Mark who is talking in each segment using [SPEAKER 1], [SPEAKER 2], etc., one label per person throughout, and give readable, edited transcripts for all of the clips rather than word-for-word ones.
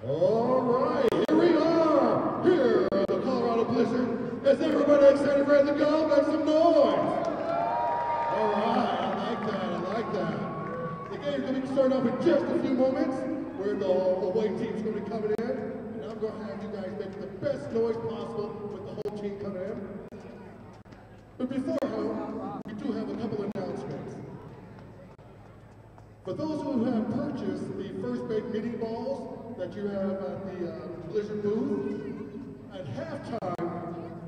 [SPEAKER 1] All right, here we are, here at the Colorado Blizzard. Is everybody excited, ready to go? Make some noise. All right, I like that. The game's going to start off in just a few moments, where the away team's going to come in, and I'm going to have you guys make the best noise possible with the whole team coming in. But beforehand, we do have a couple announcements. For those who have purchased the First Bake mini balls that you have at the Blizzard booth, at halftime,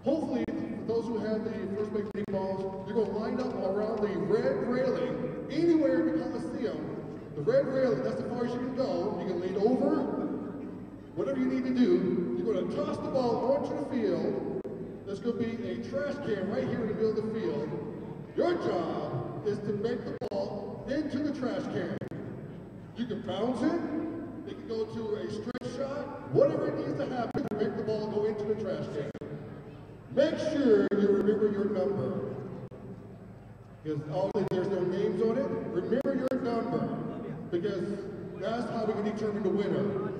[SPEAKER 1] hopefully, for those who have the First Bake mini balls, you're going to line up around the red railing, anywhere in the Coliseum. The red railing, that's the farthest you can go. You can lean over, whatever you need to do. You're going to toss the ball onto the field. There's going to be a trash can right here in the middle of the field. Your job is to make the ball into the trash can. You can bounce it, it can go to a straight shot, whatever it needs to happen to make the ball go into the trash can. Make sure you remember your number. Because although there's no names on it, remember your number. Because that's how we can determine the winner.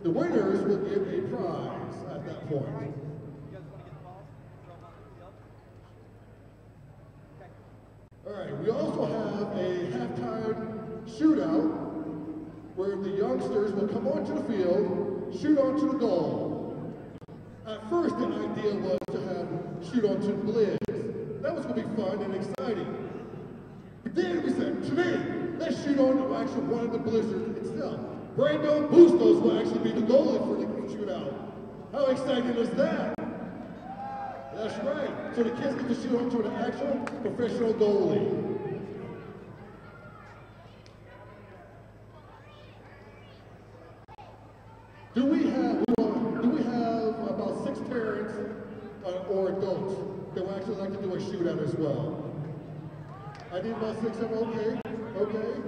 [SPEAKER 1] The winners will get a prize at that point. All right, we also have a halftime shootout where the youngsters will come onto the field, shoot onto the goal. At first, the idea was to have shoot onto the Blizz. That was going to be fun and exciting. But then we said, today, let's shoot on to actually one of the Blizzard itself. Brandon Bustos will actually be the goalie for the shootout. How exciting is that? That's right. So the kids get to shoot onto an actual professional goalie. Do we have about 6 parents or adults that would actually like to do a shootout as well? I need about 6 of them. Okay.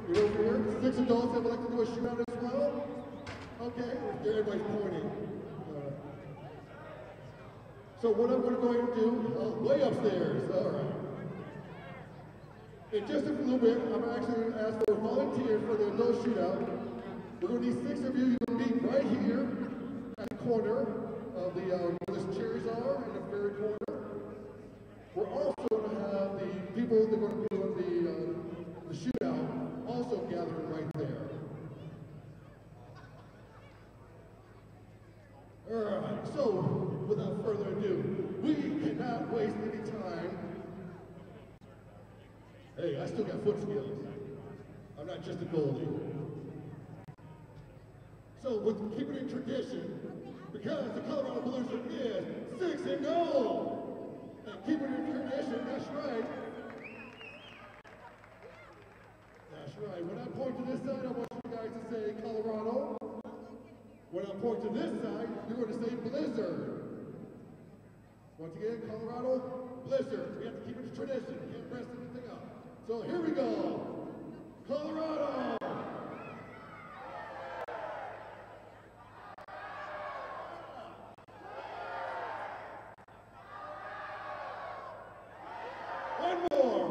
[SPEAKER 1] You're over here. 6 adults that would like to do a shootout as well? Okay. Everybody's pointing. So what I'm going to do, way upstairs, all right. In just a little bit, I'm actually going to ask for a volunteer for the adult shootout. We're going to need 6 of you. You're going to meet right here at the corner of the, where the chairs are, in the very corner. We're also going to have the people that are going to be on the shootout also gathering right there. All right, so without further ado, we cannot waste any time. Hey, I still got foot skills. I'm not just a goalie. So with keeping it tradition, because the Colorado Blizzard is 6-0. And keeping it tradition, that's right. That's right. When I point to this side, I want you guys to say Colorado. When I point to this side, you're going to say Blizzard. Once again, Colorado, Blizzard. We have to keep it a tradition. We can't mess anything up. So here we go. Colorado. One more.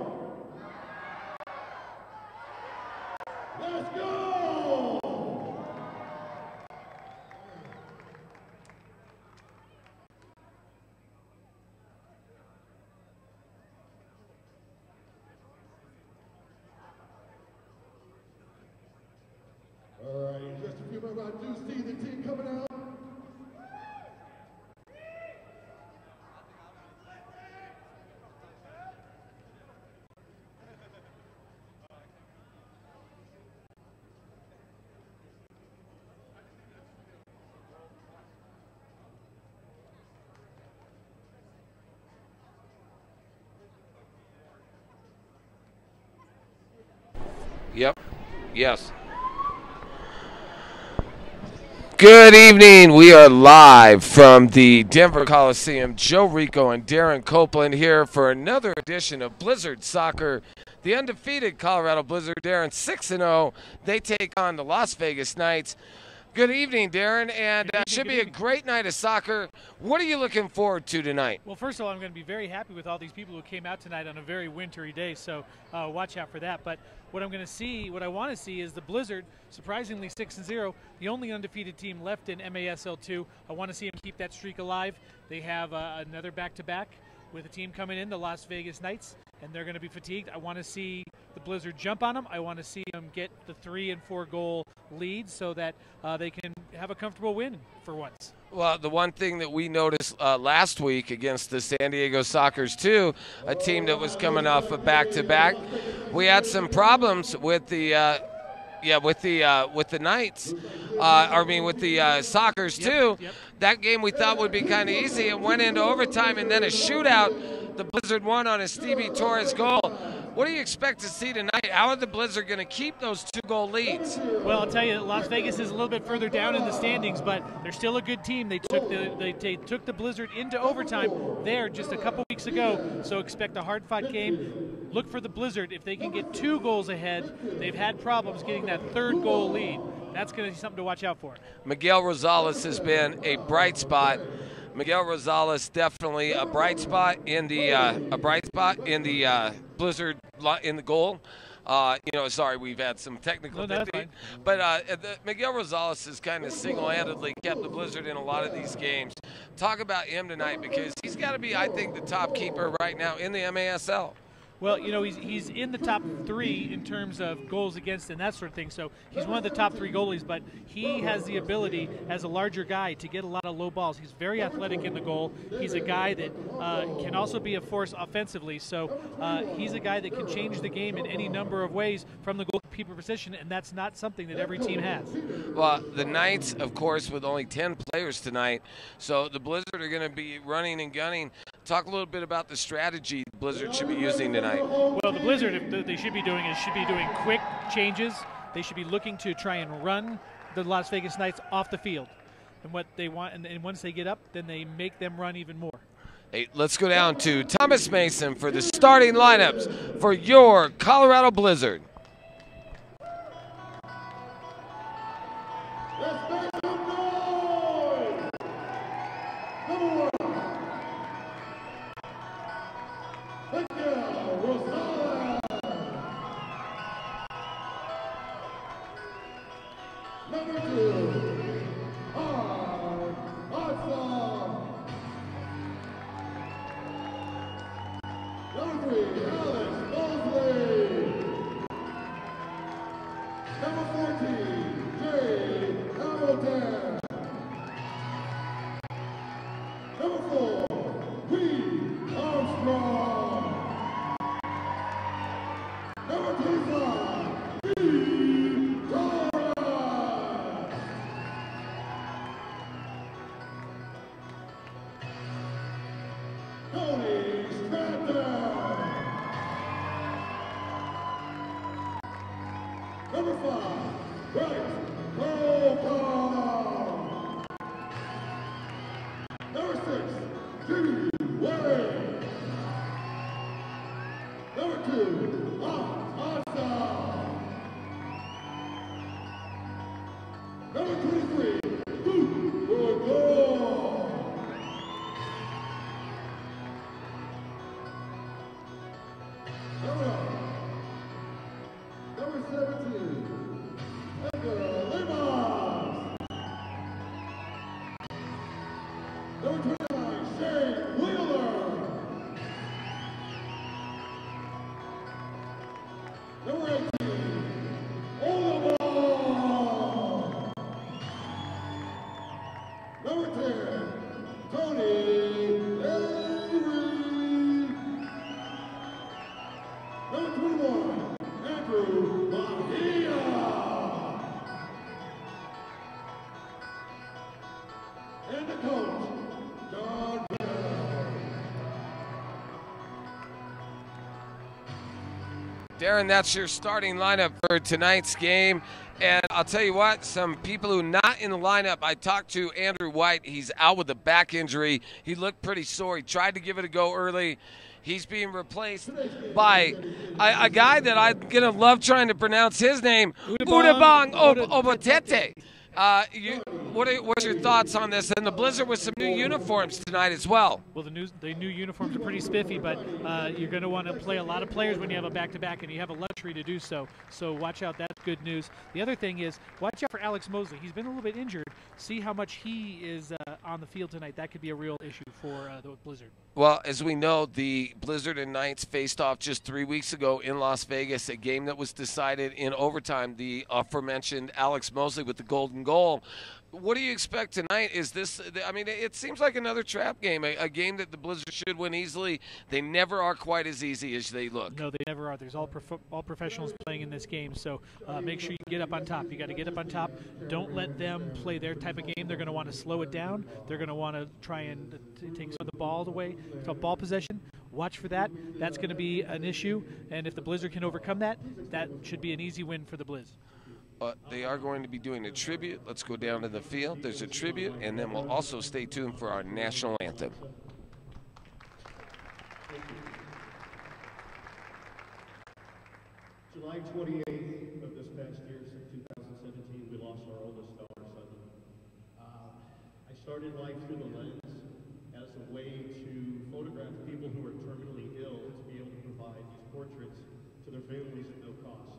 [SPEAKER 1] Let's go. All right, in just a few minutes, I do see the team coming out.
[SPEAKER 2] Yep. Yes. Good evening. We are live from the Denver Coliseum. Joe Rico and Darren Copeland here for another edition of Blizzard Soccer. The undefeated Colorado Blizzard, Darren 6-0. They take on the Las Vegas Knights. Good evening, Darren, and should be a great night of soccer. What are you looking forward to tonight?
[SPEAKER 3] Well, first of all, I'm going to be very happy with all these people who came out tonight on a very wintry day, so watch out for that. But what I'm going to see, what I want to see is the Blizzard, surprisingly 6-0, the only undefeated team left in MASL2. I want to see them keep that streak alive. They have another back-to-back with a team coming in, the Las Vegas Knights, and they're going to be fatigued. I want to see the Blizzard jump on them. I want to see them get the 3- and 4-goal leads so that they can have a comfortable win for once.
[SPEAKER 2] Well, the one thing that we noticed last week against the San Diego Sockers, too, a team that was coming off a back-to-back, we had some problems with the Knights. With the Sockers, too.
[SPEAKER 3] Yep.
[SPEAKER 2] That game we thought would be kind of easy. It went into overtime and then a shootout. The Blizzard won on a Stevie Torres goal. What do you expect to see tonight? How are the Blizzard going to keep those 2-goal leads?
[SPEAKER 3] Well, I'll tell you, Las Vegas is a little bit further down in the standings, but they're still a good team. They took the Blizzard into overtime there just a couple weeks ago, so expect a hard-fought game. Look for the Blizzard. If they can get 2 goals ahead, they've had problems getting that 3rd goal lead. That's going to be something to watch out for.
[SPEAKER 2] Miguel Rosales has been a bright spot. Miguel Rosales definitely a bright spot in the Blizzard in the goal. Sorry, we've had some technical difficulty. But Miguel Rosales has kind of single-handedly kept the Blizzard in a lot of these games. Talk about him tonight because he's got to be, I think, the top keeper right now in the MASL.
[SPEAKER 3] Well, he's in the top 3 in terms of goals against and that sort of thing, so he's one of the top 3 goalies, but he has the ability as a larger guy to get a lot of low balls. He's very athletic in the goal. He's a guy that can also be a force offensively, so he's a guy that can change the game in any number of ways from the goalkeeper position, and that's not something that every team has. Well,
[SPEAKER 2] the Knights, of course, with only 10 players tonight, so the Blizzard are going to be running and gunning. Talk a little bit about the strategy the Blizzard should be using tonight.
[SPEAKER 3] Well, the Blizzard, if they should be doing quick changes. They should be looking to try and run the Las Vegas Knights off the field. And what they want, and once they get up, then they make them run even more.
[SPEAKER 2] Hey, let's go down to Thomas Mason for the starting lineups for your Colorado Blizzard. Darren, that's your starting lineup for tonight's game. And I'll tell you what, some people who are not in the lineup, I talked to Andrew White. He's out with a back injury. He looked pretty sore. He tried to give it a go early. He's being replaced by a guy that I'm going to love trying to pronounce his name, Udabong Obotete. What's your thoughts on this? And the Blizzard with some new uniforms tonight as well.
[SPEAKER 3] Well, the new uniforms are pretty spiffy, but you're going to want to play a lot of players when you have a back-to-back, and you have a luxury to do so. So watch out. That's good news. The other thing is watch out for Alex Mosley. He's been a little bit injured. See how much he is on the field tonight. That could be a real issue for the Blizzard.
[SPEAKER 2] Well, as we know, the Blizzard and Knights faced off just 3 weeks ago in Las Vegas, a game that was decided in overtime. The aforementioned Alex Mosley with the golden goal. What do you expect tonight? Is this, I mean, it seems like another trap game, a game that the Blizzard should win easily. They never are quite as easy as they look.
[SPEAKER 3] No, they never are. There's all professionals playing in this game, so make sure you get up on top. You got to get up on top. Don't let them play their type of game. They're going to want to slow it down. They're going to want to try and take some of the ball away. It's called ball possession. Watch for that. That's going to be an issue, and if the Blizzard can overcome that, that should be an easy win for the Blizz.
[SPEAKER 2] They are going to be doing a tribute. Let's go down to the field. There's a tribute, and then we'll also stay tuned for our national anthem.
[SPEAKER 4] July 28th of this past year, 2017, we lost our oldest daughter, suddenly. I started life through the lens as a way to photograph people who are terminally ill to be able to provide these portraits to their families at no cost.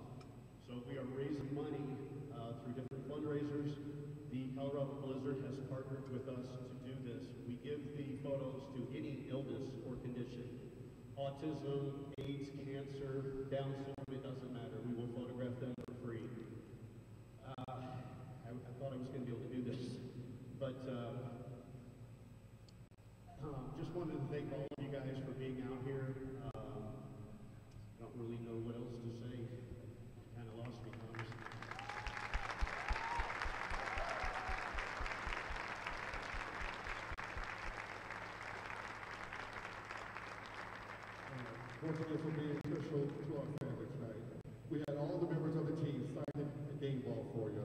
[SPEAKER 4] So we are raising money through different fundraisers. The Colorado Blizzard has partnered with us to do this. We give the photos to any illness or condition. Autism, AIDS, cancer, Down syndrome, it doesn't matter. We will photograph them for free. I thought I was going to be able to do this, but just wanted to thank all of you guys for being out here. I don't really know what else to say. Kind of lost me, honestly.
[SPEAKER 1] Once again, for being special to our family tonight. We had all the members of the team sign a game ball for you.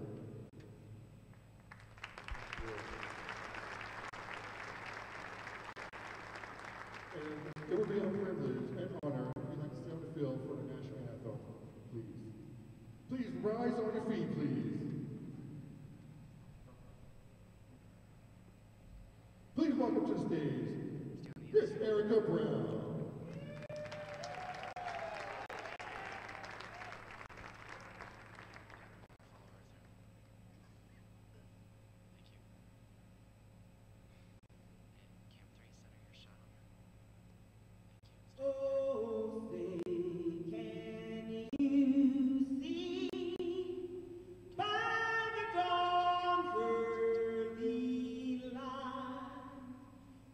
[SPEAKER 1] And it would be a privilege and honor if you'd like to stay on the field for the national anthem, please. Please rise on your feet, please. Please welcome to the stage, Miss Erica Brown.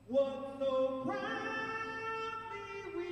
[SPEAKER 4] What so proudly we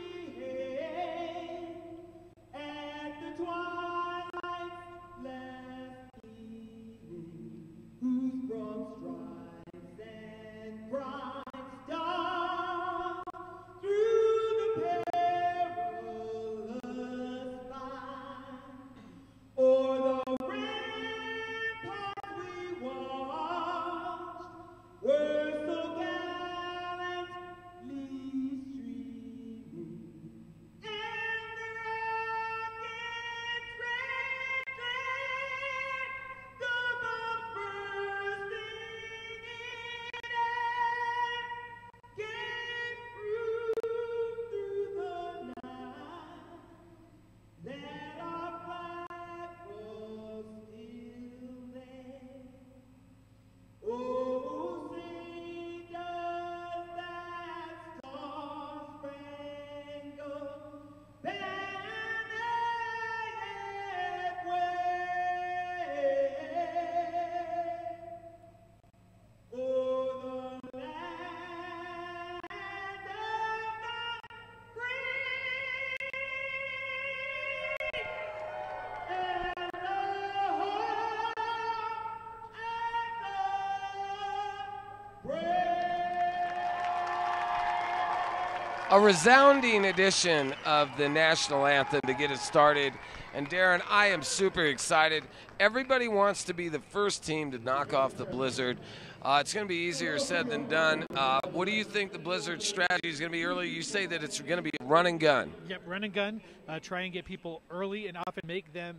[SPEAKER 2] A resounding edition of the national anthem to get it started And Darren, I am super excited. Everybody wants to be the first team to knock off the Blizzard. It's going to be easier said than done. What do you think the Blizzard strategy is going to be early? You say that it's going to be a run and gun.
[SPEAKER 3] Yep, run and gun. Try and get people early and often make the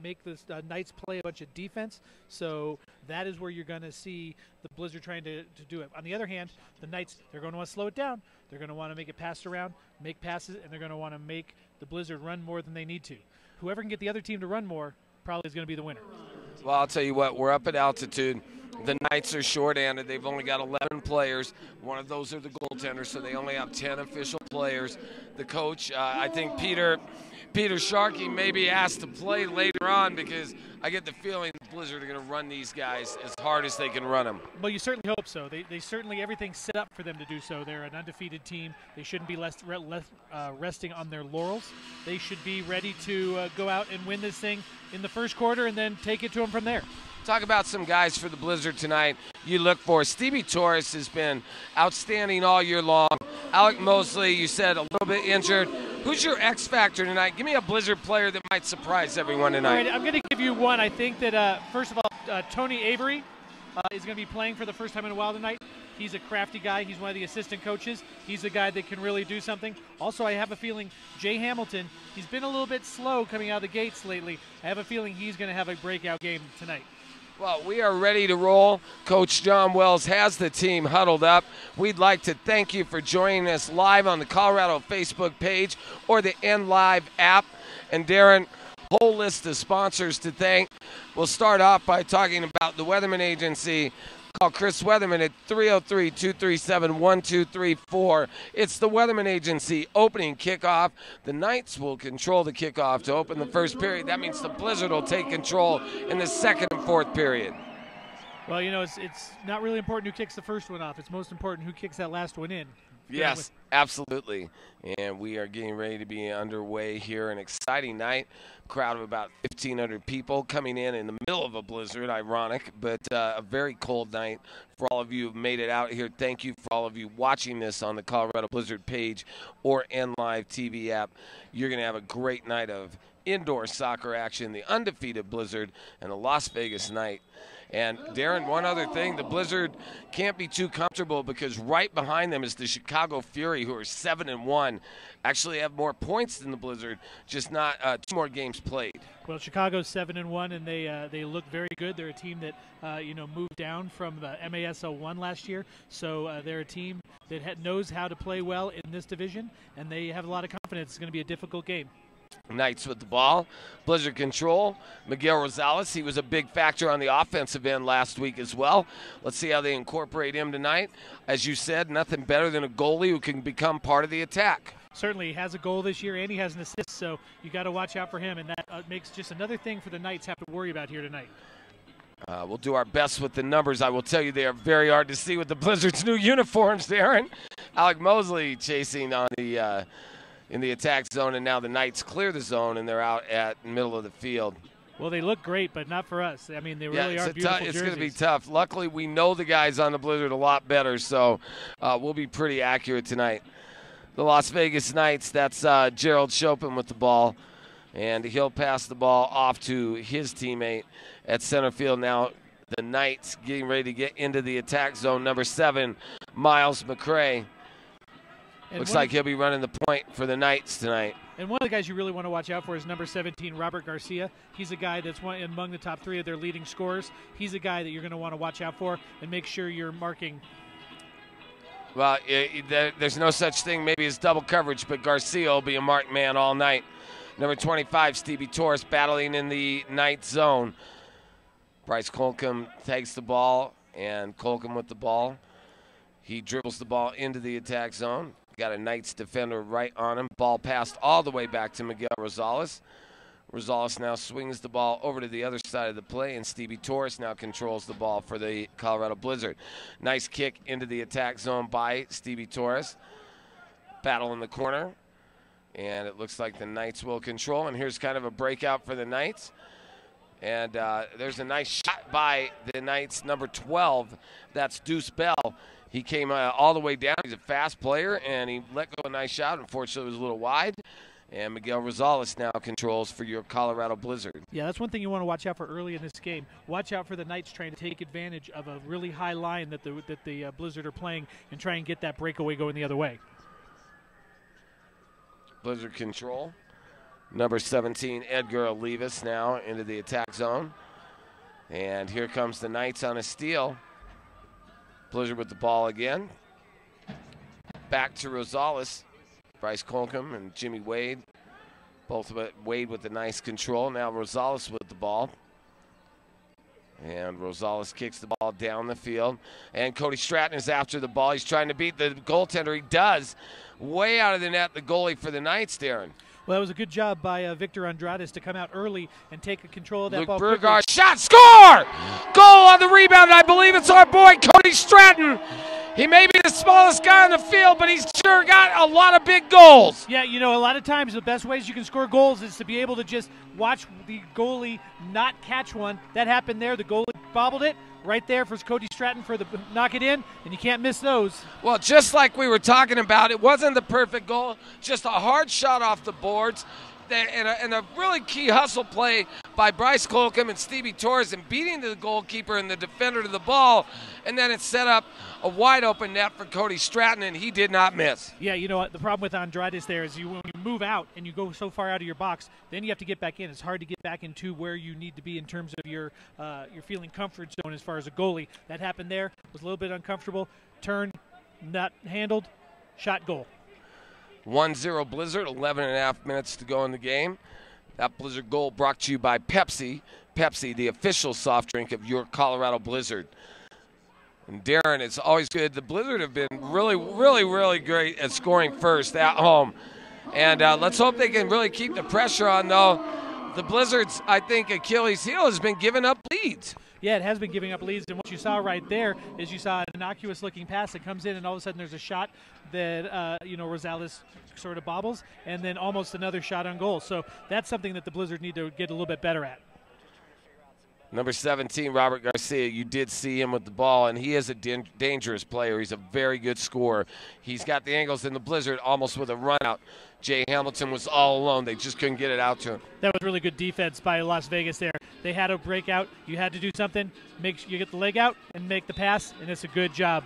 [SPEAKER 3] Knights play a bunch of defense. So that is where you're going to see the Blizzard trying to do it. On the other hand, the Knights, they're going to want to slow it down. They're going to want to make it passed around, make passes, and they're going to want to make the Blizzard run more than they need to. Whoever can get the other team to run more probably is going to be the winner.
[SPEAKER 2] Well, I'll tell you what, we're up at altitude. The Knights are short-handed. They've only got 11 players. One of those are the goaltenders, so they only have 10 official players. The coach, I think Peter Sharkey may be asked to play later on because I get the feeling the Blizzard are going to run these guys as hard as they can run them.
[SPEAKER 3] Well, you certainly hope so. They certainly, everything's set up for them to do so. They're an undefeated team. They shouldn't be resting on their laurels. They should be ready to go out and win this thing in the first quarter and then take it to them from there.
[SPEAKER 2] Talk about some guys for the Blizzard tonight you look for. Stevie Torres has been outstanding all year long. Alec Mosley, you said, a little bit injured. Who's your X factor tonight? Give me a Blizzard player that might surprise everyone tonight.
[SPEAKER 3] All right, I'm going to give you one. I think that, first of all, Tony Avery is going to be playing for the first time in a while tonight. He's a crafty guy. He's one of the assistant coaches. He's a guy that can really do something. Also, I have a feeling Jay Hamilton, he's been a little bit slow coming out of the gates lately. I have a feeling he's going to have a breakout game tonight.
[SPEAKER 2] Well, we are ready to roll. Coach John Wells has the team huddled up. We'd like to thank you for joining us live on the Colorado Facebook page or the NLive app. And Darren, whole list of sponsors to thank. We'll start off by talking about the Weatherman Agency. Call Chris Weatherman at 303-237-1234. It's the Weatherman Agency opening kickoff. The Knights will control the kickoff to open the first period. That means the Blizzard will take control in the second and fourth period.
[SPEAKER 3] Well, you know, it's not really important who kicks the first one off. It's most important who kicks that last one in.
[SPEAKER 2] Yes, absolutely. And we are getting ready to be underway here. An exciting night. Crowd of about 1,500 people coming in the middle of a blizzard, ironic, but a very cold night. For all of you who've made it out here, thank you for all of you watching this on the Colorado Blizzard page or NLive TV app. You're going to have a great night of indoor soccer action, the undefeated Blizzard, and the Las Vegas Knight. And, Darren, one other thing, the Blizzard can't be too comfortable because right behind them is the Chicago Fury, who are 7-1, actually have more points than the Blizzard, just not 2 more games played.
[SPEAKER 3] Well, Chicago's 7-1, and they look very good. They're a team that, moved down from the MASL 1 last year. So they're a team that knows how to play well in this division, and they have a lot of confidence. It's going to be a difficult game.
[SPEAKER 2] Knights with the ball. Blizzard control. Miguel Rosales, he was a big factor on the offensive end last week as well. Let's see how they incorporate him tonight. As you said, nothing better than a goalie who can become part of the attack.
[SPEAKER 3] Certainly, he has a goal this year, and he has an assist, so you got to watch out for him, and that makes just another thing for the Knights have to worry about here tonight.
[SPEAKER 2] We'll do our best with the numbers. I will tell you they are very hard to see with the Blizzard's new uniforms, Darren. Alec Mosley chasing on the in the attack zone, and now the Knights clear the zone, and they're out at the middle of the field.
[SPEAKER 3] Well, they look great, but not for us. I mean, they really are beautiful jerseys.
[SPEAKER 2] It's going to be tough. Luckily, we know the guys on the Blizzard a lot better, so we'll be pretty accurate tonight. The Las Vegas Knights, that's Gerald Chopin with the ball, and he'll pass the ball off to his teammate at center field. Now the Knights getting ready to get into the attack zone. Number 7, Miles McCray. Looks like he'll be running the point for the Knights tonight.
[SPEAKER 3] And one of the guys you really want to watch out for is number 17, Robert Garcia. He's a guy that's among the top 3 of their leading scorers. He's a guy that you're going to want to watch out for and make sure you're marking.
[SPEAKER 2] Well, there's no such thing maybe as double coverage, but Garcia will be a marked man all night. Number 25, Stevie Torres, battling in the Knight zone. Bryce Colcom takes the ball, and Colcom with the ball. He dribbles the ball into the attack zone. Got a Knights defender right on him. Ball passed all the way back to Miguel Rosales. Rosales now swings the ball over to the other side of the play, and Stevie Torres now controls the ball for the Colorado Blizzard. Nice kick into the attack zone by Stevie Torres. Battle in the corner, and it looks like the Knights will control. And here's kind of a breakout for the Knights. And there's a nice shot by the Knights, number 12. That's Deuce Bell. He came all the way down. He's a fast player, and he let go a nice shot. Unfortunately, it was a little wide. And Miguel Rosales now controls for your Colorado Blizzard.
[SPEAKER 3] Yeah, that's one thing you want to watch out for early in this game. Watch out for the Knights trying to take advantage of a really high line that the Blizzard are playing and try and get that breakaway going the other way.
[SPEAKER 2] Blizzard control. Number 17, Edgar Olivas now into the attack zone. And here comes the Knights on a steal. Blizzard with the ball again. Back to Rosales. Bryce Colcom and Jimmy Wade. Both Wade with the nice control. Now Rosales with the ball. And Rosales kicks the ball down the field. And Cody Stratton is after the ball. He's trying to beat the goaltender. He does. Way out of the net, the goalie for the Knights, Darren.
[SPEAKER 3] Well, that was a good job by Victor Andrades to come out early and take control of that ball.
[SPEAKER 2] Luke Burgard, shot, score! Goal on the rebound. I believe it's our boy Cody Stratton. He may be the smallest guy on the field, but he's sure got a lot of big goals.
[SPEAKER 3] Yeah, you know, a lot of times the best ways you can score goals is to be able to just watch the goalie not catch one. That happened there. The goalie bobbled it. Right there for Cody Stratton for the knock it in, and you can't miss those.
[SPEAKER 2] Well, just like we were talking about, it wasn't the perfect goal, just a hard shot off the boards, and a really key hustle play by Bryce Colcom and Stevie Torres in beating the goalkeeper and the defender to the ball, and then it set up a wide open net for Cody Stratton, and he did not miss.
[SPEAKER 3] Yeah, you know what, the problem with Andrades there is when you move out and you go so far out of your box, then you have to get back in. It's hard to get back into where you need to be in terms of your feeling comfort zone as far as a goalie. That happened there, was a little bit uncomfortable, turn, not handled, shot, goal.
[SPEAKER 2] 1-0 Blizzard, 11 and a half minutes to go in the game. That Blizzard goal brought to you by Pepsi. Pepsi, the official soft drink of your Colorado Blizzard. And Darren, it's always good. The Blizzard have been really, really, really great at scoring first at home. And let's hope they can really keep the pressure on, though. The Blizzard's, I think, Achilles' heel has been giving up leads.
[SPEAKER 3] Yeah, it has been giving up leads, and what you saw right there is you saw an innocuous-looking pass that comes in, and all of a sudden there's a shot that, Rosales sort of bobbles, and then almost another shot on goal. So that's something that the Blizzard need to get a little bit better at.
[SPEAKER 2] Number 17, Robert Garcia, you did see him with the ball, and he is a dangerous player. He's a very good scorer. He's got the angles in the Blizzard almost with a run-out. Jay Hamilton was all alone. They just couldn't get it out to him.
[SPEAKER 3] That was really good defense by Las Vegas there. They had a breakout. You had to do something. Make sure you get the leg out and make the pass, and it's a good job.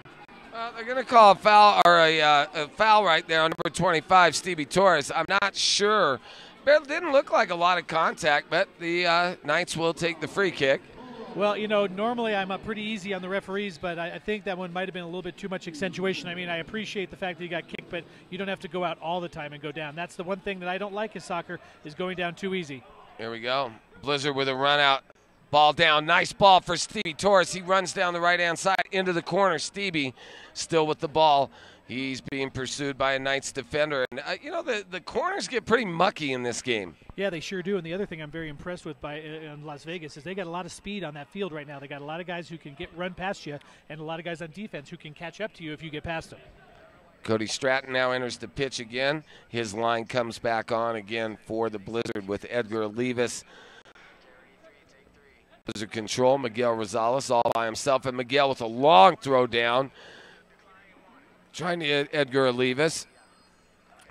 [SPEAKER 2] They're going to call a foul or a foul right there on number 25, Stevie Torres. I'm not sure. It didn't look like a lot of contact, but the Knights will take the free kick.
[SPEAKER 3] Well, you know, normally I'm pretty easy on the referees, but I think that one might have been a little bit too much accentuation. I mean, I appreciate the fact that you got kicked, but you don't have to go out all the time and go down. That's the one thing that I don't like in soccer is going down too easy.
[SPEAKER 2] Here we go. Blizzard with a run out. Ball down. Nice ball for Stevie Torres. He runs down the right-hand side into the corner. Stevie still with the ball. He's being pursued by a Knights defender. And, the corners get pretty mucky in this game.
[SPEAKER 3] Yeah, they sure do. And the other thing I'm very impressed with in Las Vegas is they got a lot of speed on that field right now. They got a lot of guys who can run past you and a lot of guys on defense who can catch up to you if you get past them.
[SPEAKER 2] Cody Stratton now enters the pitch again. His line comes back on again for the Blizzard with Edgar Olivas. Blizzard control, Miguel Rosales all by himself, and Miguel with a long throw down. Trying to get Edgar Olivas.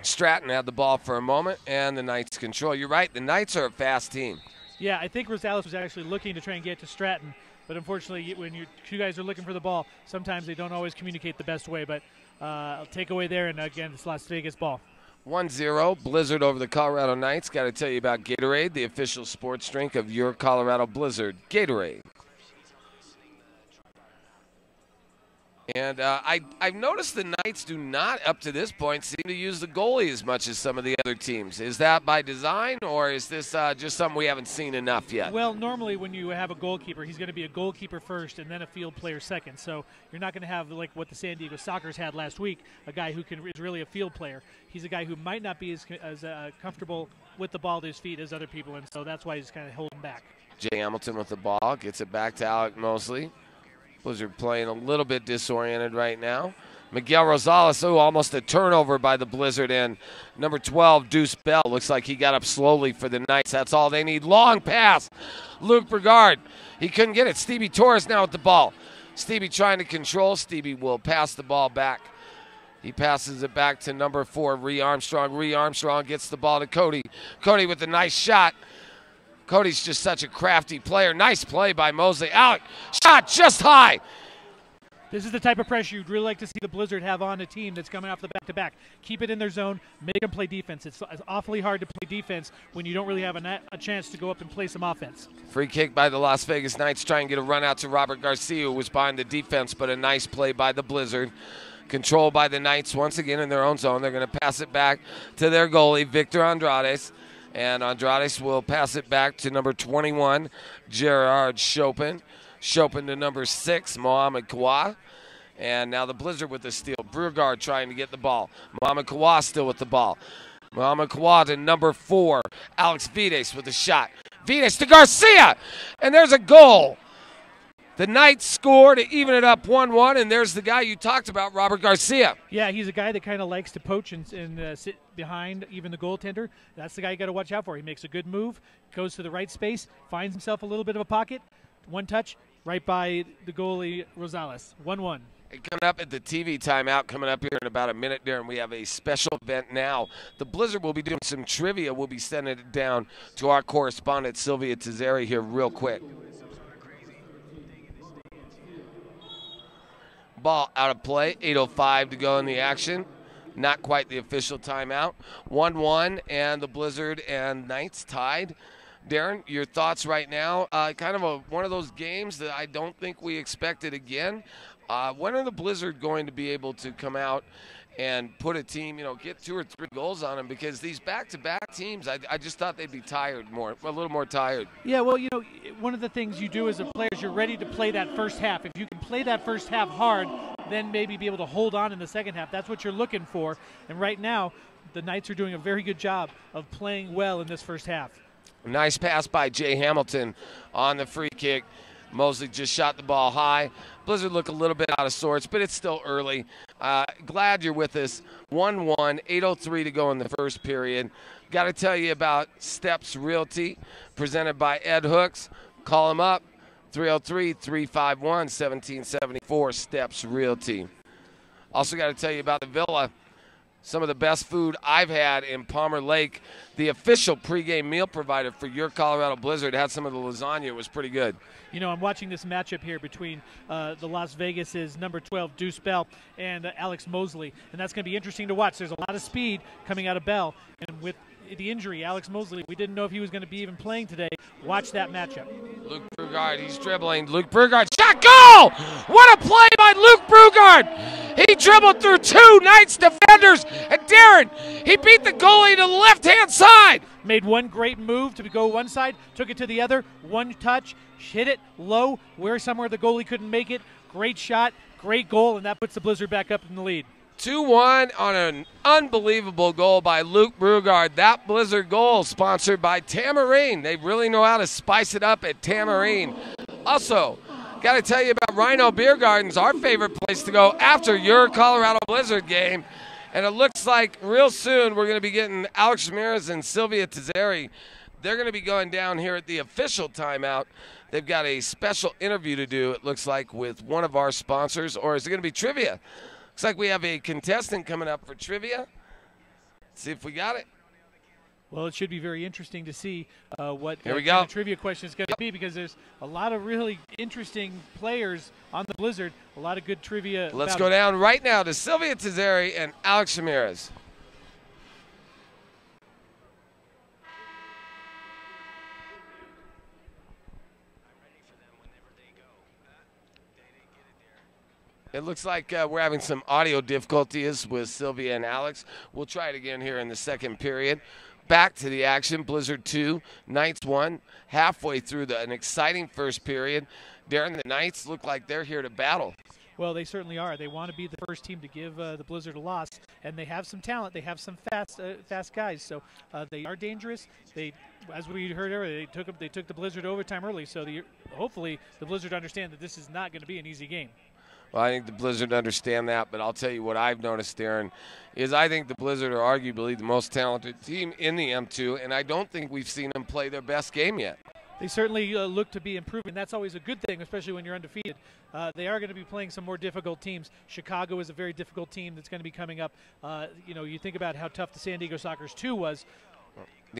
[SPEAKER 2] Stratton had the ball for a moment, and the Knights control. You're right, the Knights are a fast team.
[SPEAKER 3] Yeah, I think Rosales was actually looking to try and get to Stratton, but unfortunately, when you two guys are looking for the ball, sometimes they don't always communicate the best way, but I'll take away there, and again, it's Las Vegas ball.
[SPEAKER 2] 1-0, Blizzard over the Colorado Knights. Got to tell you about Gatorade, the official sports drink of your Colorado Blizzard. Gatorade. And I've noticed the Knights do not, up to this point, seem to use the goalie as much as some of the other teams. Is that by design, or is this just something we haven't seen enough yet?
[SPEAKER 3] Well, normally when you have a goalkeeper, he's going to be a goalkeeper first and then a field player second. So you're not going to have, like what the San Diego Sockers had last week, a guy who is really a field player. He's a guy who might not be as comfortable with the ball at his feet as other people, and so that's why he's kind of holding back.
[SPEAKER 2] Jay Hamilton with the ball, gets it back to Alec Mosley. Blizzard playing a little bit disoriented right now. Miguel Rosales, almost a turnover by the Blizzard, and number 12, Deuce Bell. Looks like he got up slowly for the Knights. That's all they need. Long pass. Luke Burgard. He couldn't get it. Stevie Torres now with the ball. Stevie trying to control. Stevie will pass the ball back He passes it back to number 4, Ree Armstrong. Ree Armstrong gets the ball to Cody. Cody with a nice shot. Cody's just such a crafty player. Nice play by Mosley. Alex, shot just high.
[SPEAKER 3] This is the type of pressure you'd really like to see the Blizzard have on a team that's coming off the back-to-back. Keep it in their zone, make them play defense. It's awfully hard to play defense when you don't really have a chance to go up and play some offense.
[SPEAKER 2] Free kick by the Las Vegas Knights, trying to get a run out to Robert Garcia, who was behind the defense, but a nice play by the Blizzard. Controlled by the Knights once again in their own zone. They're going to pass it back to their goalie, Victor Andrades. And Andrades will pass it back to number 21, Gerard Chopin. Chopin to number 6, Mohamed Kawhi. And now the Blizzard with the steal. Brugard trying to get the ball. Mohamed Kawhi still with the ball. Mohamed Kawhi to number 4, Alex Vides with a shot. Vides to Garcia. And there's a goal. The Knights score to even it up 1-1, and there's the guy you talked about, Robert Garcia.
[SPEAKER 3] Yeah, he's a guy that kind of likes to poach and sit behind even the goaltender. That's the guy you got to watch out for. He makes a good move, goes to the right space, finds himself a little bit of a pocket. One touch, right by the goalie, Rosales. 1-1.
[SPEAKER 2] Coming up at the TV timeout, coming up here in about a minute, Darren, we have a special event now. The Blizzard will be doing some trivia. We'll be sending it down to our correspondent, Sylvia Tizeri, here real quick. Ball out of play, 8:05 to go in the action. Not quite the official timeout. 1-1, and the Blizzard and Knights tied. Darren, your thoughts right now? Kind of one of those games that I don't think we expected again. When are the Blizzard going to be able to come out and put a team, get 2 or 3 goals on them? Because these back-to-back teams, I just thought they'd be tired more, a little more tired.
[SPEAKER 3] Yeah, well, one of the things you do as a player is you're ready to play that first half. If you can play that first half hard, then maybe be able to hold on in the second half. That's what you're looking for. And right now, the Knights are doing a very good job of playing well in this first half.
[SPEAKER 2] Nice pass by Jay Hamilton on the free kick. Mosley just shot the ball high. Blizzard look a little bit out of sorts, but it's still early. Glad you're with us. 1-1, 8:03 to go in the first period. Got to tell you about Steps Realty, presented by Ed Hooks. Call him up, 303-351-1774, Steps Realty. Also got to tell you about the Villa. Some of the best food I've had in Palmer Lake. The official pregame meal provider for your Colorado Blizzard had some of the lasagna. It was pretty good.
[SPEAKER 3] I'm watching this matchup here between the Las Vegas's number 12, Deuce Bell, and Alex Mosley. And that's going to be interesting to watch. There's a lot of speed coming out of Bell. And with the injury, Alex Mosley, we didn't know if he was going to be even playing today. Watch that matchup.
[SPEAKER 2] Luke Brugard, he's dribbling. Luke Brugard, shot, goal! What a play by Luke Brugard! He dribbled through 2 Knights defenders, and Darren, he beat the goalie to the left-hand side.
[SPEAKER 3] Made one great move to go one side, took it to the other, one touch, hit it low, where somewhere the goalie couldn't make it. Great shot, great goal, and that puts the Blizzard back up in the lead.
[SPEAKER 2] 2-1 on an unbelievable goal by Luke Brugard. That Blizzard goal sponsored by Tamarine. They really know how to spice it up at Tamarine. Also, got to tell you about Rhino Beer Gardens, our favorite place to go after your Colorado Blizzard game. And it looks like real soon we're going to be getting Alex Ramirez and Sylvia Tizeri. They're going to be going down here at the official timeout. They've got a special interview to do, it looks like, with one of our sponsors. Or is it going to be trivia? Looks like we have a contestant coming up for trivia. Let's see if we got it.
[SPEAKER 3] Well, it should be very interesting to see what
[SPEAKER 2] the
[SPEAKER 3] trivia question is going to be, because there's a lot of really interesting players on the Blizzard, a lot of good trivia.
[SPEAKER 2] Let's go down right now to Sylvia Tizeri and Alex Ramirez. It looks like we're having some audio difficulties with Sylvia and Alex. We'll try it again here in the second period. Back to the action. Blizzard 2, Knights 1. Halfway through an exciting first period. Darren, the Knights look like they're here to battle.
[SPEAKER 3] Well, they certainly are. They want to be the first team to give the Blizzard a loss, and they have some talent. They have some fast guys, so they are dangerous. As we heard earlier, they took the Blizzard overtime early, so hopefully the Blizzard understand that this is not going to be an easy game.
[SPEAKER 2] Well, I think the Blizzard understand that, but I'll tell you what I've noticed, Darren, is I think the Blizzard are arguably the most talented team in the M2, and I don't think we've seen them play their best game yet.
[SPEAKER 3] They certainly look to be improving. That's always a good thing, especially when you're undefeated. They are going to be playing some more difficult teams. Chicago is a very difficult team that's going to be coming up. You think about how tough the San Diego Sockers 2 was.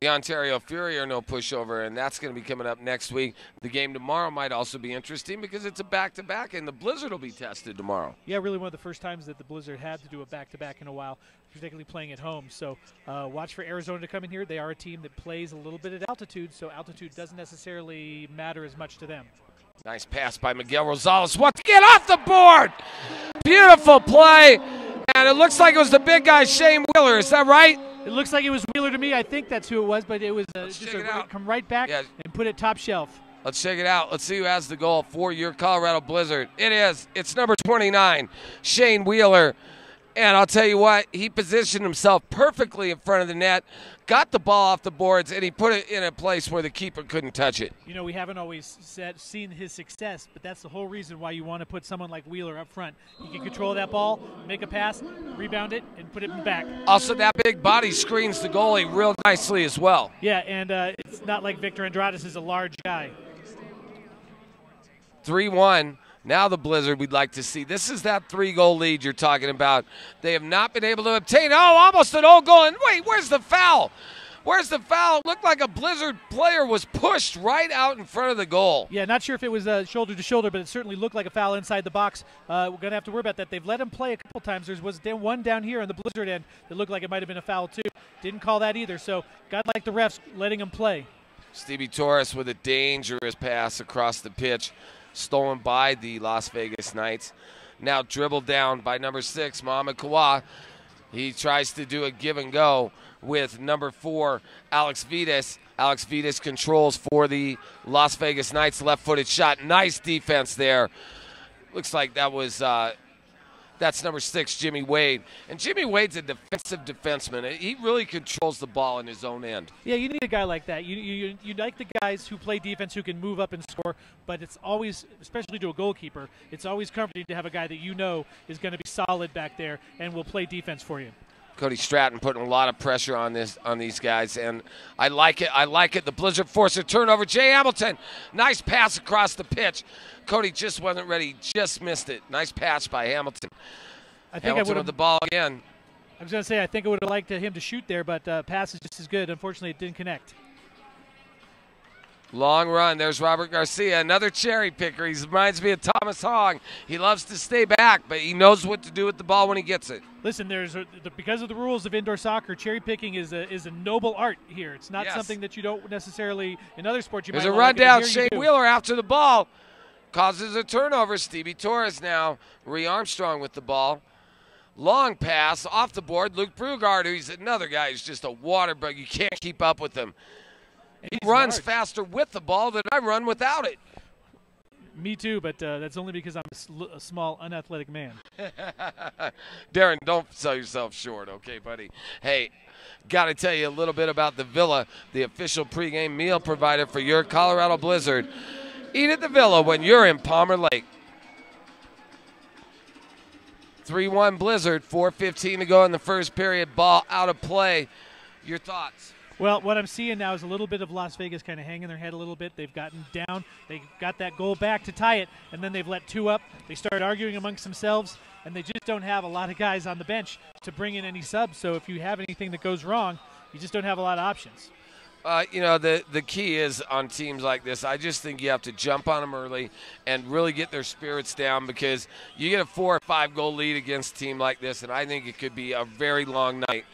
[SPEAKER 2] The Ontario Fury are no pushover, and that's going to be coming up next week. The game tomorrow might also be interesting because it's a back-to-back, and the Blizzard will be tested tomorrow.
[SPEAKER 3] Yeah, really one of the first times that the Blizzard had to do a back-to-back in a while, particularly playing at home. So watch for Arizona to come in here. They are a team that plays a little bit at altitude, so altitude doesn't necessarily matter as much to them.
[SPEAKER 2] Nice pass by Miguel Rosales. What to get off the board? Beautiful play, and it looks like it was the big guy, Shane Wheeler. Is that right?
[SPEAKER 3] It looks like it was Wheeler to me. I think that's who it was, but it was come right back and put it top shelf.
[SPEAKER 2] Let's check it out. Let's see who has the goal for your Colorado Blizzard. It is. It's number 29, Shane Wheeler. And I'll tell you what, he positioned himself perfectly in front of the net, got the ball off the boards, and he put it in a place where the keeper couldn't touch it.
[SPEAKER 3] You know, we haven't always seen his success, but that's the whole reason why you want to put someone like Wheeler up front. He can control that ball, make a pass, rebound it, and put it back.
[SPEAKER 2] Also, that big body screens the goalie real nicely as well.
[SPEAKER 3] Yeah, and it's not like Victor Andrades is a large guy.
[SPEAKER 2] 3-1. Now the Blizzard we'd like to see. This is that 3-goal lead you're talking about. They have not been able to obtain. Oh, almost an old goal. And wait, where's the foul? Where's the foul? It looked like a Blizzard player was pushed right out in front of the goal.
[SPEAKER 3] Yeah, not sure if it was shoulder to shoulder, but it certainly looked like a foul inside the box. We're going to have to worry about that. They've let him play a couple times. There was one down here on the Blizzard end that looked like it might have been a foul too. Didn't call that either, so got like the refs letting him play.
[SPEAKER 2] Stevie Torres with a dangerous pass across the pitch. Stolen by the Las Vegas Knights. Now dribbled down by number 6, Mohamed Kawhi. He tries to do a give and go with number 4, Alex Vitas. Alex Vitas controls for the Las Vegas Knights. Left-footed shot. Nice defense there. Looks like that was that's number 6, Jimmy Wade. And Jimmy Wade's a defensive defenseman. He really controls the ball in his own end.
[SPEAKER 3] Yeah, you need a guy like that. You like the guys who play defense who can move up and score, but it's always, especially to a goalkeeper, it's always comforting to have a guy that you know is going to be solid back there and will play defense for you.
[SPEAKER 2] Cody Stratton putting a lot of pressure on these guys, and I like it. I like it. The Blizzard force a turnover. Jay Hamilton, nice pass across the pitch. Cody just wasn't ready, just missed it. Nice pass by Hamilton. Hamilton with the ball again.
[SPEAKER 3] I was going to say, I think I would have liked him to shoot there, but pass is just as good. Unfortunately, it didn't connect.
[SPEAKER 2] Long run. There's Robert Garcia, another cherry picker. He reminds me of Thomas Hong. He loves to stay back, but he knows what to do with the ball when he gets it.
[SPEAKER 3] Listen, because of the rules of indoor soccer, cherry picking is a noble art here. It's not something that you don't necessarily in other sports.
[SPEAKER 2] There's a rundown. Shane Wheeler after the ball causes a turnover. Stevie Torres now. Ree Armstrong with the ball. Long pass off the board. Luke Brugard, who's another guy who's just a water bug. You can't keep up with him. He runs faster with the ball than I run without it.
[SPEAKER 3] Me too, but that's only because I'm a small, unathletic man.
[SPEAKER 2] Darren, don't sell yourself short, okay, buddy? Hey, got to tell you a little bit about the Villa, the official pregame meal provider for your Colorado Blizzard. Eat at the Villa when you're in Palmer Lake. 3-1 Blizzard, 4:15 to go in the first period. Ball out of play. Your thoughts?
[SPEAKER 3] Well, what I'm seeing now is a little bit of Las Vegas kind of hanging their head a little bit. They've gotten down. They got that goal back to tie it, and then they've let 2 up. They start arguing amongst themselves, and they just don't have a lot of guys on the bench to bring in any subs. So if you have anything that goes wrong, you just don't have a lot of options.
[SPEAKER 2] The key is on teams like this, I just think you have to jump on them early and really get their spirits down, because you get a 4 or 5 goal lead against a team like this, and I think it could be a very long night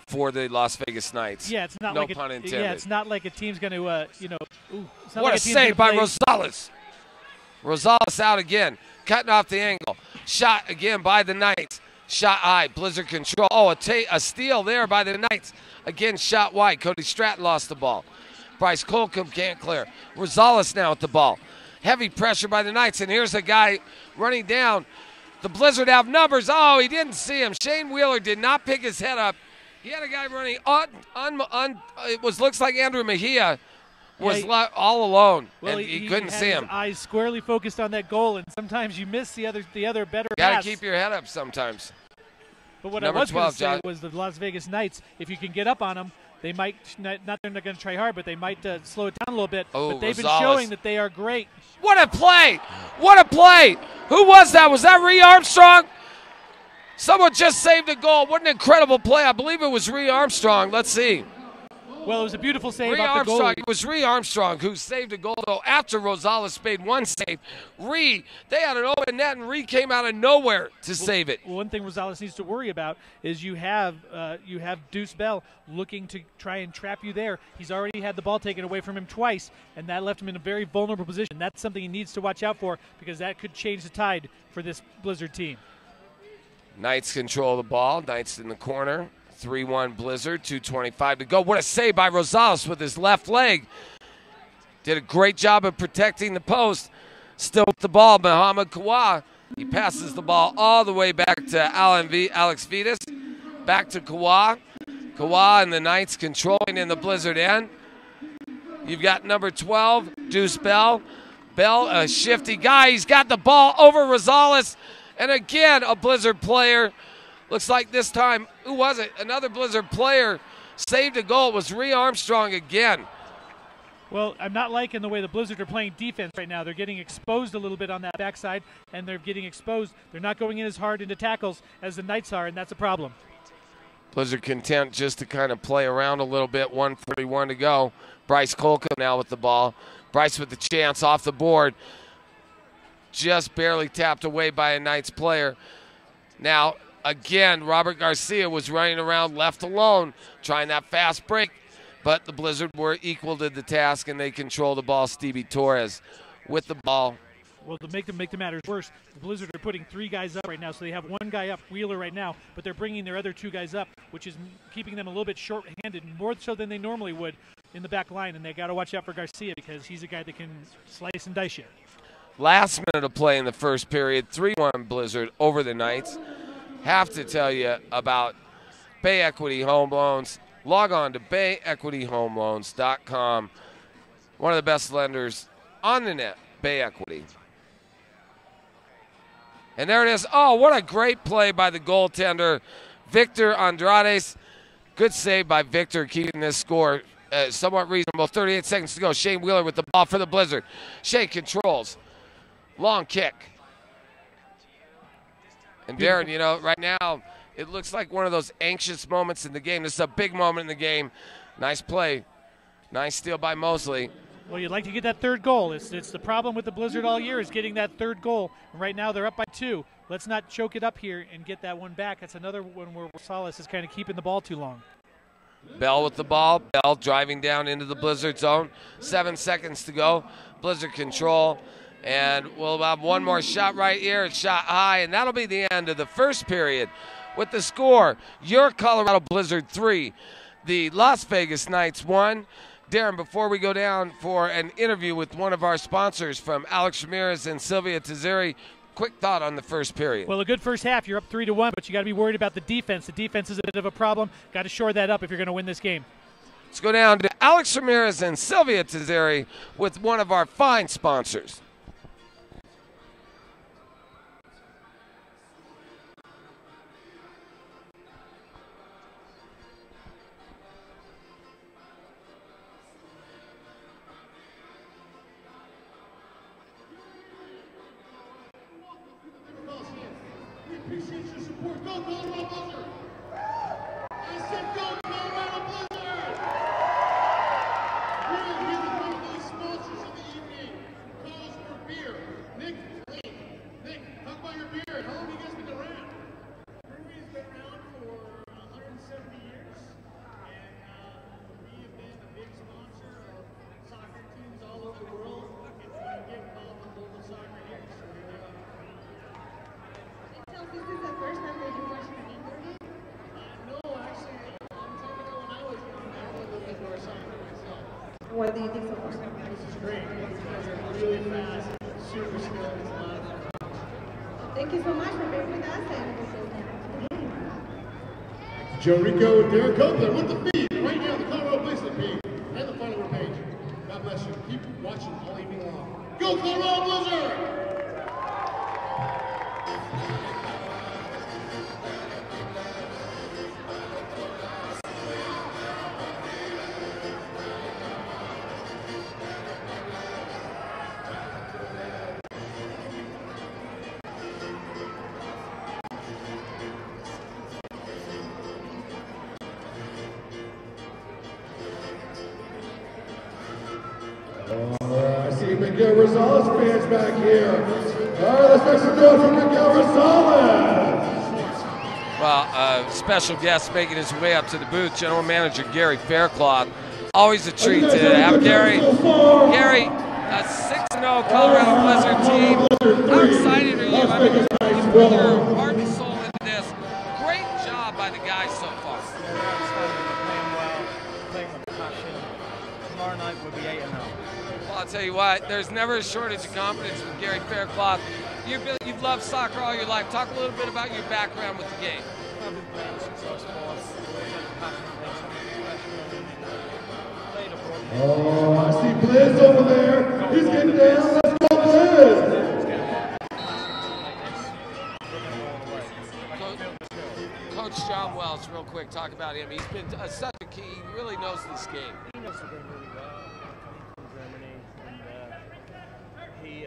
[SPEAKER 2] for the Las Vegas Knights.
[SPEAKER 3] Yeah, it's not
[SPEAKER 2] no pun intended.
[SPEAKER 3] Yeah, it's not like a team's going to,
[SPEAKER 2] what like a save by Rosales. Rosales out again, cutting off the angle. Shot again by the Knights. Shot high, Blizzard control. Oh, a steal there by the Knights. Again, shot wide. Cody Stratton lost the ball. Bryce Colcomb can't clear. Rosales now with the ball. Heavy pressure by the Knights, and here's a guy running down. The Blizzard have numbers. Oh, he didn't see him. Shane Wheeler did not pick his head up. He had a guy running looks like Andrew Mejia was all alone, and he couldn't see him.
[SPEAKER 3] His eyes squarely focused on that goal, and sometimes you miss the other better pass.
[SPEAKER 2] Got to keep your head up sometimes.
[SPEAKER 3] But what I was going to say was the Las Vegas Knights, if you can get up on them, they might not they're not going to try hard, but they might slow it down a little bit.
[SPEAKER 2] Oh,
[SPEAKER 3] but they've
[SPEAKER 2] Rosales.
[SPEAKER 3] been showing that they are great.
[SPEAKER 2] What a play! What a play! Who was that? Was that Ree Armstrong? Someone just saved a goal. What an incredible play. I believe it was Ree Armstrong. Let's see.
[SPEAKER 3] Well, it was a beautiful save
[SPEAKER 2] Ree
[SPEAKER 3] off the goal.
[SPEAKER 2] Armstrong. It was Ree Armstrong who saved a goal, though, after Rosales made one save. Ree, they had an open net, and Ree came out of nowhere to save it.
[SPEAKER 3] One thing Rosales needs to worry about is you have Deuce Bell looking to try and trap you there. He's already had the ball taken away from him twice, and that left him in a very vulnerable position. That's something he needs to watch out for because that could change the tide for this Blizzard team.
[SPEAKER 2] Knights control the ball. Knights in the corner. 3-1 Blizzard, 2:25 to go. What a save by Rosales with his left leg. Did a great job of protecting the post. Still with the ball, Muhammad Kawa. He passes the ball all the way back to Alex Vitas. Back to Kawa. Kawa and the Knights controlling in the Blizzard end. You've got number 12, Deuce Bell. Bell, a shifty guy. He's got the ball over Rosales. And again, a Blizzard player. Looks like this time, who was it? Another Blizzard player saved a goal. It was Ree Armstrong again.
[SPEAKER 3] Well, I'm not liking the way the Blizzard are playing defense right now. They're getting exposed a little bit on that backside, and they're getting exposed. They're not going in as hard into tackles as the Knights are, and that's a problem.
[SPEAKER 2] Blizzard content just to kind of play around a little bit. 1:41 to go. Bryce Colcom now with the ball. Bryce with the chance off the board. Just barely tapped away by a Knights player. Now, again, Robert Garcia was running around left alone, trying that fast break, but the Blizzard were equal to the task, and they control the ball. Stevie Torres with the ball.
[SPEAKER 3] Well, to make the matters worse, the Blizzard are putting 3 guys up right now, so they have 1 guy up, Wheeler, right now, but they're bringing their other 2 guys up, which is keeping them a little bit short-handed, more so than they normally would in the back line, and they got to watch out for Garcia because he's a guy that can slice and dice you.
[SPEAKER 2] Last minute of play in the first period, 3-1 Blizzard over the Knights. Have to tell you about Bay Equity Home Loans. Log on to bayequityhomeloans.com. One of the best lenders on the net, Bay Equity. And there it is. Oh, what a great play by the goaltender, Victor Andrades. Good save by Victor, keeping this score somewhat reasonable. 38 seconds to go. Shane Wheeler with the ball for the Blizzard. Shane controls. Long kick. And Darren, you know, right now, it looks like one of those anxious moments in the game. This is a big moment in the game. Nice play. Nice steal by Mosley.
[SPEAKER 3] Well, you'd like to get that 3rd goal. It's the problem with the Blizzard all year is getting that 3rd goal. And right now they're up by 2. Let's not choke it up here and get that one back. That's another one where Rosales is kind of keeping the ball too long.
[SPEAKER 2] Bell with the ball. Bell driving down into the Blizzard zone. 7 seconds to go. Blizzard control. And we'll have one more shot right here. It's shot high, and that'll be the end of the first period. With the score, your Colorado Blizzard 3, the Las Vegas Knights 1. Darren, before we go down for an interview with one of our sponsors from Alex Ramirez and Sylvia Tazeri, quick thought on the first period.
[SPEAKER 3] Well, a good first half. You're up 3-1, but you got to be worried about the defense. The defense is a bit of a problem. Got to shore that up if you're going to win this game.
[SPEAKER 2] Let's go down to Alex Ramirez and Sylvia Tazeri with one of our fine sponsors.
[SPEAKER 1] Appreciate your support. Go Colorado Blizzard! I said go Colorado Blizzard! We'll be the company sponsors of the evening. Calls for beer. Nick, talk about your beer. How long have you guys been around?
[SPEAKER 5] Brewery's been around for 170 years, and we have been a big sponsor of soccer teams all over the world. If you get involved in local soccer here, so we do.
[SPEAKER 6] So this is the first time that you're watching an indoor game?
[SPEAKER 5] No, actually, a long time ago when I was young, I was a little bit more soccer myself.
[SPEAKER 6] What do you think so far?
[SPEAKER 5] This is great. These guys are really fast, super skilled. It's a lot of fun.
[SPEAKER 6] Thank you so much for being with us and
[SPEAKER 1] Joe Rico and Derek Copeland with the feed. Right now, the Colorado Blizzard feed and the follower page. God bless you. Keep watching all evening long. Go Colorado Blizzard! I see Miguel Rosales fans back here. All right, let's make some noise for Miguel Rosales.
[SPEAKER 2] Well, special guest making his way up to the booth, General Manager Gary Faircloth. Always a treat to have Gary. Gary, a 6-0 Colorado Blizzard team. How excited are you? I mean, you put your heart and soul into this. Great job by the guys so far.
[SPEAKER 7] They're outstanding. They're playing well, playing with passion. Tomorrow night we'll be 8-0.
[SPEAKER 2] Well, I'll tell you what, there's never a shortage of confidence with Gary Faircloth. You've loved soccer all your life. Talk a little bit about your background with the game.
[SPEAKER 7] I've been playing since I was 4. Always had a passion to play something professional. Played abroad.
[SPEAKER 1] Oh, I see Blizz over there. He's getting down. Let's go, Blizz.
[SPEAKER 2] Coach John Wells, real quick, talk about him. He's been such a key. He really knows this game.
[SPEAKER 7] He knows the game really well. Coming from Germany, and he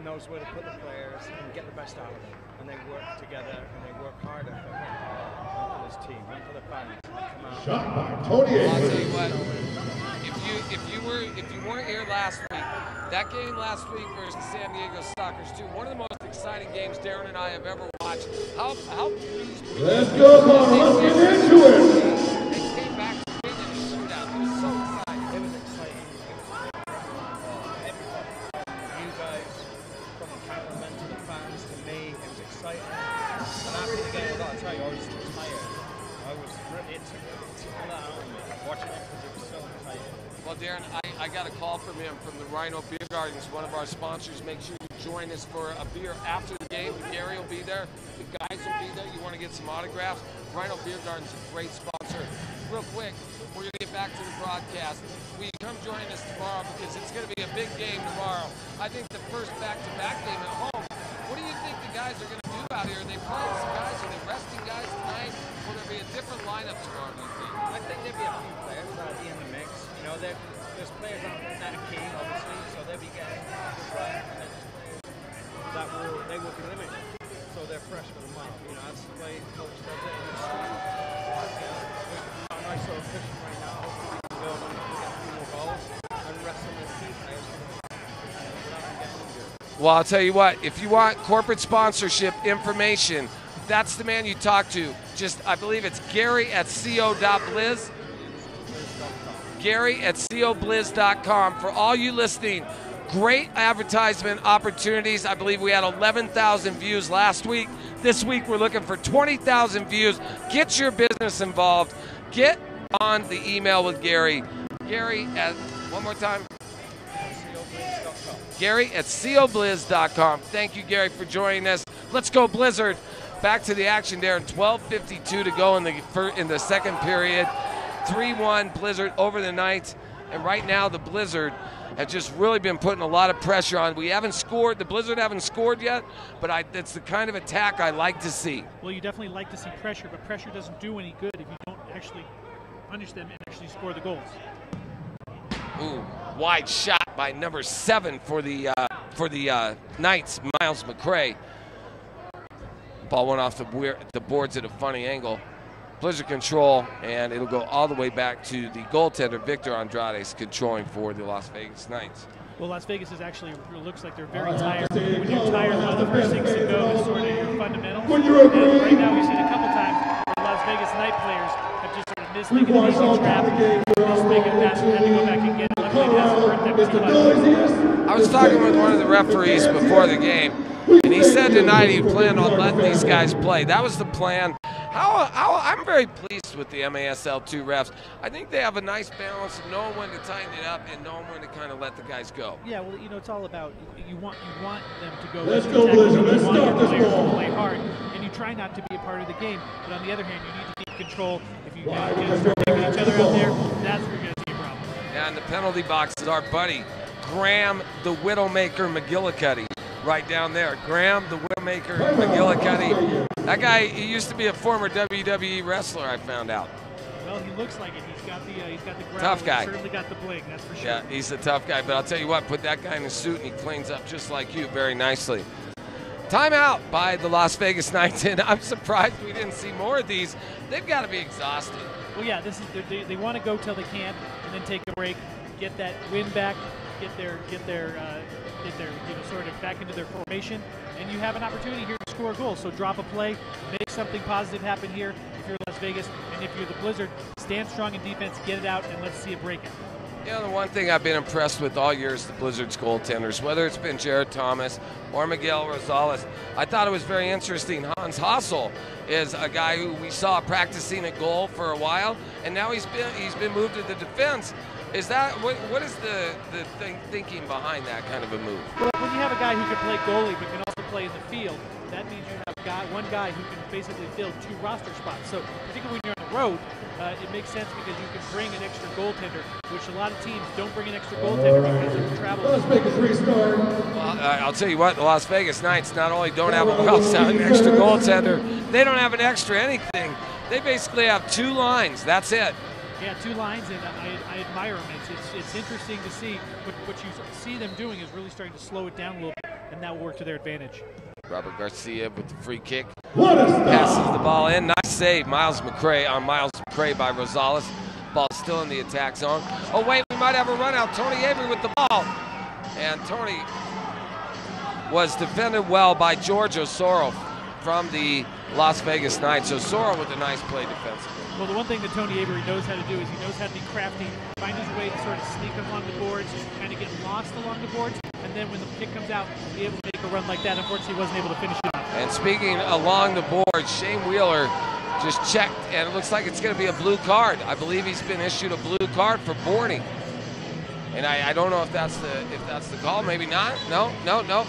[SPEAKER 7] knows where to put the players and get the best out of them. And they work together and they work harder for this team, and for the fans.
[SPEAKER 1] Shot by Tony.
[SPEAKER 2] Well, I'll tell you what, if you weren't here last week, that game last week versus San Diego Sockers 2, one of the most exciting games Darren and I have ever watched. How pleased were you?
[SPEAKER 1] Let's go, Connor. Let's get into it.
[SPEAKER 2] They came back to win in a shootout. It was so exciting.
[SPEAKER 7] It was exciting. Everybody, you guys, from the cameramen to the fans to me, it was exciting. And after the game, I got to tell you, I was tired. It took all that out of me watching it because it was so exciting.
[SPEAKER 2] Well, Darren, I got a call from him from the Rhino Beer Gardens, one of our sponsors. Make sure you join us for a beer after the game. Gary will be there. The guys will be there. You want to get some autographs? Rhino Beer Gardens is a great sponsor. Real quick, we're going to get back to the broadcast. Will you come join us tomorrow because it's going to be a big game tomorrow. I think the first back-to-back game at home. What do you think the guys are going to do out here? Are they playing some guys? Are they resting guys tonight? Will there be a different lineup tomorrow, do you think?
[SPEAKER 7] I think there'll be a few players that'll be in the mix. You know, there's players that are key, obviously, so they'll be getting good run, and there's players that will be limited, so they're fresh for the month. You know, that's the way coach does it. We've got a nice sort of cushion right now. Hopefully we can build on it and get a few more goals and rest some of the key players for the month without them getting injured.
[SPEAKER 2] Well, I'll tell you what, if you want corporate sponsorship information, that's the man you talk to. Just, I believe it's Gary at co.bliz. Gary at cobliz.com. For all you listening, great advertisement opportunities. I believe we had 11,000 views last week. This week we're looking for 20,000 views. Get your business involved. Get on the email with Gary. Gary at, one more time. Gary at cobliz.com. Thank you, Gary, for joining us. Let's go, Blizzard. Back to the action there. 12:52 to go in the second period. 3-1 Blizzard over the Knights. And right now the Blizzard have just really been putting a lot of pressure on. We haven't scored. The Blizzard haven't scored yet, but that's the kind of attack I like to see.
[SPEAKER 3] Well, you definitely like to see pressure, but pressure doesn't do any good if you don't actually punish them and actually score the goals.
[SPEAKER 2] Ooh, wide shot by number 7 for the Knights, Miles McCray. Ball went off the boards at a funny angle. Blizzard control, and it'll go all the way back to the goaltender, Victor Andrade, controlling for the Las Vegas Knights.
[SPEAKER 3] Well, Las Vegas is actually, looks like they're very tired. When you're tired, one of the first things to go is sort of your fundamentals. And right now we've seen a couple times the Las Vegas Knight players have just sort of missed like an easy trap, missed making a pass, and had to go back and get it. Luckily, it hasn't hurt them too much.
[SPEAKER 2] I was talking with one of the referees before the game, and he said tonight he planned on letting these guys play. That was the plan. I'm very pleased with the MASL2 refs. I think they have a nice balance of knowing when to tighten it up and knowing when to kind of let the guys go.
[SPEAKER 3] Yeah, well, you know, it's all about you want them to go.
[SPEAKER 1] Let's go, Blizzard. Let's stop this
[SPEAKER 3] players
[SPEAKER 1] ball.
[SPEAKER 3] to play hard, and you try not to be a part of the game. But on the other hand, you need to keep control. If you start taking each other out there, that's where you're going to see a problem.
[SPEAKER 2] Yeah, in the penalty box is our buddy Graham the Widowmaker McGillicuddy. Right down there, Graham the Widowmaker McGillicuddy. That guy, he used to be a former WWE wrestler, I found out.
[SPEAKER 3] Well, he looks like it. He's got the growl.
[SPEAKER 2] Tough guy.
[SPEAKER 3] He's certainly got the bling, that's for sure.
[SPEAKER 2] Yeah, he's a tough guy, but I'll tell you what, put that guy in a suit and he cleans up just like you very nicely. Timeout by the Las Vegas Knights, and I'm surprised we didn't see more of these. They've got to be exhausted.
[SPEAKER 3] Well, yeah, this is they want to go till they can't, and then take a break, get that win back, get their sort of back into their formation, and you have an opportunity here to score a goal. So drop a play, make something positive happen here if you're Las Vegas, and if you're the Blizzard, stand strong in defense, get it out, and let's see it break it.
[SPEAKER 2] Yeah, the one thing I've been impressed with all year is the Blizzard's goaltenders, whether it's been Jared Thomas or Miguel Rosales. I thought it was very interesting. Hans Hassel is a guy who we saw practicing at goal for a while, and now he's been moved to the defense. Is that what is the thinking behind that kind of a move?
[SPEAKER 3] Well, when you have a guy who can play goalie but can also play in the field, that means you have one guy who can basically fill 2 roster spots. So particularly when you're on the road, it makes sense because you can bring an extra goaltender, which a lot of teams don't bring an extra goaltender because of the travel.
[SPEAKER 1] Las Vegas restart.
[SPEAKER 2] Well, I'll tell you what, the Las Vegas Knights not only don't have an extra goaltender, they don't have an extra anything. They basically have 2 lines. That's it.
[SPEAKER 3] Yeah, 2 lines, and I admire them. It's interesting to see what you see them doing is really starting to slow it down a little bit, and that will work to their advantage.
[SPEAKER 2] Robert Garcia with the free kick.
[SPEAKER 1] What a
[SPEAKER 2] Passes
[SPEAKER 1] stop.
[SPEAKER 2] the ball in. Nice save, Miles McCray by Rosales. Ball still in the attack zone. Oh, wait, we might have a run out. Tony Avery with the ball. And Tony was defended well by George Osoro from the Las Vegas Knights. Osoro with a nice play defensively.
[SPEAKER 3] Well, the one thing that Tony Avery knows how to do is he knows how to be crafty, find his way to sort of sneak along the boards, kind of get lost along the boards, and then when the kick comes out, be able to make a run like that. Unfortunately, he wasn't able to finish it off.
[SPEAKER 2] And speaking along the board, Shane Wheeler just checked, and it looks like it's going to be a blue card. I believe he's been issued a blue card for boarding. And I don't know if that's the call. Maybe not. No.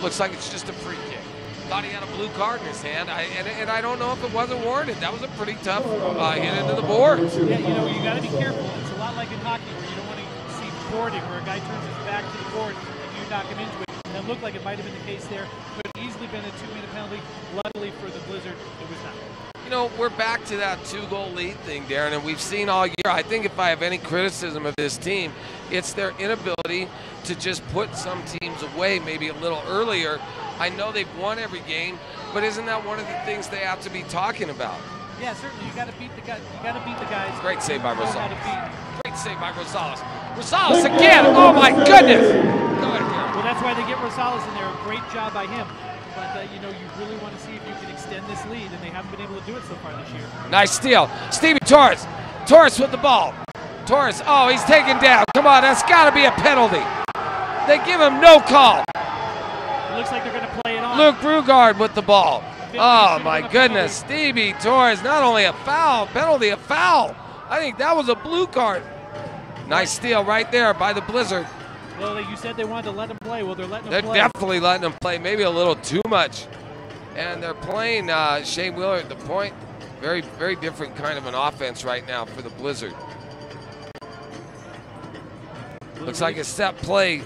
[SPEAKER 2] Looks like it's just a free kick. Thought he had a blue card in his hand, and I don't know if it wasn't warranted. That was a pretty tough hit into the boards.
[SPEAKER 3] Yeah, you got to be careful. It's a lot like in hockey where you don't want to see boarding, where a guy turns his back to the board and you knock him into it. That looked like it might have been the case there. Could have easily been a 2-minute penalty. Luckily for the Blizzard, it was not.
[SPEAKER 2] You know, we're back to that 2-goal lead thing, Darren, and we've seen all year. I think if I have any criticism of this team, it's their inability to just put some teams away maybe a little earlier. I know they've won every game, but isn't that one of the things they have to be talking about?
[SPEAKER 3] Yeah, certainly. You got to beat the guys. You got to beat the guys.
[SPEAKER 2] Great save by Rosales.
[SPEAKER 3] Great
[SPEAKER 2] save by Rosales. Rosales again. Oh my goodness. Go ahead, Darren.
[SPEAKER 3] Well, that's why they get Rosales in there. A great job by him. But you really want to see if you can extend this lead, and they haven't been able to do it so far this year.
[SPEAKER 2] Nice steal. Stevie Torres. Torres with the ball. Torres. Oh, he's taken down. Come on, that's got to be a penalty. They give him no call.
[SPEAKER 3] It looks like they're going to play it on.
[SPEAKER 2] Luke Brugard with the ball. Oh my goodness. Stevie Torres, not only a foul, penalty, a foul. I think that was a blue card. Nice steal right there by the Blizzard.
[SPEAKER 3] Well, you said they wanted to let him play. Well, they're letting him
[SPEAKER 2] They're
[SPEAKER 3] play.
[SPEAKER 2] definitely letting him play, maybe a little too much. And they're playing Shane Wheeler at the point. Very, very different kind of an offense right now for the Blizzard. Looks like a set play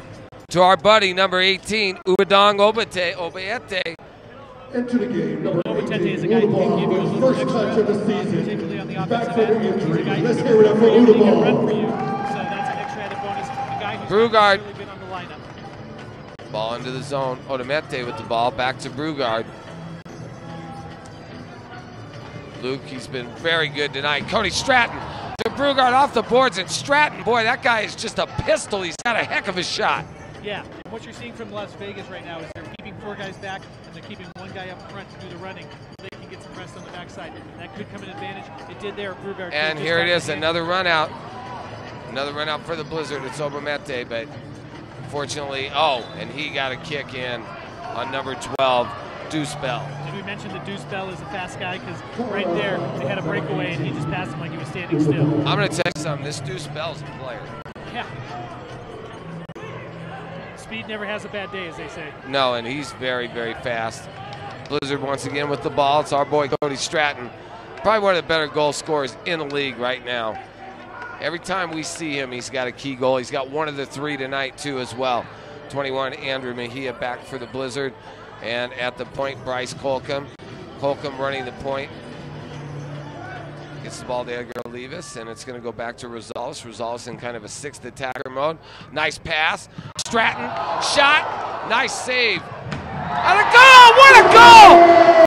[SPEAKER 2] to our buddy, number 18, Uwadong Obiete.
[SPEAKER 1] Into the game, number
[SPEAKER 3] Obiete
[SPEAKER 1] 18,
[SPEAKER 3] is a guy who can give you a little
[SPEAKER 1] first
[SPEAKER 3] extra,
[SPEAKER 1] touch of the season.
[SPEAKER 3] particularly on the
[SPEAKER 1] Back
[SPEAKER 3] offensive
[SPEAKER 1] from
[SPEAKER 3] end. He's a
[SPEAKER 1] injury.
[SPEAKER 3] guy
[SPEAKER 1] Let's
[SPEAKER 3] who
[SPEAKER 1] hear it up for
[SPEAKER 3] can run for you.
[SPEAKER 1] Uwadong.
[SPEAKER 3] So that's an extra added bonus. A guy who's
[SPEAKER 2] Brugard.
[SPEAKER 3] not really been on the lineup.
[SPEAKER 2] Ball into the zone. Odomete with the ball. Back to Brugard. Luke, he's been very good tonight. Cody Stratton to Brugard off the boards. And Stratton, boy, that guy is just a pistol. He's got a heck of a shot.
[SPEAKER 3] Yeah, and what you're seeing from Las Vegas right now is they're keeping 4 guys back, and they're keeping 1 guy up front to do the running. So they can get some rest on the backside. That could come an advantage. It did there. Brugard.
[SPEAKER 2] And here it is, another run out. Another run out for the Blizzard. It's Odomete, but unfortunately, and he got a kick in on number 12, Deuce Bell.
[SPEAKER 3] Did we mention that Deuce Bell is a fast guy? Because right there, they had a breakaway, and he just passed him like he was standing still.
[SPEAKER 2] I'm going to tell you something. This Deuce Bell's a player.
[SPEAKER 3] Yeah. Speed never has a bad day, as they say.
[SPEAKER 2] No, and he's very, very fast. Blizzard once again with the ball. It's our boy Cody Stratton. Probably one of the better goal scorers in the league right now. Every time we see him, he's got a key goal. He's got one of the 3 tonight, too, as well. 21, Andrew Mejia back for the Blizzard. And at the point, Bryce Colcom. Colcom running the point. Gets the ball to Edgar Olivas, and it's going to go back to Rosales. Rosales in kind of a 6th attacker mode. Nice pass. Stratton, shot. Nice save. And a goal! What a goal!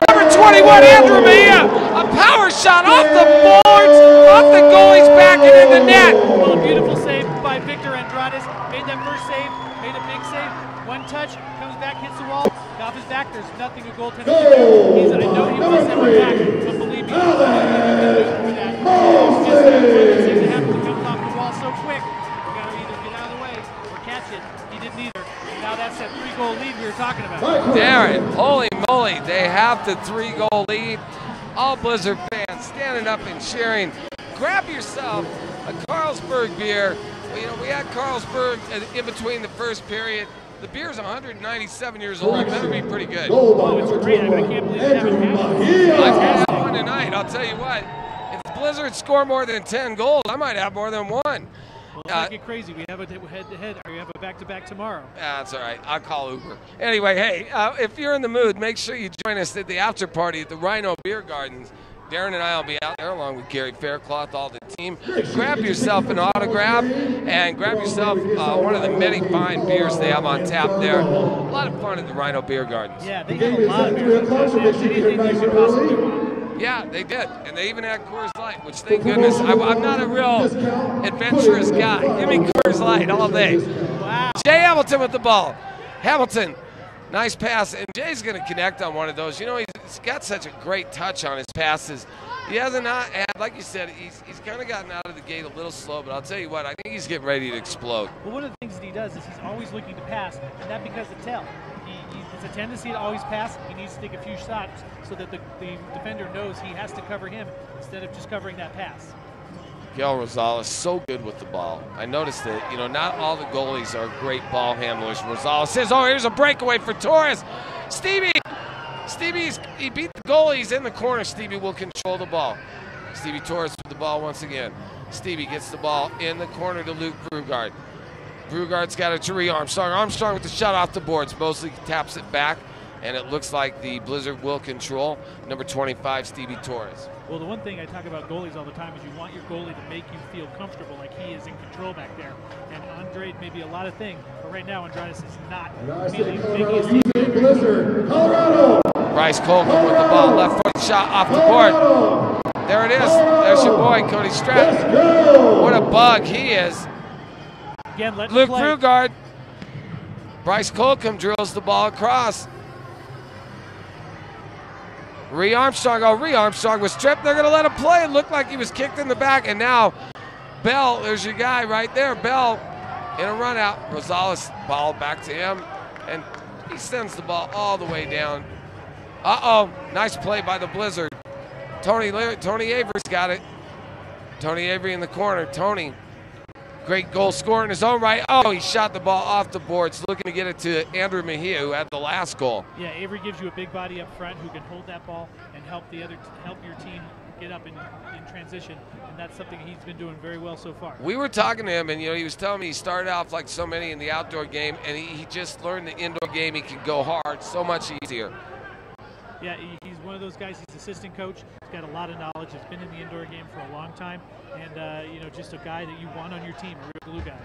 [SPEAKER 2] Number 21, Andrew Mejia. A power shot off the boards, off the goalie's back and in the net.
[SPEAKER 3] Well, a beautiful save by Victor Andrade. Andrades made that first save, made a big save. One touch, comes back, hits the wall, off his back. There's nothing a goaltender can do. I know he wants that one back, but believe me, there's nothing you can do for that. It's just one of those things that happens. It comes off the wall so quick. You got to either get out of the way or catch it. He didn't either. And now that's that 3-goal lead we were talking about.
[SPEAKER 2] Darren, holy moly, they have the 3-goal lead. All Blizzard fans standing up and cheering. Grab yourself a Carlsberg beer. You know, we had Carlsberg in between the first period. The beer's 197 years old. It better be pretty good.
[SPEAKER 3] Oh, it's great. I can't believe they haven't had it.
[SPEAKER 2] I've had one tonight. I'll tell you what. If Blizzard score more than 10 goals, I might have more than one.
[SPEAKER 3] Well, let's not get crazy. We have a head-to-head, or we have a back-to-back tomorrow.
[SPEAKER 2] That's all right. I'll call Uber. Anyway, hey, if you're in the mood, make sure you join us at the after party at the Rhino Beer Gardens. Darren and I will be out there along with Gary Faircloth, all the team. Grab yourself an autograph and grab yourself one of the many fine beers they have on tap there. A lot of fun at the Rhino Beer Gardens.
[SPEAKER 3] Yeah, they have a lot of beers. Anything you could possibly want.
[SPEAKER 2] Yeah, they did. And they even had Coors Light, which thank goodness. I'm not a real adventurous guy. Give me Coors Light all day.
[SPEAKER 3] Wow.
[SPEAKER 2] Jay Hamilton with the ball. Hamilton, nice pass. And Jay's going to connect on one of those. You know, he's got such a great touch on his passes. He hasn't had, like you said, he's kind of gotten out of the gate a little slow, but I'll tell you what, I think he's getting ready to explode.
[SPEAKER 3] Well, one of the things that he does is he's always looking to pass, and that because of tell. It's a tendency to always pass. He needs to take a few shots so that the defender knows he has to cover him instead of just covering that pass.
[SPEAKER 2] Miguel Rosales so good with the ball. I noticed that, you know, not all the goalies are great ball handlers. Rosales says, oh, here's a breakaway for Torres. Stevie, he beat the goalie. He's in the corner. Stevie will control the ball. Stevie Torres with the ball once again. Stevie gets the ball in the corner to Luke Brugard. Brugard's got it to Armstrong. Armstrong with the shot off the boards. Mosley taps it back, and it looks like the Blizzard will control. Number 25, Stevie Torres.
[SPEAKER 3] Well, the one thing I talk about goalies all the time is you want your goalie to make you feel comfortable, like he is in control back there. And Andrade may be a lot of things, but right now Andrade is not feeling
[SPEAKER 1] Blizzard, Colorado.
[SPEAKER 2] Bryce Colgan with the ball, left foot shot off the board. There it is. There's your boy, Cody Stratton. What a bug he is.
[SPEAKER 3] Again,
[SPEAKER 2] Luke Brugard. Bryce Colcom drills the ball across. Ree Armstrong was stripped. They're going to let him play. It looked like he was kicked in the back. And now Bell, there's your guy right there. Bell in a run out. Rosales ball back to him. And he sends the ball all the way down. Uh-oh. Nice play by the Blizzard. Tony Avery's got it. Tony Avery in the corner. Tony. Great goal scorer in his own right. Oh, he shot the ball off the boards, looking to get it to Andrew Mejia, who had the last goal.
[SPEAKER 3] Yeah, Avery gives you a big body up front who can hold that ball and help your team get up in transition, and that's something he's been doing very well so far.
[SPEAKER 2] We were talking to him, and he was telling me he started off like so many in the outdoor game, and he just learned the indoor game. He can go hard, so much easier.
[SPEAKER 3] Yeah, he's one of those guys. He's assistant coach. He's got a lot of knowledge. He's been in the indoor game for a long time, and just a guy that you want on your team, a real glue guy.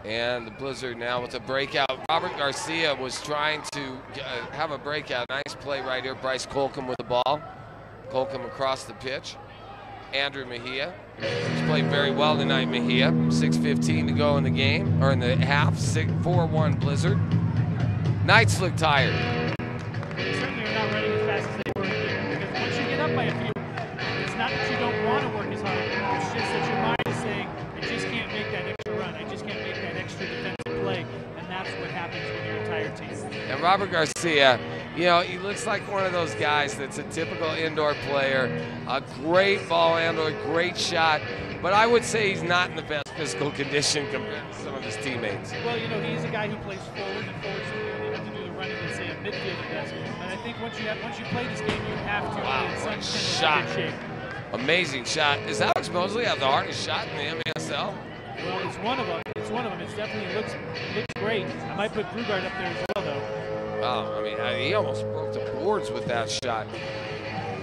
[SPEAKER 2] And the Blizzard now with a breakout. Robert Garcia was trying to have a breakout. Nice play right here. Bryce Colcom with the ball. Colcom across the pitch. Andrew Mejia. He's played very well tonight, Mejia. 6:15 to go in the game, or in the half. 4-1 Blizzard. Knights look tired.
[SPEAKER 3] They certainly are not running as fast as they were here, because once you get up by a few, it's not that you don't want to work as hard. It's just that your mind is saying, I just can't make that extra run. I just can't make that extra defensive play. And that's what happens when you're a tired team.
[SPEAKER 2] And Robert Garcia, he looks like one of those guys that's a typical indoor player. A great ball handler, great shot. But I would say he's not in the best physical condition compared to some of his teammates.
[SPEAKER 3] Well, he's a guy who plays forward, and forwards you have to do the running that, say, a midfielder does. And I think once you play this game, you have to be in some
[SPEAKER 2] shot.
[SPEAKER 3] good shape.
[SPEAKER 2] Amazing shot. Does Alex Mosley have the hardest shot in the MSL?
[SPEAKER 3] Well, it's one of them. It definitely looks great. I might put Brugard up there as well, though.
[SPEAKER 2] Oh, he almost broke the boards with that shot.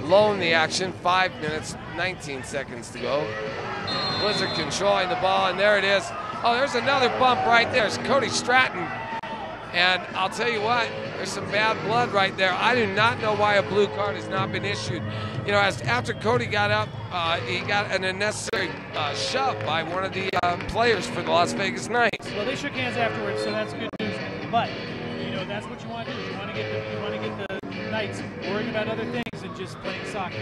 [SPEAKER 2] Low in the action, 5 minutes, 19 seconds to go. Blizzard controlling the ball, and there it is. Oh, there's another bump right there. It's Cody Stratton. And I'll tell you what, there's some bad blood right there. I do not know why a blue card has not been issued. You know, after Cody got up, he got an unnecessary shove by one of the players for the Las Vegas Knights.
[SPEAKER 3] Well, they shook hands afterwards, so that's good news. But you know, that's what you want to do. You want to get the Knights worrying about other things than just playing soccer.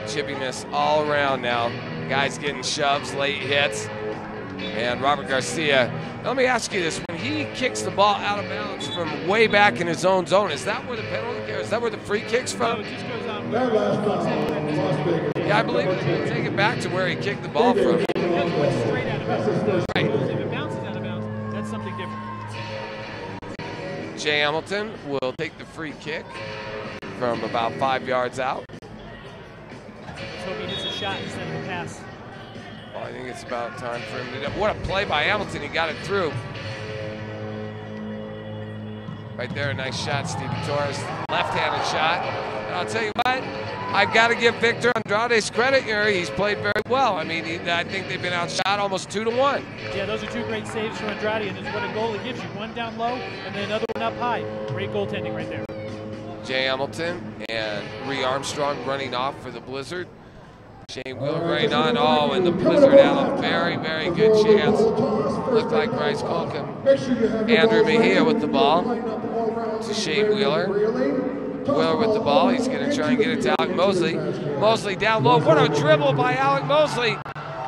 [SPEAKER 2] Chippiness all around now. Guys getting shoves, late hits. And Robert Garcia, let me ask you this. When he kicks the ball out of bounds from way back in his own zone, is that where the penalty is? Is that where the free kick's from?
[SPEAKER 3] No, it just goes on.
[SPEAKER 1] That last time, Las Vegas.
[SPEAKER 2] Yeah, I believe it. We'll take it back to where he kicked the ball from.
[SPEAKER 3] It went straight out of bounds.
[SPEAKER 2] Right.
[SPEAKER 3] If it bounces out of bounds, that's something different.
[SPEAKER 2] Jay Hamilton will take the free kick from about 5 yards out.
[SPEAKER 3] Let's hope he hits a shot instead of a pass.
[SPEAKER 2] Well, I think it's about time for him to do. What a play by Hamilton. He got it through. Right there, a nice shot, Stevie Torres. Left-handed shot. And I'll tell you what, I've got to give Victor Andrade's credit here. He's played very well. I mean, I think they've been outshot almost 2-1.
[SPEAKER 3] Yeah, those are two great saves for Andrade, and it's what a goal it gives you. One down low, and then another one up high. Great goaltending right there.
[SPEAKER 2] Jay Hamilton and Ree Armstrong running off for the Blizzard. Shane Wheeler right on. Oh, and the Blizzard had a very, very good chance. Looked like Bryce Colcom. Andrew Mejia with the ball to Shane Wheeler. Wheeler with the ball. He's going to try and get it to Alec Mosley. Mosley down low. What a dribble by Alec Mosley.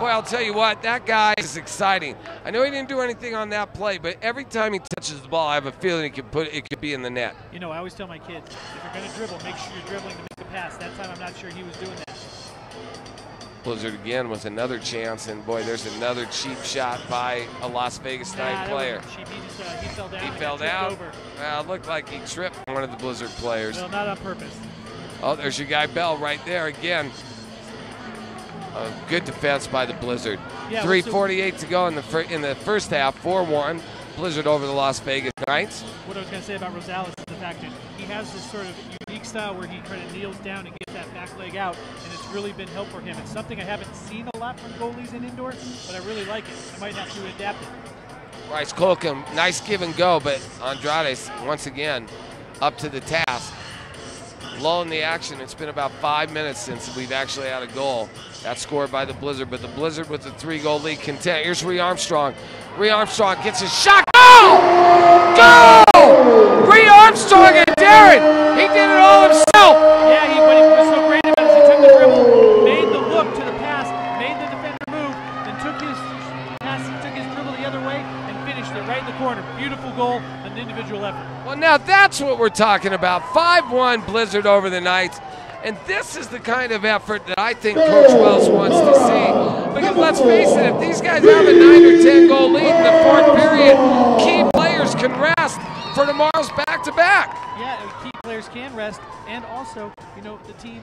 [SPEAKER 2] Boy, I'll tell you what, that guy is exciting. I know he didn't do anything on that play, but every time he touches the ball, I have a feeling it could be in the net.
[SPEAKER 3] You know, I always tell my kids, if you're going to dribble, make sure you're dribbling to make a pass. That time I'm not sure he was doing that.
[SPEAKER 2] Blizzard again with another chance, and boy, there's another cheap shot by a Las Vegas Knight player.
[SPEAKER 3] Cheap. He fell down.
[SPEAKER 2] He fell down. Well, it looked like he tripped one of the Blizzard players.
[SPEAKER 3] No, not on purpose.
[SPEAKER 2] Oh, there's your guy Bell right there again. A good defense by the Blizzard.
[SPEAKER 3] Yeah,
[SPEAKER 2] 3:48 to go in the first half. 4-1. Blizzard over the Las Vegas Knights.
[SPEAKER 3] What I was going to say about Rosales is the fact that he has this sort of unique style where he kind of kneels down and gets that back leg out, and it's really been helpful for him. It's something I haven't seen a lot from goalies in indoor, but I really like it. I might have to adapt it.
[SPEAKER 2] Bryce Colcom, nice give and go, but Andrade once again up to the task. Lull in the action. It's been about 5 minutes since we've actually had a goal. That's scored by the Blizzard, but the Blizzard with the 3-goal lead content. Here's Ree Armstrong. Ree Armstrong gets his shot. Goal! Goal! Ree Armstrong and Darren. He did it all himself.
[SPEAKER 3] Yeah, what he was so great about is he took the dribble, made the look to the pass, made the defender move, then took his dribble the other way and finished it right in the corner. Beautiful goal, an individual effort.
[SPEAKER 2] Well, now that's what we're talking about. 5-1 Blizzard over the Knights. And this is the kind of effort that I think Coach Wells wants to see. Because let's face it, if these guys have a 9 or 10 goal lead in the fourth period, key players can rest for tomorrow's back-to-back.
[SPEAKER 3] Yeah, key players can rest, and also, you know, the team,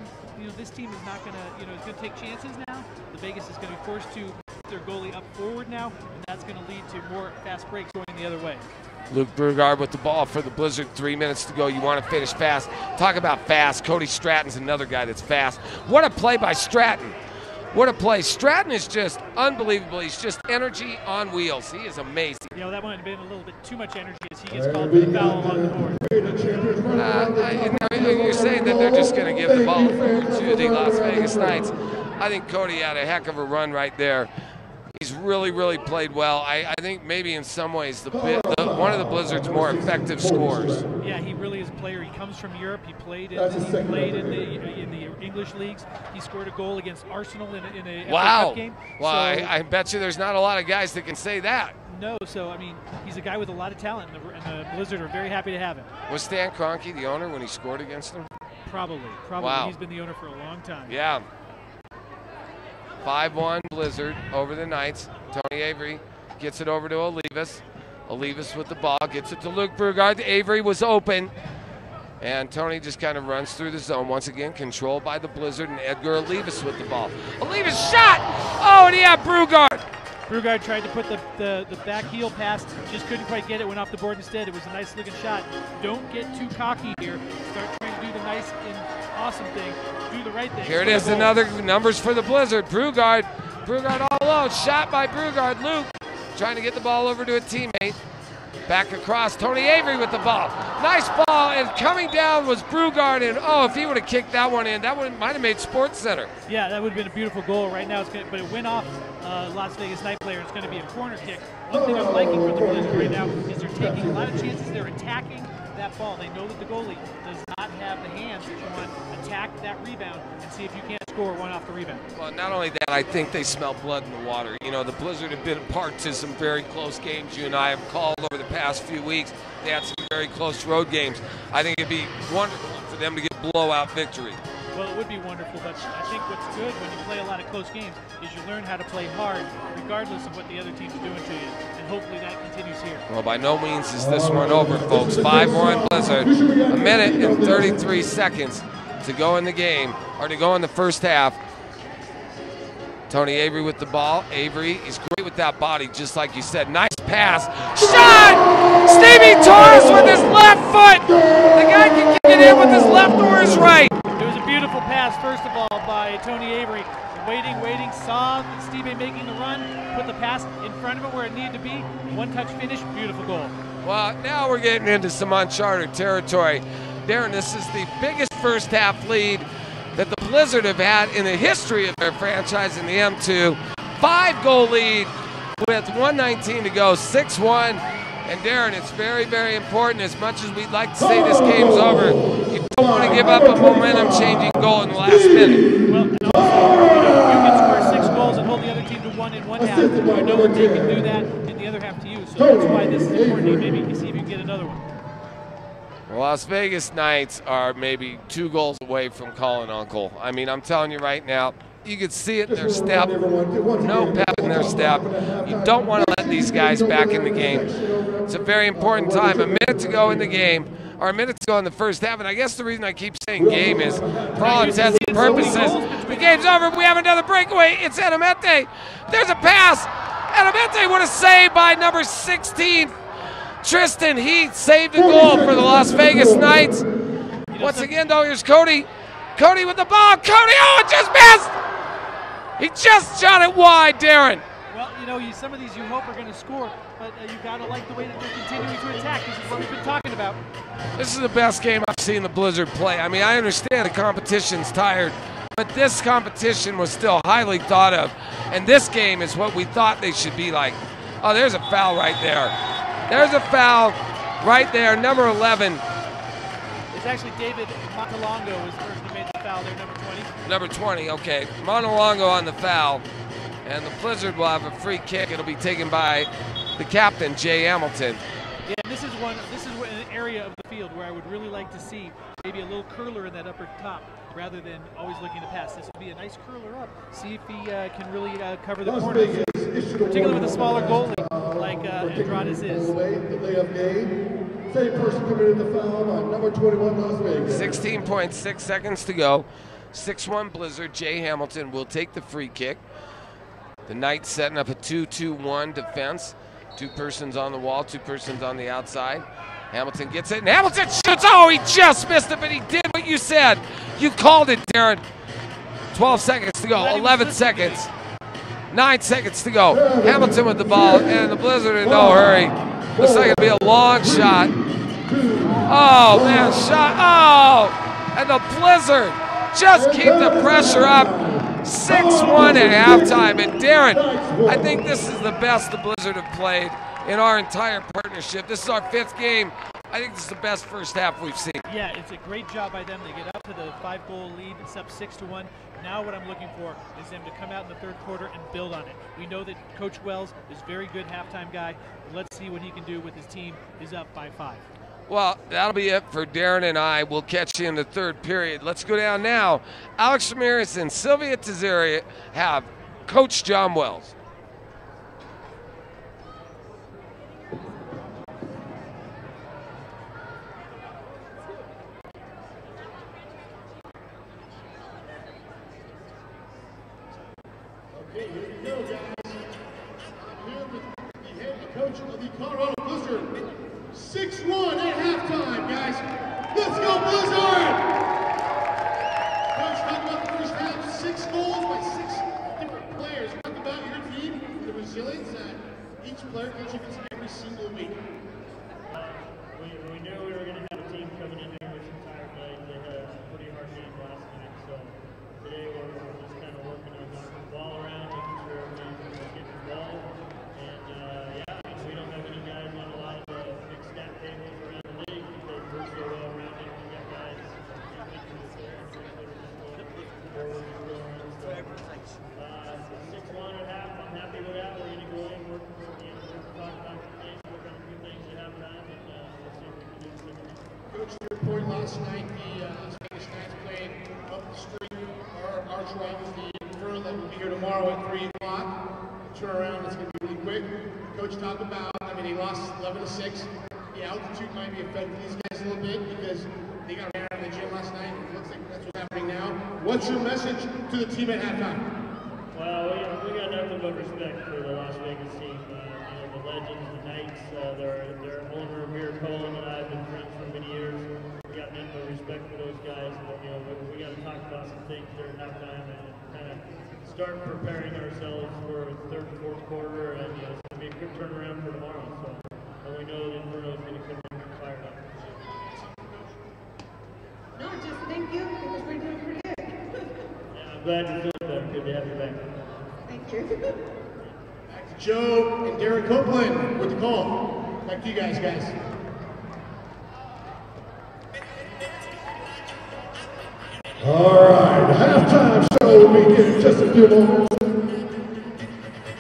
[SPEAKER 3] this team is not going to, is going to take chances now. The Vegas is going to be forced to put their goalie up forward now, and that's going to lead to more fast breaks going the other way.
[SPEAKER 2] Luke Brugard with the ball for the Blizzard. 3 minutes to go. You want to finish fast. Talk about fast. Cody Stratton's another guy that's fast. What a play by Stratton. What a play. Stratton is just unbelievable. He's just energy on wheels. He is amazing.
[SPEAKER 3] You know, that might have been a little bit too much energy as he gets called for the foul along the board.
[SPEAKER 2] You're saying that they're just going to give the ball forward to the Las Vegas Knights. I think Cody had a heck of a run right there. He's really, really played well. I think maybe in some ways one of the Blizzard's more effective scorers.
[SPEAKER 3] Yeah, he really is a player. He comes from Europe. He played in the English leagues. He scored a goal against Arsenal in a FA Cup game.
[SPEAKER 2] Well, I bet you there's not a lot of guys that can say that.
[SPEAKER 3] No, so I mean, he's a guy with a lot of talent, and the Blizzard are very happy to have him.
[SPEAKER 2] Was Stan Kroenke the owner when he scored against them?
[SPEAKER 3] Probably.
[SPEAKER 2] Wow.
[SPEAKER 3] He's been the owner for a long time.
[SPEAKER 2] Yeah. 5-1 Blizzard over the Knights. Tony Avery gets it over to Olivas. Olivas with the ball, gets it to Luke Brugard. Avery was open. And Tony just kind of runs through the zone. Once again, controlled by the Blizzard, and Edgar Olivas with the ball. Olivas shot! Oh, and he had Brugard.
[SPEAKER 3] Brugard tried to put the back heel pass, just couldn't quite get it, went off the board instead. It was a nice looking shot. Don't get too cocky here. Start trying to do the nice and awesome thing. Do the right thing.
[SPEAKER 2] Here it is, another numbers for the Blizzard. Brugard all alone, shot by Brugard. Luke trying to get the ball over to a teammate. Back across, Tony Avery with the ball. Nice ball, and coming down was Brugard, and oh, if he would have kicked that one in, that one might have made Sports Center.
[SPEAKER 3] Yeah, that would have been a beautiful goal. Right now, but it went off Las Vegas Night player. It's going to be a corner kick. One thing I'm liking for the Blizzard right now is they're taking a lot of chances. They're attacking that ball. They know that the goalie does not have the hands that you want. Attack that rebound and see if you can't score one off the rebound.
[SPEAKER 2] Well, not only that, I think they smell blood in the water. You know, the Blizzard have been part to some very close games you and I have called over the past few weeks. They had some very close road games. I think it'd be wonderful for them to get blowout victory.
[SPEAKER 3] Well, it would be wonderful, but I think what's good when you play a lot of close games is you learn how to play hard regardless of what the other team's doing to you, and hopefully that continues here.
[SPEAKER 2] Well, by no means is this one over, folks. 5-1 Blizzard, a minute and 33 seconds to go in the game, or to go in the first half. Tony Avery with the ball. Avery is great with that body, just like you said. Nice pass. Shot! Stevie Torres with his left foot! The guy can kick it in with his left or his right.
[SPEAKER 3] It was a beautiful pass, first of all, by Tony Avery. Waiting, saw Stevie making the run, put the pass in front of him where it needed to be. One-touch finish, beautiful goal.
[SPEAKER 2] Well, now we're getting into some uncharted territory. Darren, this is the biggest first-half lead that the Blizzard have had in the history of their franchise in the M2. 5-goal lead with 1:19 to go, 6-1. And Darren, it's very, very important. As much as we'd like to say this game's over, you don't want to give up a momentum-changing goal in the last minute.
[SPEAKER 3] Well, and also, you can score 6 goals and hold the other team to 1 in one half. You know that they can do that in the other half to you. So that's why this is important. Maybe you can see if you can get another one.
[SPEAKER 2] Las Vegas Knights are maybe 2 goals away from calling uncle. I mean, I'm telling you right now, you could see it in their step. No pep in their step. You don't want to let these guys back in the game. It's a very important time. A minute to go in the game, or a minute to go in the first half. And I guess the reason I keep saying game is, for all intents and purposes, the game's over. We have another breakaway. It's Anamete. There's a pass. Anamete, what a save by number 16. Tristan Heath saved a goal for the Las Vegas Knights. Once again, though, here's Cody. Cody with the ball. Cody, oh, it just missed. He just shot it wide, Darren.
[SPEAKER 3] Well, you know, some of these you hope are going to score, but you got to like the way that they're continuing to attack. This is what we've been talking about.
[SPEAKER 2] This is the best game I've seen the Blizzard play. I mean, I understand the competition's tired, but this competition was still highly thought of, and this game is what we thought they should be like. Oh, there's a foul right there. There's a foul right there, number 11.
[SPEAKER 3] It's actually David Montalongo is the person who made the foul there, number 20.
[SPEAKER 2] Number 20, okay. Montalongo on the foul, and the Blizzard will have a free kick. It'll be taken by the captain, Jay Hamilton.
[SPEAKER 3] Yeah, and this is an area of the field where I would really like to see maybe a little curler in that upper top rather than always looking to pass. This would be a nice curler up. See if he can really cover the corners, particularly with a smaller goalie like Andrades is.
[SPEAKER 1] Same person committed the foul by number 21, Las Vegas.
[SPEAKER 2] 16.6 seconds to go. 6-1 Blizzard. Jay Hamilton will take the free kick. The Knights setting up a 2-2-1 defense. 2 persons on the wall, 2 persons on the outside. Hamilton gets it, and Hamilton shoots. Oh, he just missed it, but he did what you said. You called it, Darren. 12 seconds to go, 11 seconds. 9 seconds to go. Hamilton with the ball, and the Blizzard in no hurry. Looks like it'll be a long shot. Oh, man, shot. Oh, and the Blizzard just keep the pressure up. 6-1 at halftime. And Darren, I think this is the best the Blizzard have played in our entire partnership. This is our 5th game. I think this is the best first half we've seen.
[SPEAKER 3] Yeah, it's a great job by them. They get up to the 5-goal lead. It's up 6-1. Now what I'm looking for is them to come out in the 3rd quarter and build on it. We know that Coach Wells is a very good halftime guy. Let's see what he can do with his team. Is up by 5.
[SPEAKER 2] Well, that'll be it for Darren and I. We'll catch you in the 3rd period. Let's go down now. Alex Ramirez and Sylvia Tizeri have Coach John Wells.
[SPEAKER 1] Okay, here we go, guys. Here with the head coach of the Colorado Blizzard. 6-1 at halftime, guys. Let's go, Blizzard! Coach, talk about the first half. 6 goals by 6 different players. Talk about your team, the resilience that
[SPEAKER 5] each player contributes every single week?
[SPEAKER 4] We knew we were going to have a team coming in here with some tired legs. They had a pretty hard game last night, so today we're just kind of working on knocking the ball around, making sure everybody's getting involved. And yeah, I mean, we don't have any guys on a lot of the big stat tables around the league because we're so well rounded. We got guys forward scoring. So 6-1 at half. I'm happy with that. We're going to go in, work talk about the game, work on a few things at halftime, and we'll see what we can do in the second half.
[SPEAKER 1] Coach, to your point last night, the Las Vegas Knights played up the street. Our arch rivals, the Inferno, that will be here tomorrow at 3 o'clock. Turnaround is going to be really quick. Coach talked about, I mean, he lost 11-6. The altitude might be affecting these guys a little bit because they got ran out of the gym last night. It looks like that's what's happening now. What's your message to the team at halftime?
[SPEAKER 4] Well, we got nothing but respect for the Las Vegas team. The Legends, the Knights, their owner, Amir Cohen, and I have been friends for many years. We got nothing but respect for those guys. But, we got to talk about some things during halftime and kind of start preparing ourselves for the third and fourth quarter. And it's going to be a quick turnaround for tomorrow. So, and we know the Inferno is going to come in fired up.
[SPEAKER 6] No, just thank you because we're doing pretty good.
[SPEAKER 4] Yeah, I'm glad you feel better. Good to have you back.
[SPEAKER 6] Thank you.
[SPEAKER 1] Back to Joe and Derek Copeland with the call. Back to you guys. All right, halftime show will begin in just a few moments.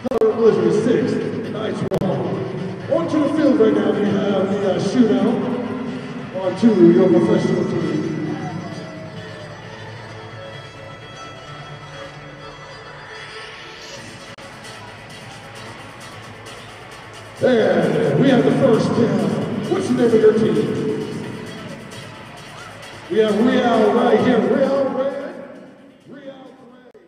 [SPEAKER 1] Colorado Blizzard 6, Knights 1. Onto the field right now, we have the shootout onto your professional team. And we have the first down. What's the name of your team? We have Real right here. Real red. Real gray.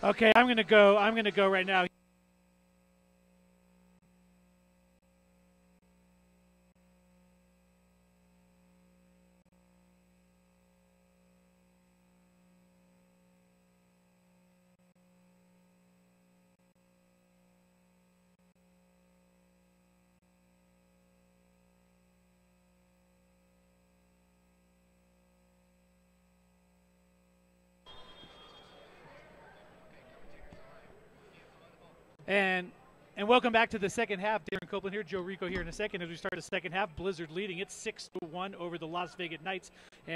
[SPEAKER 3] Okay, I'm gonna go. I'm gonna go right now. And welcome back to the second half. Darren Copeland here, Joe Rico here in a second. As we start the second half, Blizzard leading. It's 6-1 over the Las Vegas Knights.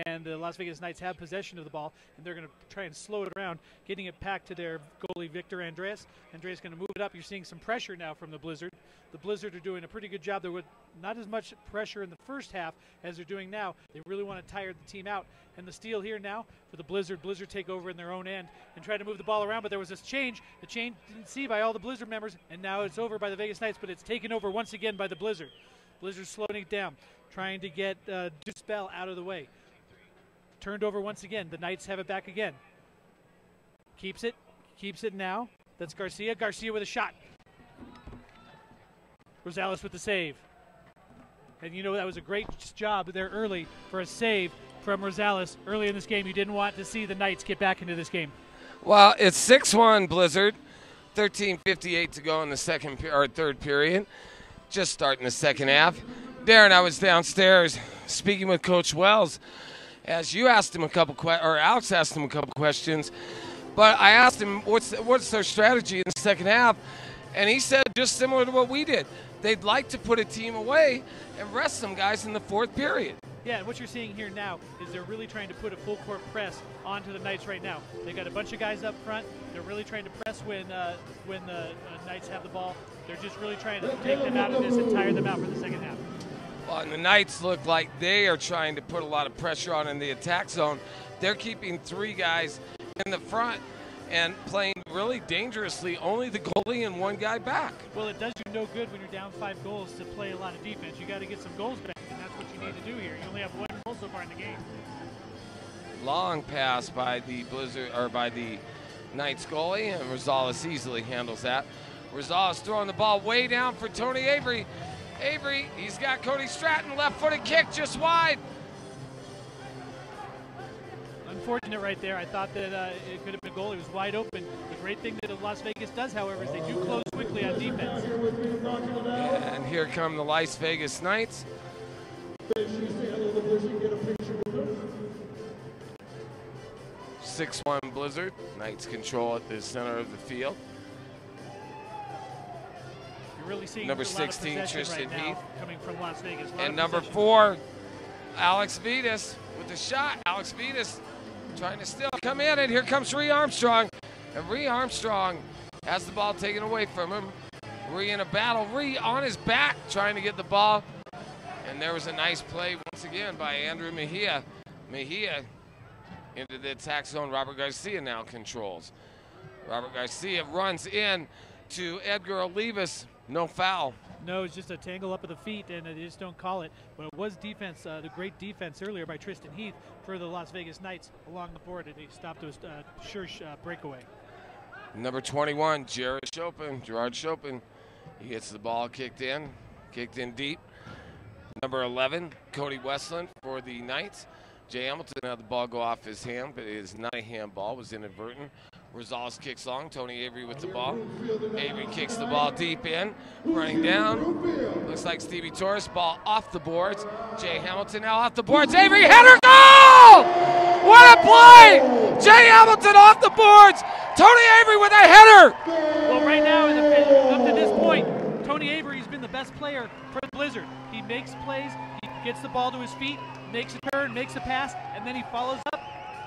[SPEAKER 3] And the Las Vegas Knights have possession of the ball, and they're going to try and slow it around, getting it back to their goalie, Victor Andreas. Andreas going to move it up. You're seeing some pressure now from the Blizzard. The Blizzard are doing a pretty good job. There was not as much pressure in the first half as they're doing now. They really want to tire the team out. And the steal here now for the Blizzard. Blizzard take over in their own end and try to move the ball around, but there was this change. The change didn't see by all the Blizzard members, and now it's over by the Vegas Knights, but it's taken over once again by the Blizzard. Blizzard slowing it down, trying to get Deuce Bell out of the way. Turned over once again. The Knights have it back again. Keeps it now. That's Garcia. Garcia with a shot. Rosales with the save. And you know, that was a great job there early for a save from Rosales early in this game. You didn't want to see the Knights get back into this game.
[SPEAKER 2] Well, it's 6-1 Blizzard. 13:58 to go in the third period. Just starting the second half. Darren, I was downstairs speaking with Coach Wells as you asked him Alex asked him a couple questions. But I asked him what's their strategy in the second half, and he said just similar to what we did. They'd like to put a team away and rest some guys in the fourth period.
[SPEAKER 3] Yeah, and what you're seeing here now is they're really trying to put a full court press onto the Knights right now. They got a bunch of guys up front. They're really trying to press when the Knights have the ball. They're just really trying to take them out of this and tire them out for the second half.
[SPEAKER 2] Well, and the Knights look like they are trying to put a lot of pressure on in the attack zone. They're keeping three guys in the front and playing really dangerously, only the goalie and one guy back.
[SPEAKER 3] Well, it does you no good when you're down 5 goals to play a lot of defense. You got to get some goals back, and that's what you need to do here. You only have 1 goal so far in the game.
[SPEAKER 2] Long pass by the Knights goalie, and Rosales easily handles that. Rosales throwing the ball way down for Tony Avery. Avery, he's got Cody Stratton, left-footed kick just wide.
[SPEAKER 3] Unfortunate right there. I thought that it could have been a goal. He was wide open. The great thing that Las Vegas does, however, is they do close quickly on defense.
[SPEAKER 2] And here come the Las Vegas Knights. 6-1 Blizzard. Knights control at the center of the field.
[SPEAKER 3] You're really seeing
[SPEAKER 2] number
[SPEAKER 3] a lot
[SPEAKER 2] 16,
[SPEAKER 3] of
[SPEAKER 2] Tristan
[SPEAKER 3] right
[SPEAKER 2] Heath.
[SPEAKER 3] Coming from Las Vegas.
[SPEAKER 2] And number 4, Alex Vitas with the shot. Alex Vitas trying to still come in, and here comes Ree Armstrong. And Ree Armstrong has the ball taken away from him. Ree in a battle. Ree on his back trying to get the ball. And there was a nice play once again by Andrew Mejia. Mejia into the attack zone. Robert Garcia now controls. Robert Garcia runs in to Edgar Olivas. No foul.
[SPEAKER 3] No, it's just a tangle up at the feet, and they just don't call it. But it was defense, the great defense earlier by Tristan Heath for the Las Vegas Knights along the board, and he stopped a sure breakaway.
[SPEAKER 2] Number 21, Gerard Chopin. He gets the ball kicked in deep. Number 11, Cody Westland for the Knights. Jay Hamilton had the ball go off his hand, but it is not a handball, it was inadvertent. Rosales kicks long, Tony Avery with the ball. Avery kicks the ball deep in, running down. Looks like Stevie Torres, ball off the boards. Jay Hamilton now off the boards. Avery, header, goal! What a play! Jay Hamilton off the boards. Tony Avery with a header!
[SPEAKER 3] Well, right now, up to this point, Tony Avery's been the best player for the Blizzard. He makes plays, he gets the ball to his feet, makes a turn, makes a pass, and then he follows up,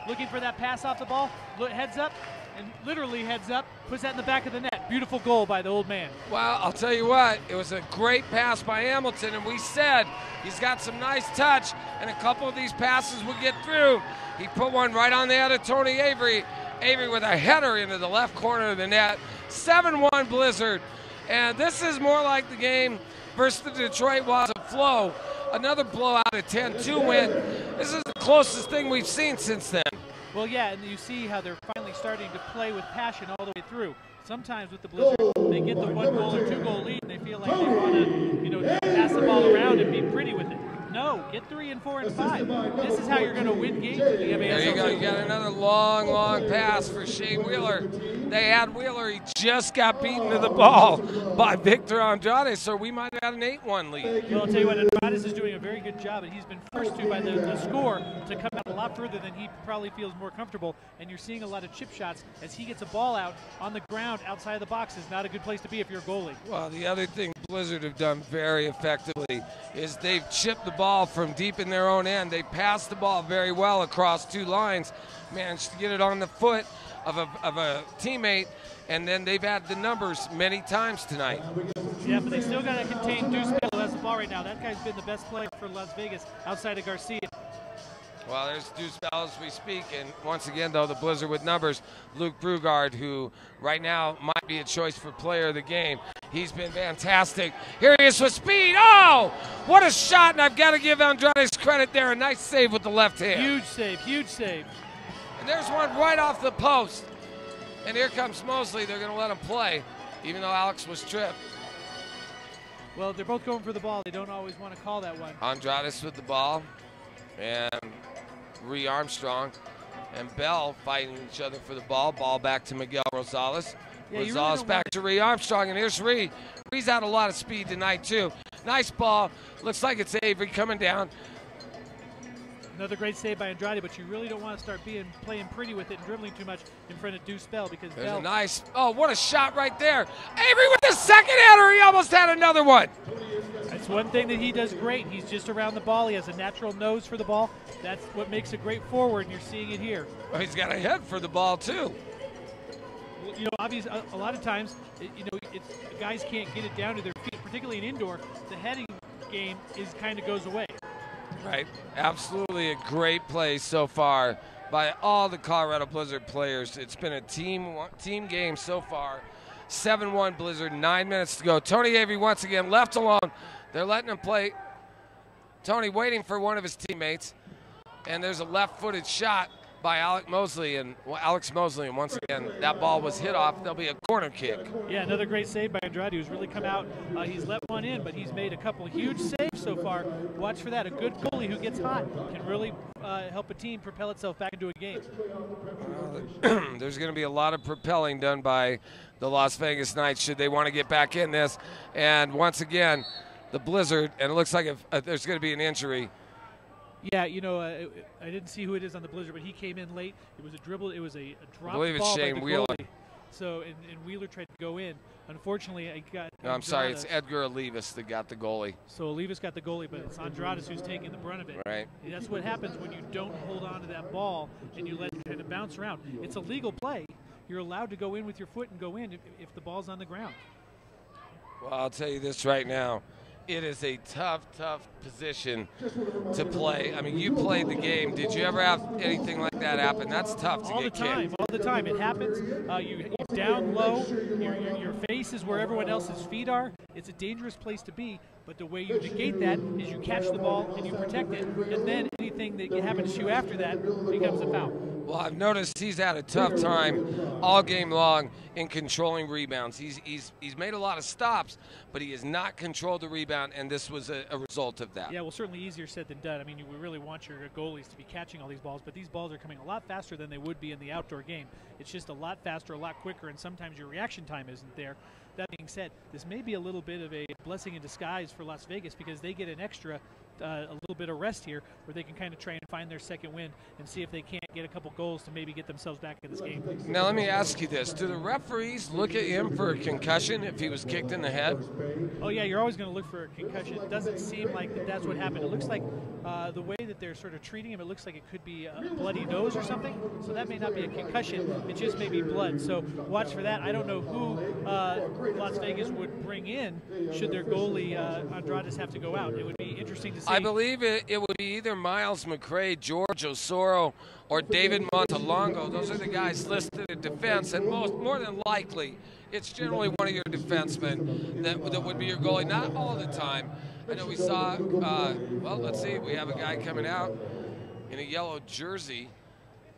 [SPEAKER 3] looking for that pass off the ball, heads up, and literally heads up, puts that in the back of the net. Beautiful goal by the old man.
[SPEAKER 2] Well, I'll tell you what, it was a great pass by Hamilton, and we said he's got some nice touch, and a couple of these passes will get through. He put one right on the head of Tony Avery. Avery with a header into the left corner of the net. 7-1 Blizzard. And this is more like the game versus the Detroit was a flow. Another blowout at 10-2 win. This is the closest thing we've seen since then.
[SPEAKER 3] Well, yeah, and you see how they're finally starting to play with passion all the way through. Sometimes with the Blizzard, they get the 1 goal or 2 goal lead, and they feel like they want to, pass the ball around and be pretty with it. No, get 3 and 4 and 5. This is how you're going to win games with the MASL.
[SPEAKER 2] There you go. You got another long pass for Shane Wheeler. They had Wheeler. He just got beaten to the ball by Victor Andrade, so we might have had an 8-1 lead.
[SPEAKER 3] Well, I'll tell you what, Andrade is doing a very good job, and he's been forced to by the score to come out a lot further than he probably feels more comfortable, and you're seeing a lot of chip shots as he gets a ball out on the ground outside of the box. Is not a good place to be if you're a goalie.
[SPEAKER 2] Well, the other thing Blizzard have done very effectively is they've chipped the ball from deep in their own end. They passed the ball very well across 2 lines, managed to get it on the foot of a teammate, and then they've had the numbers many times tonight.
[SPEAKER 3] Yeah, but they still got to contain Deuce Bell, who has the ball right now. That guy's been the best player for Las Vegas outside of Garcia.
[SPEAKER 2] Well, there's Deuce Bell as we speak, and once again, though, the Blizzard with numbers. Luke Brugard, who right now might be a choice for player of the game. He's been fantastic. Here he is with speed. Oh, what a shot, and I've got to give Andrade's credit there. A nice save with the left hand.
[SPEAKER 3] Huge save, huge save.
[SPEAKER 2] And there's one right off the post. And here comes Mosley. They're going to let him play, even though Alex was tripped.
[SPEAKER 3] Well, they're both going for the ball. They don't always want to call that one.
[SPEAKER 2] Andrade with the ball, and Ree Armstrong and Bell fighting each other for the ball. Ball back to Miguel Rosales.
[SPEAKER 3] Yeah,
[SPEAKER 2] Rosales
[SPEAKER 3] really
[SPEAKER 2] back to Ree Armstrong, and here's Ree. Ree's had a lot of speed tonight, too. Nice ball. Looks like it's Avery coming down.
[SPEAKER 3] Another great save by Andrade, but you really don't want to start playing pretty with it and dribbling too much in front of Deuce Bell, because
[SPEAKER 2] There's
[SPEAKER 3] Bell.
[SPEAKER 2] a nice, oh, what a shot right there. Avery with the second header. He almost had another one.
[SPEAKER 3] That's one thing that he does great. He's just around the ball. He has a natural nose for the ball. That's what makes a great forward, and you're seeing it here.
[SPEAKER 2] Well, he's got a head for the ball, too.
[SPEAKER 3] You know, obviously, a lot of times, guys can't get it down to their feet, particularly in indoor. The heading game kind of goes away.
[SPEAKER 2] Right. Absolutely a great play so far by all the Colorado Blizzard players. It's been a team game so far. 7-1 Blizzard, 9 minutes to go. Tony Avery once again left alone. They're letting him play. Tony waiting for one of his teammates. And there's a left-footed shot by Alex Mosley, and once again, that ball was hit off. There'll be a corner kick.
[SPEAKER 3] Yeah, another great save by Andrade, who's really come out. He's let one in, but he's made a couple huge saves so far. Watch for that. A good goalie who gets hot can really help a team propel itself back into a game.
[SPEAKER 2] There's going to be a lot of propelling done by the Las Vegas Knights should they want to get back in this. And once again, the Blizzard, and it looks like if there's going to be an injury.
[SPEAKER 3] Yeah, I didn't see who it is on the Blizzard, but he came in late. It was a dribble. It was a drop ball.
[SPEAKER 2] I believe it's Shane Wheeler.
[SPEAKER 3] So, and Wheeler tried to go in. Unfortunately, I got.
[SPEAKER 2] No, I'm sorry. It's Edgar Olivas that got the goalie.
[SPEAKER 3] So Olivas got the goalie, but it's Andrade who's taking the brunt of it.
[SPEAKER 2] Right.
[SPEAKER 3] And that's what happens when you don't hold on to that ball and you let it kind of bounce around. It's a legal play. You're allowed to go in with your foot and go in if the ball's on the ground.
[SPEAKER 2] Well, I'll tell you this right now. It is a tough position to play. I mean, you played the game. Did you ever have anything like that happen? That's tough to get kicked.
[SPEAKER 3] All the time. It happens. You're down low. Your face is where everyone else's feet are. It's a dangerous place to be, but the way you negate that is you catch the ball and you protect it, and then anything that happens to you after that becomes a foul.
[SPEAKER 2] Well, I've noticed he's had a tough time all game long in controlling rebounds. He's made a lot of stops, but he has not controlled the rebound, and this was a result of that.
[SPEAKER 3] Yeah, well, certainly easier said than done. I mean, we really want your goalies to be catching all these balls, but these balls are coming a lot faster than they would be in the outdoor game. It's just a lot faster, a lot quicker, and sometimes your reaction time isn't there. That being said, this may be a little bit of a blessing in disguise for Las Vegas because they get an extra a little bit of rest here where they can kind of try and find their second wind and see if they can't get a couple goals to maybe get themselves back in this game.
[SPEAKER 2] Now let me ask you this. Do the referees look at him for a concussion if he was kicked in the head?
[SPEAKER 3] Oh yeah, you're always going to look for a concussion. It doesn't seem like that's what happened. It looks like the way that they're sort of treating him, it looks like it could be a bloody nose or something. So that may not be a concussion. It just may be blood. So watch for that. I don't know who Las Vegas would bring in should their goalie Andrade have to go out. It would be interesting to see.
[SPEAKER 2] I believe it would be either Miles McRae, George Osoro, or David Montalongo. Those are the guys listed in defense, and more than likely, it's generally one of your defensemen that would be your goalie. Not all the time. I know we saw, well, let's see, we have a guy coming out in a yellow jersey.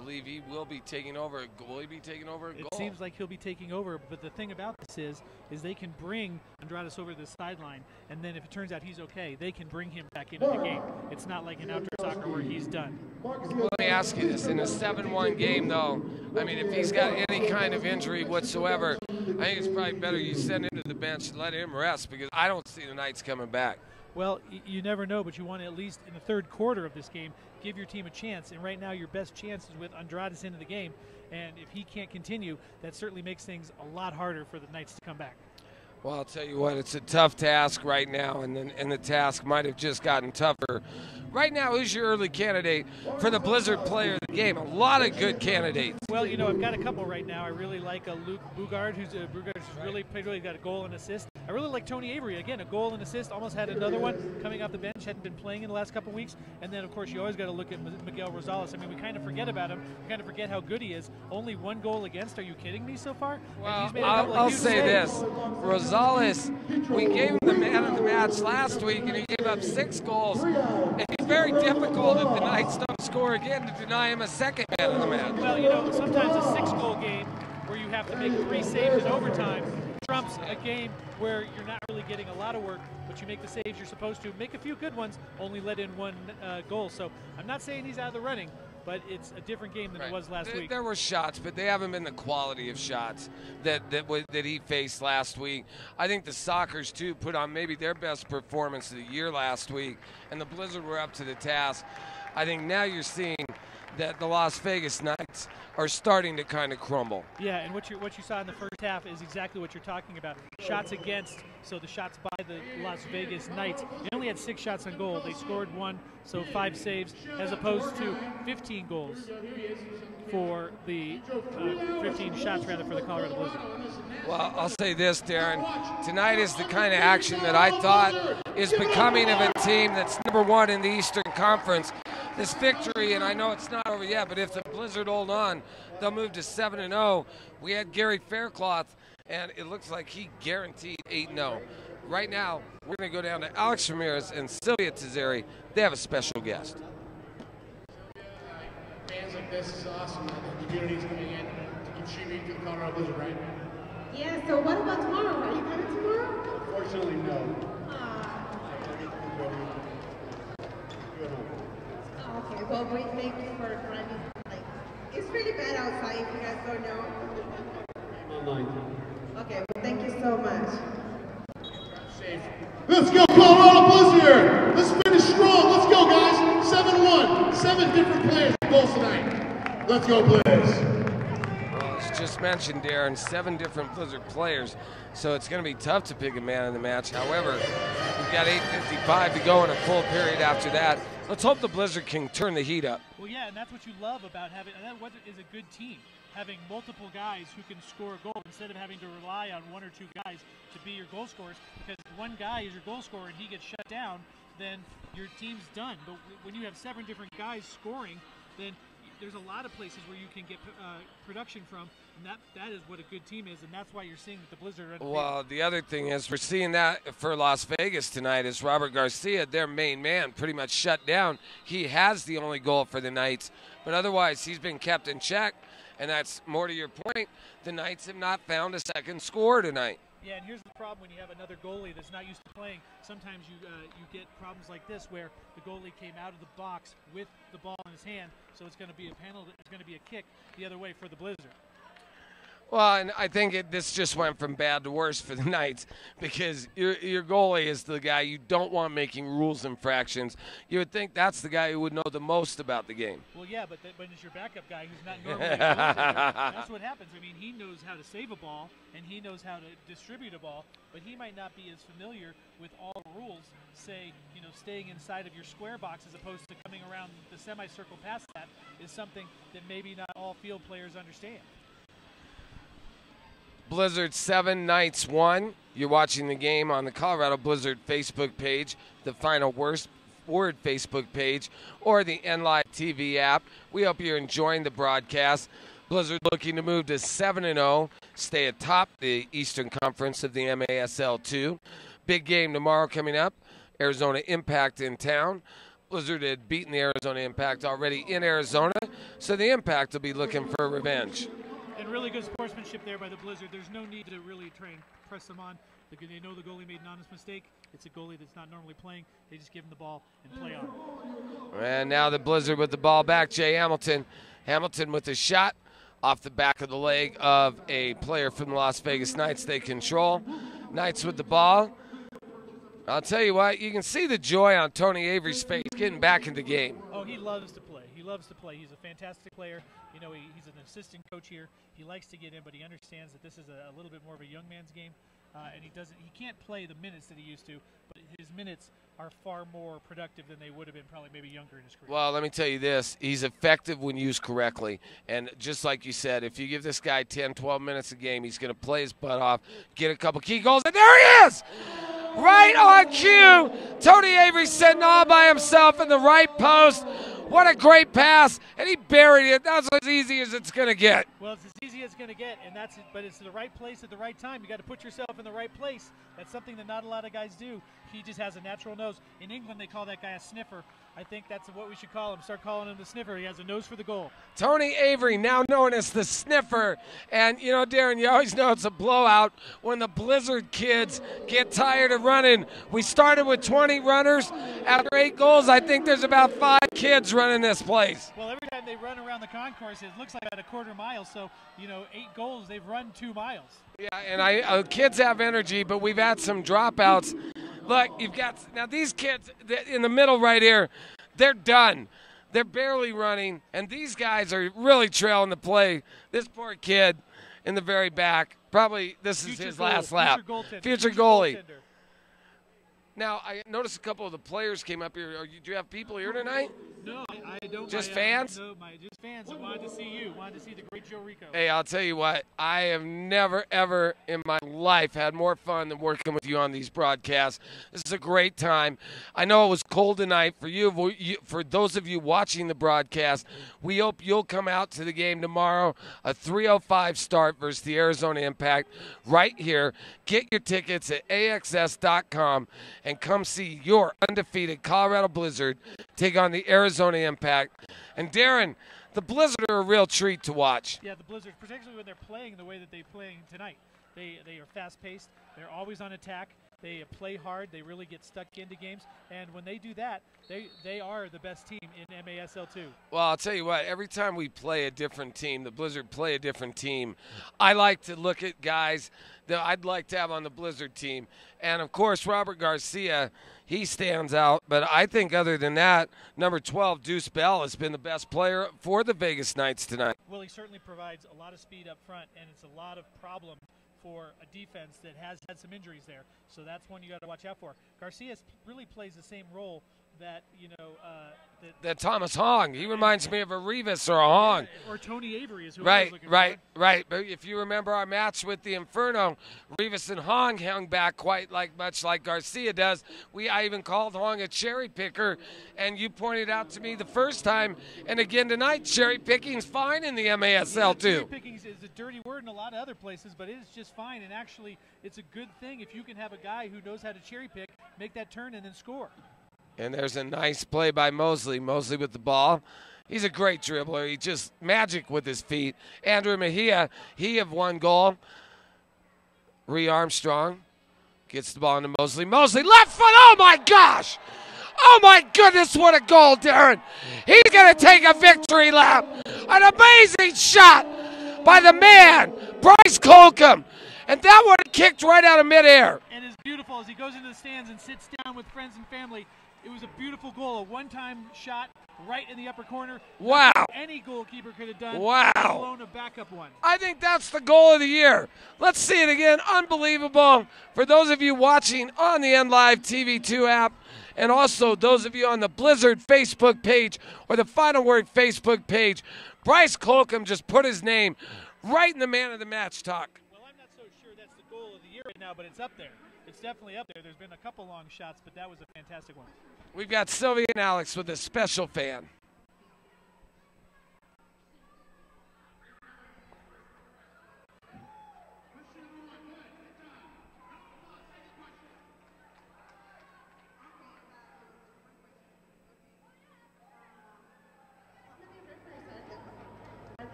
[SPEAKER 2] believe he will be taking over. Will he be taking over a goal?
[SPEAKER 3] It seems like he'll be taking over, but the thing about this is they can bring Andradas over to the sideline, and then if it turns out he's okay, they can bring him back into the game. It's not like in outdoor soccer where he's done.
[SPEAKER 2] Well, let me ask you this. In a 7-1 game, though, I mean, if he's got any kind of injury whatsoever, I think it's probably better you send him to the bench and let him rest, because I don't see the Knights coming back.
[SPEAKER 3] Well, you never know, but you want to at least in the third quarter of this game give your team a chance. And right now your best chance is with Andradas into the game. And if he can't continue, that certainly makes things a lot harder for the Knights to come back.
[SPEAKER 2] Well, I'll tell you what, it's a tough task right now, and the task might have just gotten tougher. Right now, who's your early candidate for the Blizzard Player of the Game? A lot of good candidates.
[SPEAKER 3] Well, you know, I've got a couple right now. I really like Luke Bugard, who's really played, really got a goal and assist. I really like Tony Avery. Again, a goal and assist. Almost had another one coming off the bench. Hadn't been playing in the last couple weeks. And then, of course, you always got to look at Miguel Rosales. I mean, we kind of forget about him. We kind of forget how good he is. Only one goal against. Are you kidding me so far?
[SPEAKER 2] Well, I'll say this. Rosales, we gave him the man of the match last week, and he gave up 6 goals. And it's very difficult if the Knights don't score again to deny him a second man of the match.
[SPEAKER 3] Well, you know, sometimes a 6-goal game where you have to make 3 saves in overtime trumps a game where you're not really getting a lot of work, but you make the saves you're supposed to, make a few good ones, only let in 1 goal. So I'm not saying he's out of the running, but it's a different game than it was last week.
[SPEAKER 2] There were shots, but they haven't been the quality of shots that he faced last week. I think the Sockers, too, put on maybe their best performance of the year last week, and the Blizzard were up to the task. I think now you're seeing that the Las Vegas Knights are starting to kind of crumble.
[SPEAKER 3] Yeah, and what you saw in the first half is exactly what you're talking about. Shots against, so the shots by the Las Vegas Knights. They only had 6 shots on goal. They scored 1, so 5 saves, as opposed to 15 goals for the 15 shots rather for the Colorado Blizzard.
[SPEAKER 2] Well, I'll say this, Darren. Tonight is the kind of action that I thought is becoming of a team that's #1 in the Eastern Conference. This victory, and I know it's not over yet, but if the Blizzard hold on, they'll move to 7-0. We had Gary Faircloth, and it looks like he guaranteed 8-0. Right now, we're going to go down to Alex Ramirez and Sylvia Tizeri. They have a special guest.
[SPEAKER 5] Fans like this is awesome. The community's coming in to contribute to the Colorado Blizzard, right?
[SPEAKER 6] Yeah, so what about tomorrow? Are you coming tomorrow?
[SPEAKER 5] Unfortunately, no.
[SPEAKER 6] Okay, well, we thank you for driving. Like, it's really bad outside if you guys don't know.
[SPEAKER 4] Online.
[SPEAKER 6] Okay, well, thank you so much.
[SPEAKER 5] Safe.
[SPEAKER 1] Let's go, Colorado Blizzard! Let's finish strong. Let's go, guys. 7-1. 7 different players goals tonight. Let's go, Blizz.
[SPEAKER 2] Well, as just mentioned, Darren, 7 different Blizzard players, so it's going to be tough to pick a man of the match. However, we've got 8:55 to go in a full period after that. Let's hope the Blizzard can turn the heat up.
[SPEAKER 3] Well, yeah, and that's what you love about having, and that what is a good team, having multiple guys who can score a goal instead of having to rely on 1 or 2 guys to be your goal scorers, because if one guy is your goal scorer and he gets shut down, then your team's done. But when you have 7 different guys scoring, then there's a lot of places where you can get production from, and that is what a good team is, and that's why you're seeing that the Blizzard are undefeated.
[SPEAKER 2] Well, the other thing is we're seeing that for Las Vegas tonight is Robert Garcia, their main man, pretty much shut down. He has the only goal for the Knights, but otherwise he's been kept in check, and that's more to your point. The Knights have not found a second scorer tonight.
[SPEAKER 3] Yeah, and here's the problem when you have another goalie that's not used to playing. Sometimes you get problems like this where the goalie came out of the box with the ball in his hand, so it's going to be a penalty. It's going to be a kick the other way for the Blizzard.
[SPEAKER 2] Well, and I think this just went from bad to worse for the Knights because your goalie is the guy you don't want making rules infractions. You would think that's the guy who would know the most about the game.
[SPEAKER 3] Well, yeah, but it's your backup guy who's not normally a goaltender. That's what happens. I mean, he knows how to save a ball and he knows how to distribute a ball, but he might not be as familiar with all the rules, say, you know, staying inside of your square box as opposed to coming around the semicircle past that is something that maybe not all field players understand.
[SPEAKER 2] Blizzard 7, Knights 1. You're watching the game on the Colorado Blizzard Facebook page, the Final Word Facebook page, or the NLive TV app. We hope you're enjoying the broadcast. Blizzard looking to move to 7-0, stay atop the Eastern Conference of the MASL 2. Big game tomorrow coming up. Arizona Impact in town. Blizzard had beaten the Arizona Impact already in Arizona, so the Impact will be looking for revenge.
[SPEAKER 3] And really good sportsmanship there by the Blizzard. There's no need to really try and press them on. They know the goalie made an honest mistake. It's a goalie that's not normally playing. They just give him the ball and play on it.
[SPEAKER 2] And now the Blizzard with the ball back. Jay Hamilton. Hamilton with a shot off the back of the leg of a player from the Las Vegas Knights. They control. Knights with the ball. I'll tell you what, you can see the joy on Tony Avery's face getting back in the game.
[SPEAKER 3] Oh, he loves to play. He loves to play. He's a fantastic player. You know, he's an assistant coach here. He likes to get in, but he understands that this is a little bit more of a young man's game. And he can't play the minutes that he used to, but his minutes are far more productive than they would have been probably maybe younger in his career.
[SPEAKER 2] Well, let me tell you this. He's effective when used correctly. And just like you said, if you give this guy 10, 12 minutes a game, he's going to play his butt off, get a couple key goals, and there he is! Right on cue. Tony Avery sitting all by himself in the right post. What a great pass, and he buried it. That's as easy as it's going to get.
[SPEAKER 3] Well, it's as easy as it's going to get, and that's it. But it's the right place at the right time. You got to put yourself in the right place. That's something that not a lot of guys do. He just has a natural nose. In England, they call that guy a sniffer. I think that's what we should call him. Start calling him the sniffer. He has a nose for the goal.
[SPEAKER 2] Tony Avery, now known as the sniffer. And, you know, Darren, you always know it's a blowout when the Blizzard kids get tired of running. We started with 20 runners. After 8 goals, I think there's about 5 kids running this place.
[SPEAKER 3] Well, every time they run around the concourse, it looks like about a quarter mile. So, you know, 8 goals, they've run 2 miles.
[SPEAKER 2] Yeah, and kids have energy, but we've had some dropouts. Look, you've got now these kids in the middle right here, they're done. They're barely running, and these guys are really trailing the play. This poor kid in the very back, probably this is his last lap. Future goalie. Now, I noticed a couple of the players came up here. Do you have people here tonight?
[SPEAKER 3] No, I don't.
[SPEAKER 2] Just fans?
[SPEAKER 3] No, just fans. I wanted to see you. Wanted to see the great Joe Rico.
[SPEAKER 2] Hey, I'll tell you what. I have never, ever in my life had more fun than working with you on these broadcasts. This is a great time. I know it was cold tonight for you. For those of you watching the broadcast, we hope you'll come out to the game tomorrow. A 3:05 start versus the Arizona Impact right here. Get your tickets at AXS.com and come see your undefeated Colorado Blizzard take on the Arizona Impact. And Darren, the Blizzard are a real treat to watch.
[SPEAKER 3] Yeah, the Blizzard, particularly when they're playing the way that they're playing tonight. They are fast-paced. They're always on attack. They play hard. They really get stuck into games. And when they do that, they are the best team in MASL2.
[SPEAKER 2] Well, I'll tell you what. Every time we play a different team, the Blizzard play a different team, I like to look at guys that I'd like to have on the Blizzard team. And, of course, Robert Garcia, he stands out. But I think other than that, number 12, Deuce Bell, has been the best player for the Vegas Knights tonight.
[SPEAKER 3] Well, he certainly provides a lot of speed up front, and it's a lot of problem for a defense that has had some injuries there. So that's one you got to watch out for. Garcia really plays the same role that, you know,
[SPEAKER 2] that Thomas Hong. He reminds me of a Rivas or a Hong.
[SPEAKER 3] Or Tony Avery is who I was looking for.
[SPEAKER 2] Right. But if you remember our match with the Inferno, Rivas and Hong hung back quite much like Garcia does. I even called Hong a cherry picker, and you pointed out to me the first time, and again tonight, cherry picking's fine in the MASL too.
[SPEAKER 3] Cherry picking is a dirty word in a lot of other places, but it is just fine. And actually, it's a good thing if you can have a guy who knows how to cherry pick, make that turn, and then score.
[SPEAKER 2] And there's a nice play by Mosley. Mosley with the ball. He's a great dribbler. He just magic with his feet. Andrew Mejia, he have one goal. Ree Armstrong gets the ball into Mosley. Mosley, left foot. Oh, my gosh. Oh, my goodness, what a goal, Darren. He's going to take a victory lap. An amazing shot by the man, Bryce Colcom. And that one kicked right out of midair.
[SPEAKER 3] And it's beautiful as he goes into the stands and sits down with friends and family. It was a beautiful goal, a one-time shot right in the upper corner.
[SPEAKER 2] Wow.
[SPEAKER 3] Any goalkeeper could have done.
[SPEAKER 2] Wow.
[SPEAKER 3] Let alone a backup one.
[SPEAKER 2] I think that's the goal of the year. Let's see it again. Unbelievable. For those of you watching on the NLive TV2 app, and also those of you on the Blizzard Facebook page or the Final Word Facebook page, Bryce Colcom just put his name right in the man of the match talk.
[SPEAKER 3] Well, I'm not so sure that's the goal of the year right now, but it's up there. It's definitely up there. There's been a couple long shots, but that was a fantastic one.
[SPEAKER 2] We've got Sylvia and Alex with a special fan.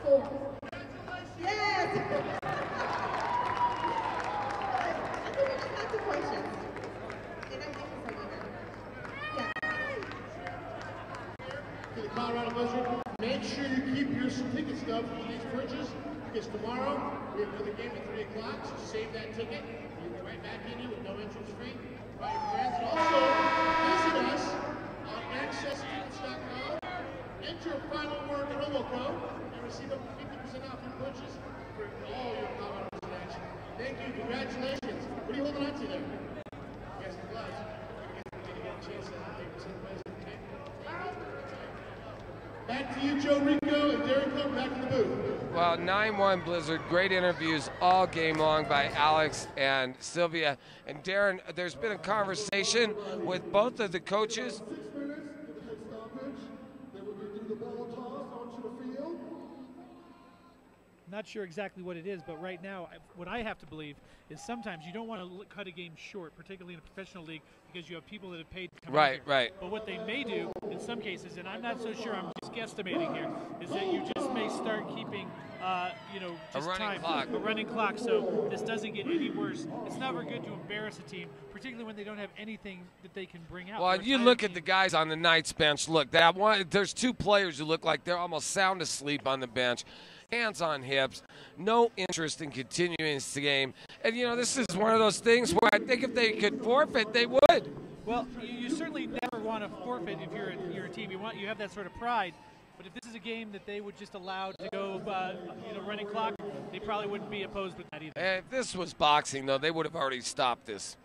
[SPEAKER 6] 4. Yes! I think we just have 2 questions. And I'm thinking for you now. Yeah.
[SPEAKER 1] To the Colorado Blizzard, make sure you keep your ticket stub for today's purchase, because tomorrow we have another game at 3 o'clock, so save that ticket. You'll get right back in you with no entrance fee. Invite your friends, and also visit us on accesstickets.com. Enter a final word promo code and receive up to 50% off your purchase for all your Colorado Blizzard action. Thank you, congratulations. What are you holding on to there? You guys are gloves. You're going to get a chance to take some place at the table. Back to you, Joe Rico and Derek Cook, back in the booth.
[SPEAKER 2] Well, 9-1 Blizzard, great interviews all game long by Alex and Sylvia. And Darren, there's been a conversation with both of the coaches.
[SPEAKER 1] 6 minutes, give a head stoppage. Then we're going to do the ball toss onto the field.
[SPEAKER 3] Not sure exactly what it is, but right now, what I have to believe is sometimes you don't want to cut a game short, particularly in a professional league, because you have people that have paid to come out here.
[SPEAKER 2] Right.
[SPEAKER 3] But what they may do in some cases, and I'm not so sure, I'm just guesstimating here, is that you just may start keeping, just a running clock, so this doesn't get any worse. It's never good to embarrass a team, particularly when they don't have anything that they can bring out.
[SPEAKER 2] Well, you look at the guys on the Knights bench. Look, there's 2 players who look like they're almost sound asleep on the bench. Hands on hips, no interest in continuing this game. And, this is one of those things where I think if they could forfeit, they would.
[SPEAKER 3] Well, you certainly never want to forfeit if you're a team. You have that sort of pride. But if this is a game that they would just allow to go, running clock, they probably wouldn't be opposed with that either.
[SPEAKER 2] If this was boxing, though, they would have already stopped this.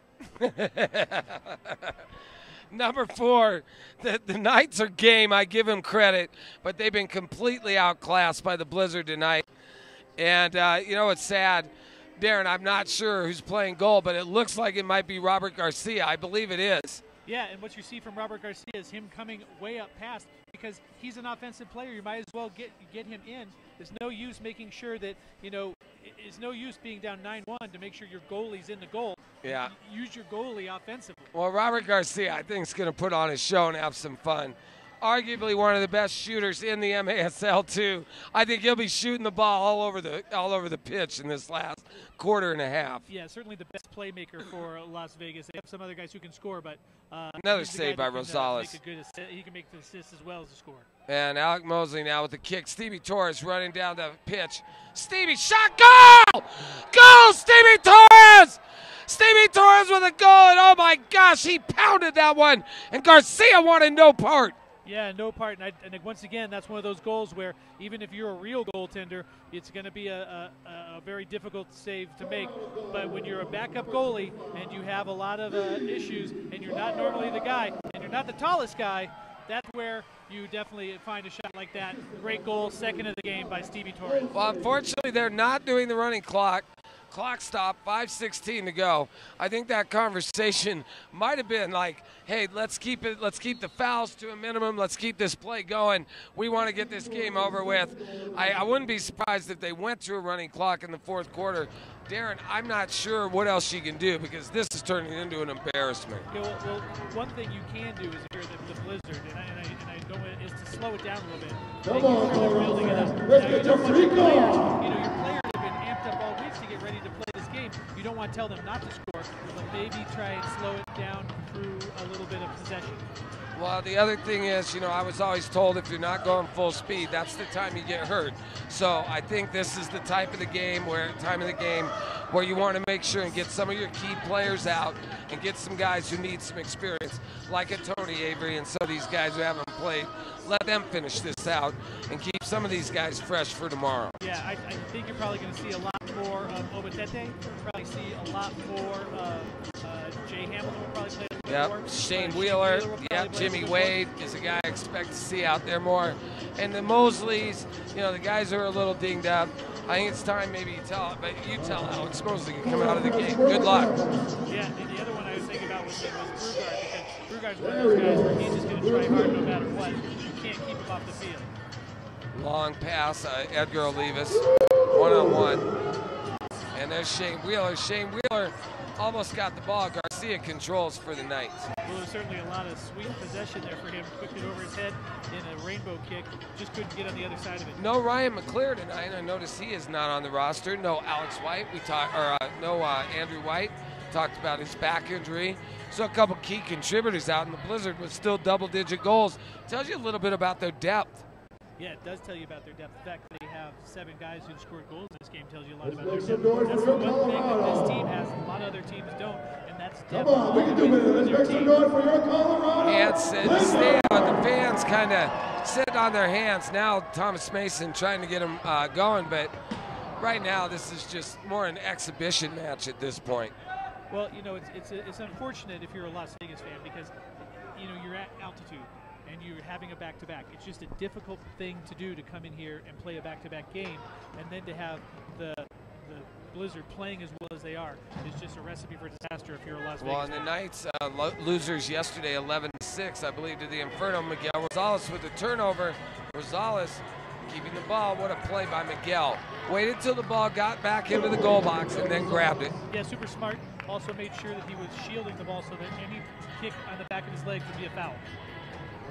[SPEAKER 2] Number 4, the Knights are game. I give them credit, but they've been completely outclassed by the Blizzard tonight. And, it's sad. Darren, I'm not sure who's playing goal, but it looks like it might be Robert Garcia. I believe it is.
[SPEAKER 3] Yeah, and what you see from Robert Garcia is him coming way up past, because he's an offensive player. You might as well get him in. There's no use making sure that, it's no use being down 9-1 to make sure your goalie's in the goal.
[SPEAKER 2] Yeah.
[SPEAKER 3] Use your goalie offensively.
[SPEAKER 2] Well, Robert Garcia, I think, is going to put on a show and have some fun. Arguably one of the best shooters in the MASL too. I think he'll be shooting the ball all over the pitch in this last quarter and a half.
[SPEAKER 3] Yeah, certainly the best playmaker for Las Vegas. They have some other guys who can score, but
[SPEAKER 2] another save by Rosales.
[SPEAKER 3] He can make the assist as well as the score.
[SPEAKER 2] And Alec Mosley now with the kick. Stevie Torres running down the pitch. Stevie shot, goal! Goal, Stevie Torres! Stevie Torres with a goal, and oh my gosh, he pounded that one. And Garcia wanted no part.
[SPEAKER 3] Yeah, no part. And once again, that's one of those goals where even if you're a real goaltender, it's going to be a very difficult save to make. But when you're a backup goalie and you have a lot of issues and you're not normally the guy and you're not the tallest guy, that's where you definitely find a shot like that. Great goal, second of the game by Stevie Torres.
[SPEAKER 2] Well, unfortunately, they're not doing the running clock. Clock stop, 5:16 to go. I think that conversation might have been like, hey, let's keep the fouls to a minimum. Let's keep this play going. We want to get this game over with. I wouldn't be surprised if they went to a running clock in the 4th quarter. Darren, I'm not sure what else she can do because this is turning into an embarrassment.
[SPEAKER 3] Yeah, well, one thing you can do is if you're the Blizzard, and I don't want is to slow it down a little bit.
[SPEAKER 1] Come on,
[SPEAKER 3] building it up.
[SPEAKER 1] let's get your freak on!
[SPEAKER 3] Your players have been amped up all week to get ready to play this game. You don't want to tell them not to score, but maybe try and slow it down through a little bit of possession.
[SPEAKER 2] Well, the other thing is, I was always told if you're not going full speed, that's the time you get hurt. So I think this is the time of the game where you want to make sure and get some of your key players out and get some guys who need some experience, like a Tony Avery and some of these guys who haven't played. Let them finish this out and keep some of these guys fresh for tomorrow.
[SPEAKER 3] Yeah, I think you're probably going to see a lot more of Obatete. Probably see a lot more of Jay Hamilton will probably play a little bit more.
[SPEAKER 2] Shane Wheeler. Yep, Jimmy Wade is a guy I expect to see out there more. And the Mosleys, the guys who are a little dinged up. I think it's time maybe you tell Alex Mosley can come out of the game. Good luck.
[SPEAKER 3] Yeah, and the other one I was thinking about was Brugard, because Brugard's one of those guys where he's just going to try hard no matter what. You can't keep him off the field.
[SPEAKER 2] Long pass, Edgar Olivas, one-on-one. And there's Shane Wheeler. Shane Wheeler almost got the ball. Garcia Garcia controls for the Knights.
[SPEAKER 3] Well, there's certainly a lot of sweet possession there for him. Whipped it over his head in a rainbow kick. Just couldn't get on the other side of it.
[SPEAKER 2] No Ryan McClure tonight. I noticed he is not on the roster. No Alex White. No Andrew White. Talked about his back injury. So a couple key contributors out in the Blizzard with still double-digit goals. Tells you a little bit about their depth.
[SPEAKER 3] Yeah, it does tell you about their depth. The fact that they have 7 guys who scored goals in this game tells you a lot about their
[SPEAKER 1] Make some
[SPEAKER 3] depth.
[SPEAKER 1] noise
[SPEAKER 3] That's
[SPEAKER 1] for
[SPEAKER 3] the
[SPEAKER 1] your
[SPEAKER 3] one thing that this
[SPEAKER 1] Colorado.
[SPEAKER 3] team has, a lot of other teams don't, and that's depth.
[SPEAKER 1] Come on, we can do it. Let's make some noise for your Colorado.
[SPEAKER 2] Hands stay on. The fans kind of sit on their hands. Now Thomas Mason trying to get them going, but right now this is just more an exhibition match at this point.
[SPEAKER 3] Well, you know, it's unfortunate if you're a Las Vegas fan because, you know, you're at altitude and you're having a back-to-back. It's just a difficult thing to do to come in here and play a back-to-back game, and then to have the Blizzard playing as well as they are is just a recipe for disaster if you're a Las Vegas
[SPEAKER 2] Well, and the Knights losers yesterday 11-6, I believe, to the Inferno. Miguel Rosales with the turnover. Rosales keeping the ball. What a play by Miguel. Waited till the ball got back into the goal box and then grabbed it.
[SPEAKER 3] Yeah, super smart. Also made sure that he was shielding the ball so that any kick on the back of his leg would be a foul.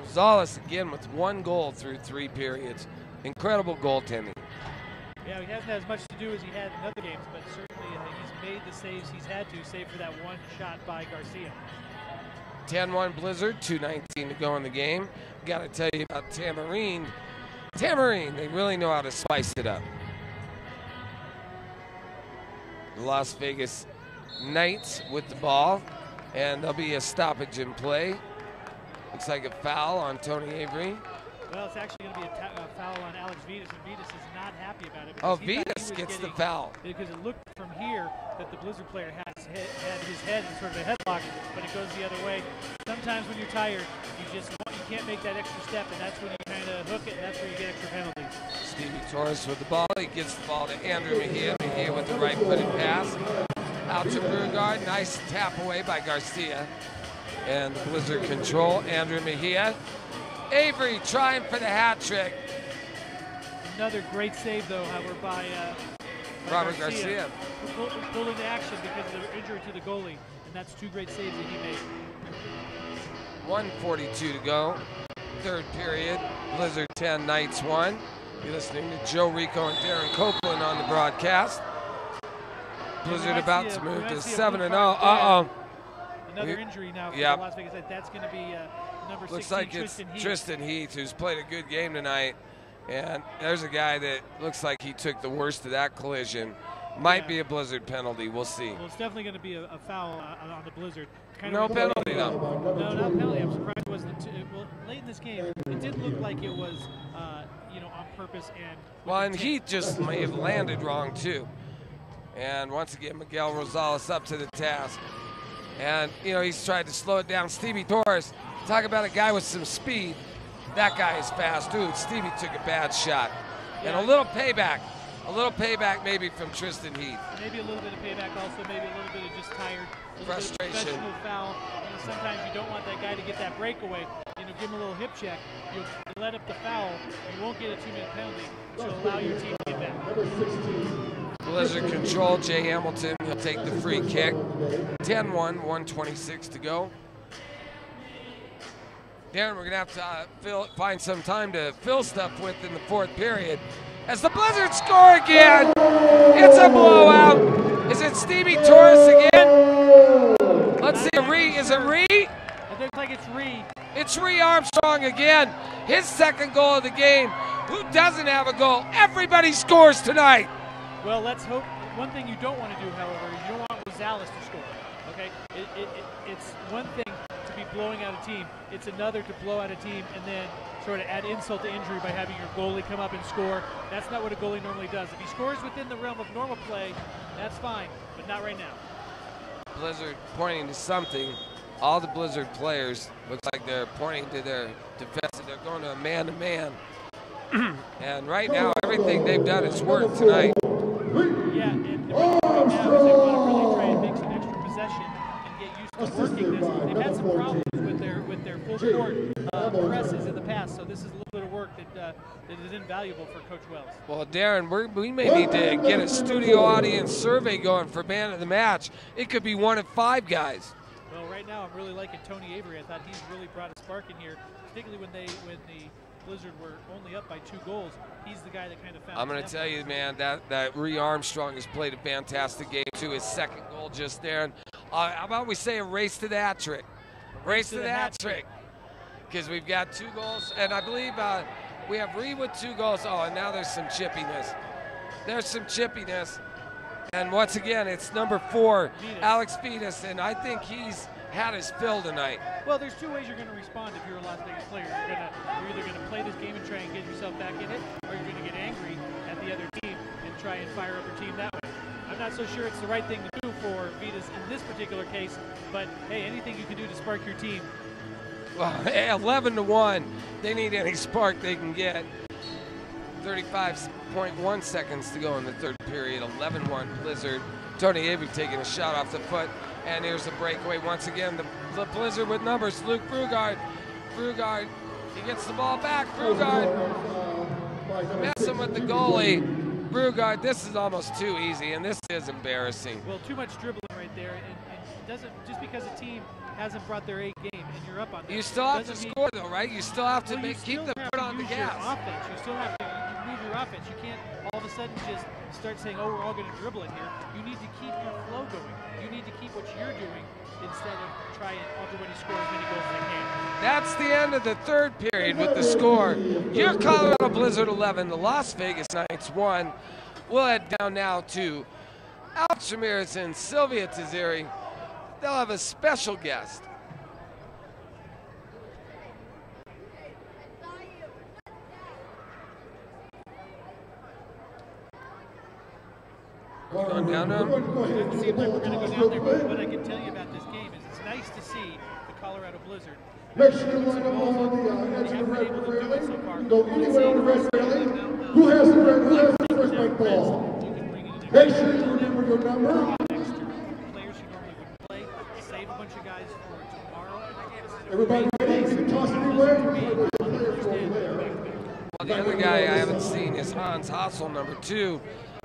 [SPEAKER 2] Rosales again with 1 goal through 3 periods. Incredible goaltending.
[SPEAKER 3] Yeah, he hasn't had as much to do as he had in other games, but certainly he's made the saves he's had to, save for that one shot by Garcia.
[SPEAKER 2] 10-1 Blizzard, 2:19 to go in the game. Got to tell you about Tamarine. Tamarine, they really know how to spice it up. The Las Vegas Knights with the ball, and there'll be a stoppage in play. Looks like a foul on Tony Avery.
[SPEAKER 3] Well, it's actually going to be a foul on Alex Vitas, and Vitas is not happy about it.
[SPEAKER 2] Oh,
[SPEAKER 3] because he thought he
[SPEAKER 2] Vitas
[SPEAKER 3] was
[SPEAKER 2] gets the
[SPEAKER 3] getting-
[SPEAKER 2] foul.
[SPEAKER 3] Because it looked from here that the Blizzard player had his head in sort of a headlock, but it goes the other way. Sometimes when you're tired, you can't make that extra step, and that's when you kind of hook it, and that's where you get extra penalties.
[SPEAKER 2] Stevie Torres with the ball. He gets the ball to Andrew Mejia. Mejia with the right-footed pass. Out to Brugard. Nice tap away by Garcia. And the Blizzard control. Andrew Mejia. Avery trying for the hat trick.
[SPEAKER 3] Another great save, though, however, by
[SPEAKER 2] Robert Garcia.
[SPEAKER 3] Who pulled into action because of the injury to the goalie, and that's 2 great saves that he made.
[SPEAKER 2] 1:42 to go. 3rd period. Blizzard 10, Knights 1. You're listening to Joe Rico and Darren Copeland on the broadcast. Blizzard about to move to 7-0. Uh-oh.
[SPEAKER 3] Another injury now for
[SPEAKER 2] Yep.
[SPEAKER 3] the Las Vegas Knights. That's going to be number 16,
[SPEAKER 2] Looks like it's
[SPEAKER 3] Tristan Heath.
[SPEAKER 2] Tristan Heath, who's played a good game tonight. And there's a guy that looks like he took the worst of that collision. Might be a Blizzard penalty. We'll see.
[SPEAKER 3] Well, it's definitely going to be a foul on the Blizzard.
[SPEAKER 2] No penalty, though.
[SPEAKER 3] No, not penalty. I'm surprised it wasn't. Well, late in this game, it did look like it was, on purpose and.
[SPEAKER 2] Well, and Heath just may have landed wrong, too. And once again, Miguel Rosales up to the task. And, he's tried to slow it down. Stevie Torres, talk about a guy with some speed. That guy is fast, dude. Stevie took a bad shot. And a little payback maybe from Tristan Heath.
[SPEAKER 3] Maybe a little bit of payback also, maybe a little bit of just tired.
[SPEAKER 2] Frustration.
[SPEAKER 3] Professional foul. Sometimes you don't want that guy to get that breakaway. Give him a little hip check. You'll let up the foul. You won't get a 2-minute penalty, which will allow your team to get back.
[SPEAKER 2] Blizzard control. Jay Hamilton will take the free kick. 10-1, 1:26 to go. Darren, we're going to have to find some time to fill stuff with in the 4th period. As the Blizzard score again, it's a blowout. Is it Stevie Torres again? Let's see, is it Ree?
[SPEAKER 3] It looks like it's Ree.
[SPEAKER 2] It's Ree Armstrong again. His 2nd goal of the game. Who doesn't have a goal? Everybody scores tonight.
[SPEAKER 3] Well, let's hope. One thing you don't want to do, however, is you don't want Rosales to score. Okay? It's one thing to be blowing out a team. It's another to blow out a team and then sort of add insult to injury by having your goalie come up and score. That's not what a goalie normally does. If he scores within the realm of normal play, that's fine, but not right now.
[SPEAKER 2] Blizzard pointing to something. All the Blizzard players looks like they're pointing to their defense. They're going to a man-to-man. And right now, everything they've done has worked tonight.
[SPEAKER 3] Yeah, and the right now is they want to really try and make some extra possession and get used to working this. They've had some problems with their full court presses in the past, so this is a little bit of work that is invaluable for Coach Wells.
[SPEAKER 2] Well, Darren, we may need to get a studio audience survey going for man of the match. It could be 1 of 5 guys.
[SPEAKER 3] Well, right now I'm really liking Tony Avery. I thought he's really brought a spark in here, particularly when the Blizzard were only up by 2 goals. He's the guy that kind of found.
[SPEAKER 2] I'm going to tell you, man, that Ree Armstrong has played a fantastic game too. His second goal just there. And, how about we say a race to the hat trick? Race to the hat trick. Because we've got 2 goals, and I believe we have Ree with 2 goals. Oh, and now there's some chippiness. There's some chippiness. And once again, it's number 4, Alex Vetus, and I think he's had his fill tonight.
[SPEAKER 3] Well, there's 2 ways you're going to respond if you're a Las Vegas player. You're either going to play this game and try and get yourself back in it, or you're going to get angry at the other team and try and fire up your team that way. I'm not so sure it's the right thing to do for Vetus in this particular case, but hey, anything you can do to spark your team.
[SPEAKER 2] Well, 11-1. They need any spark they can get. 35.1 seconds to go in the third period. 11-1 Blizzard. Tony Avery taking a shot off the foot. And here's the breakaway once again. The Blizzard with numbers. Luke Brugard. Brugard, he gets the ball back. Brugard messing with the goalie. Brugard, this is almost too easy, and this is embarrassing.
[SPEAKER 3] Well, too much dribbling right there. And it doesn't, just because a team hasn't brought their A game and you're up on them.
[SPEAKER 2] You still have to score, though, right? You still have to keep the foot on the gas.
[SPEAKER 3] Offense. You still have to move your offense. You can't all of a sudden just start saying, oh, we're all going to dribble it here. You need to keep your flow going. You need to keep what you're doing instead of try and everybody score as many goals as they can. That's
[SPEAKER 2] the end of the third period with the score. Your Colorado Blizzard 11, the Las Vegas Knights 1. We'll head down now to Alex Ramirez and Sylvia Taziri. They'll have a special guest. Going down now?
[SPEAKER 3] It doesn't seem like we're going to go down there, but what I can tell you about this game is it's nice to see the Colorado Blizzard.
[SPEAKER 1] Make sure you line up on the edge of the red railing. Go anywhere on the red railing. Who has the first make ball? Make sure you remember your number.
[SPEAKER 3] Players who normally would play, save a bunch of guys for tomorrow.
[SPEAKER 1] Everybody ready? You can toss it anywhere.
[SPEAKER 2] Well, the other guy I haven't seen is Hans Hassel, number 2.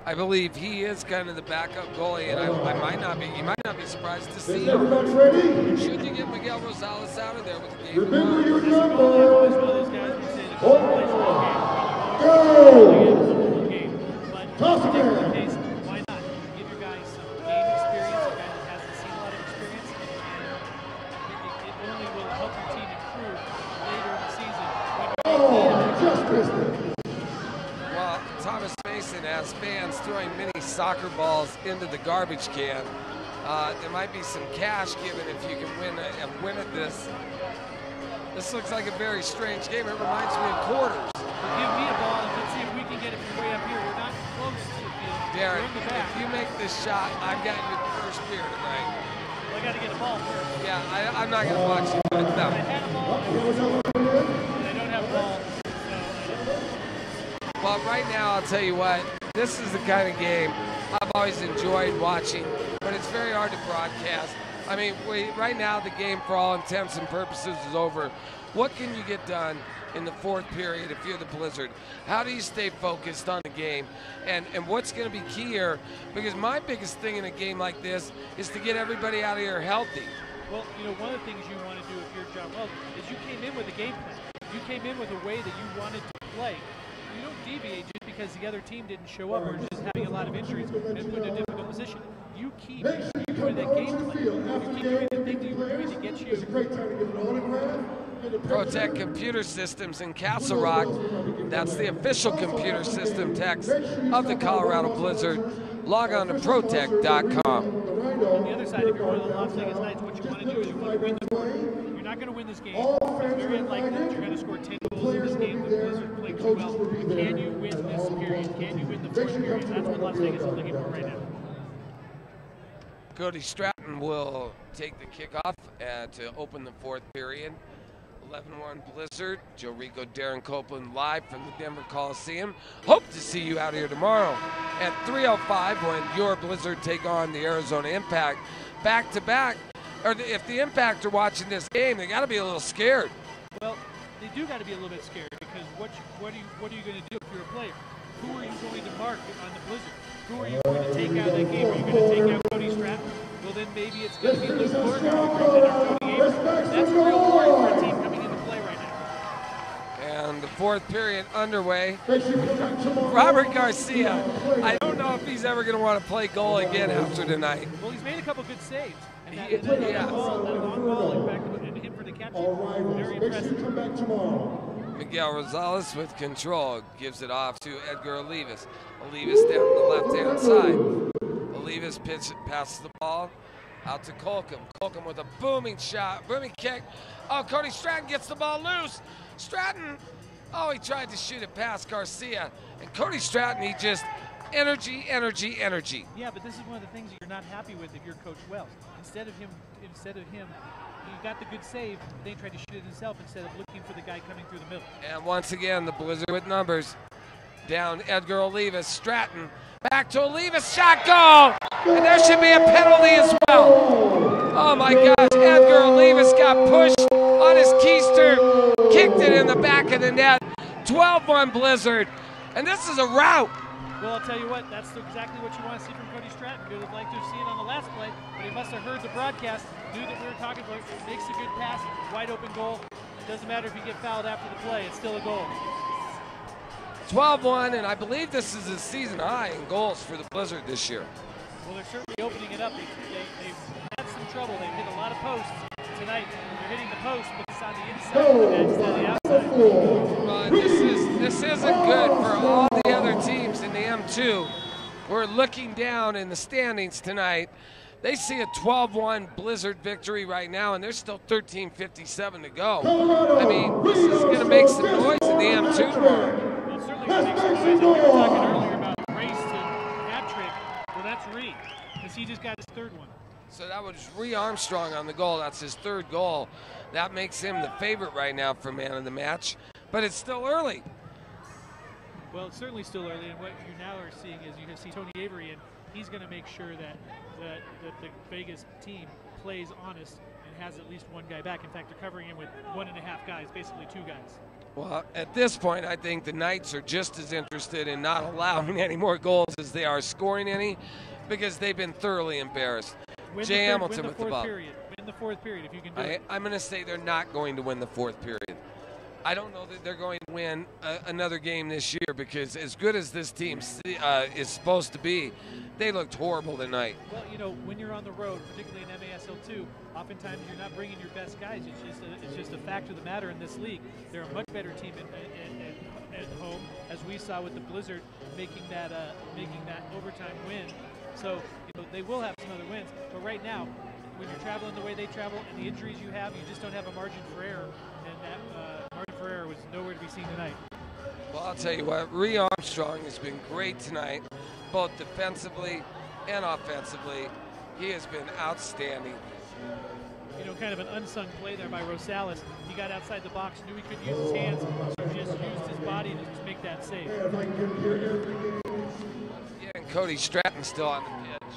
[SPEAKER 2] I believe he is kind of the backup goalie, and I might not be. You might not be surprised to see him.
[SPEAKER 1] Everybody ready?
[SPEAKER 2] Should you get Miguel Rosales out of there with the game?
[SPEAKER 1] Remember your number.
[SPEAKER 3] Go!
[SPEAKER 1] Toss again.
[SPEAKER 3] Why not? Give your guys some game experience, a guy that hasn't seen a lot of experience, and it only will help your team improve later in the season.
[SPEAKER 1] Oh, just missed it.
[SPEAKER 2] Well, Thomas Mason has fans throwing mini soccer balls into the garbage can. There might be some cash given if you can win at this. This looks like a very strange game. It reminds me of quarters.
[SPEAKER 3] Give me a ball and let's see if we can get it from way up here. We're not close to the field.
[SPEAKER 2] Darren, if you make this shot, I've got your first beer tonight.
[SPEAKER 3] Well, I got to get a ball first.
[SPEAKER 2] Yeah, I'm not going to watch you do it. No.
[SPEAKER 3] I had a ball, and I don't have a ball.
[SPEAKER 2] Well, right now, I'll tell you what, this is the kind of game I've always enjoyed watching, but it's very hard to broadcast. I mean, right now, the game, for all intents and purposes, is over. What can you get done in the fourth period if you're the Blizzard? How do you stay focused on the game? And what's going to be key here? Because my biggest thing in a game like this is to get everybody out of here healthy.
[SPEAKER 3] Well, you know, one of the things you want to do if you're John Wells is you came in with a game plan. You came in with a way that you wanted to play. You don't deviate just because the other team didn't show up or just having a lot of injuries and put in a difficult position. You keep doing that game plan. You keep doing the thing that you were doing to get you.
[SPEAKER 2] ProTech Computer Systems in Castle Rock. That's the official computer system text of the Colorado Blizzard. Log on to protech.com.
[SPEAKER 3] On the other side, if you're one of the Las Vegas Knights, what you want to do is you want to win the game. You're not going to win this game. It's very unlikely that you're going to score 10 goals in this game. The Blizzard played too well. Can you win this period? Can you win the fourth period? That's what Las Vegas is looking for right now.
[SPEAKER 2] Cody Stratton will take the kickoff to open the fourth period. 11-1 Blizzard. Joe Rico, Darren Copeland live from the Denver Coliseum. Hope to see you out here tomorrow at 3:05 when your Blizzard take on the Arizona Impact. Back to back. Or if the Impact are watching this game, they got to be a little scared.
[SPEAKER 3] Well, they do got to be a little bit scared because what are you going to do if you're a player? Who are you going to mark on the Blizzard? who are you going to take out of that game? Are you going to take out Cody Stratton? Well, then maybe it's going to be Luke Borgard who brings in our Cody Avery. That's a real worry for a team coming into play right now.
[SPEAKER 2] And the fourth period underway. Robert Garcia, I don't know if he's ever going to want to play goal again after tonight.
[SPEAKER 3] Well, he's made a couple good saves. And that,
[SPEAKER 2] Yeah.
[SPEAKER 3] that long ball, in fact, and him for the catch, very impressive.
[SPEAKER 1] Come back tomorrow.
[SPEAKER 2] Miguel Rosales with control gives it off to Edgar Olivas. Olivas down the left-hand side. Olivas passes the ball out to Colcom. Colcom with a booming shot, booming kick. Oh, Cody Stratton gets the ball loose. Stratton, oh, he tried to shoot it past Garcia. And Cody Stratton, he just, energy.
[SPEAKER 3] Yeah, but this is one of the things that you're not happy with if you're Coach Wells. Instead of him, he got the good save, then he tried to shoot it himself instead of looking for the guy coming through the middle.
[SPEAKER 2] And once again, the Blizzard with numbers. Down Edgar Olivas, Stratton, back to Olivas, shot, goal! And there should be a penalty as well. Oh my gosh, Edgar Olivas got pushed on his keister, kicked it in the back of the net. 12-1 Blizzard, and this is a rout.
[SPEAKER 3] Well, I'll tell you what, that's exactly what you want to see from Cody Stratton. Good would like to see it on the last play, but he must have heard the broadcast, knew that we were talking about it, makes a good pass, wide open goal. It doesn't matter if you get fouled after the play, it's still a goal.
[SPEAKER 2] 12-1, and I believe this is a season high in goals for the Blizzard this year.
[SPEAKER 3] Well, they're certainly opening it up. They've had some trouble. They've hit a lot of posts tonight. They're hitting the post, but it's on the inside of the net instead of the outside.
[SPEAKER 2] This isn't good for all the other teams in the M2. We're looking down in the standings tonight. They see a 12-1 Blizzard victory right now, and there's still 13:57 to go. I mean, this is going to make some noise in the M2 tomorrow.
[SPEAKER 3] Well, it's certainly going to make some noise. We were talking earlier about race to hat trick. Well, that's Reed, because he just got his third one.
[SPEAKER 2] So that was Ree Armstrong on the goal. That's his third goal. That makes him the favorite right now for man of the match, but it's still early.
[SPEAKER 3] Well, it's certainly still early, and what you now are seeing is you see Tony Avery, and he's going to make sure that the Vegas team plays honest and has at least one guy back. In fact, they're covering him with 1.5 guys, basically 2 guys.
[SPEAKER 2] Well, at this point, I think the Knights are just as interested in not allowing any more goals as they are scoring any, because they've been thoroughly embarrassed. Jay Hamilton with the ball.
[SPEAKER 3] Win the fourth period if you can do it.
[SPEAKER 2] I'm going to say they're not going to win the fourth period. I don't know that they're going to win another game this year, because as good as this team is supposed to be, they looked horrible tonight.
[SPEAKER 3] Well, you know, when you're on the road, particularly in MASL2, oftentimes you're not bringing your best guys. It's just a fact of the matter in this league. They're a much better team at home, as we saw with the Blizzard making that overtime win. So, you know, they will have some other wins. But right now, when you're traveling the way they travel and the injuries you have, you just don't have a margin for error. And that margin for error was nowhere to be seen tonight.
[SPEAKER 2] Well, I'll tell you what, Ree Armstrong has been great tonight, both defensively and offensively. He has been outstanding.
[SPEAKER 3] You know, kind of an unsung play there by Rosales. He got outside the box, knew he could use his hands, so just used his body to just make that save.
[SPEAKER 2] Yeah, and Cody Stratton still on the pitch.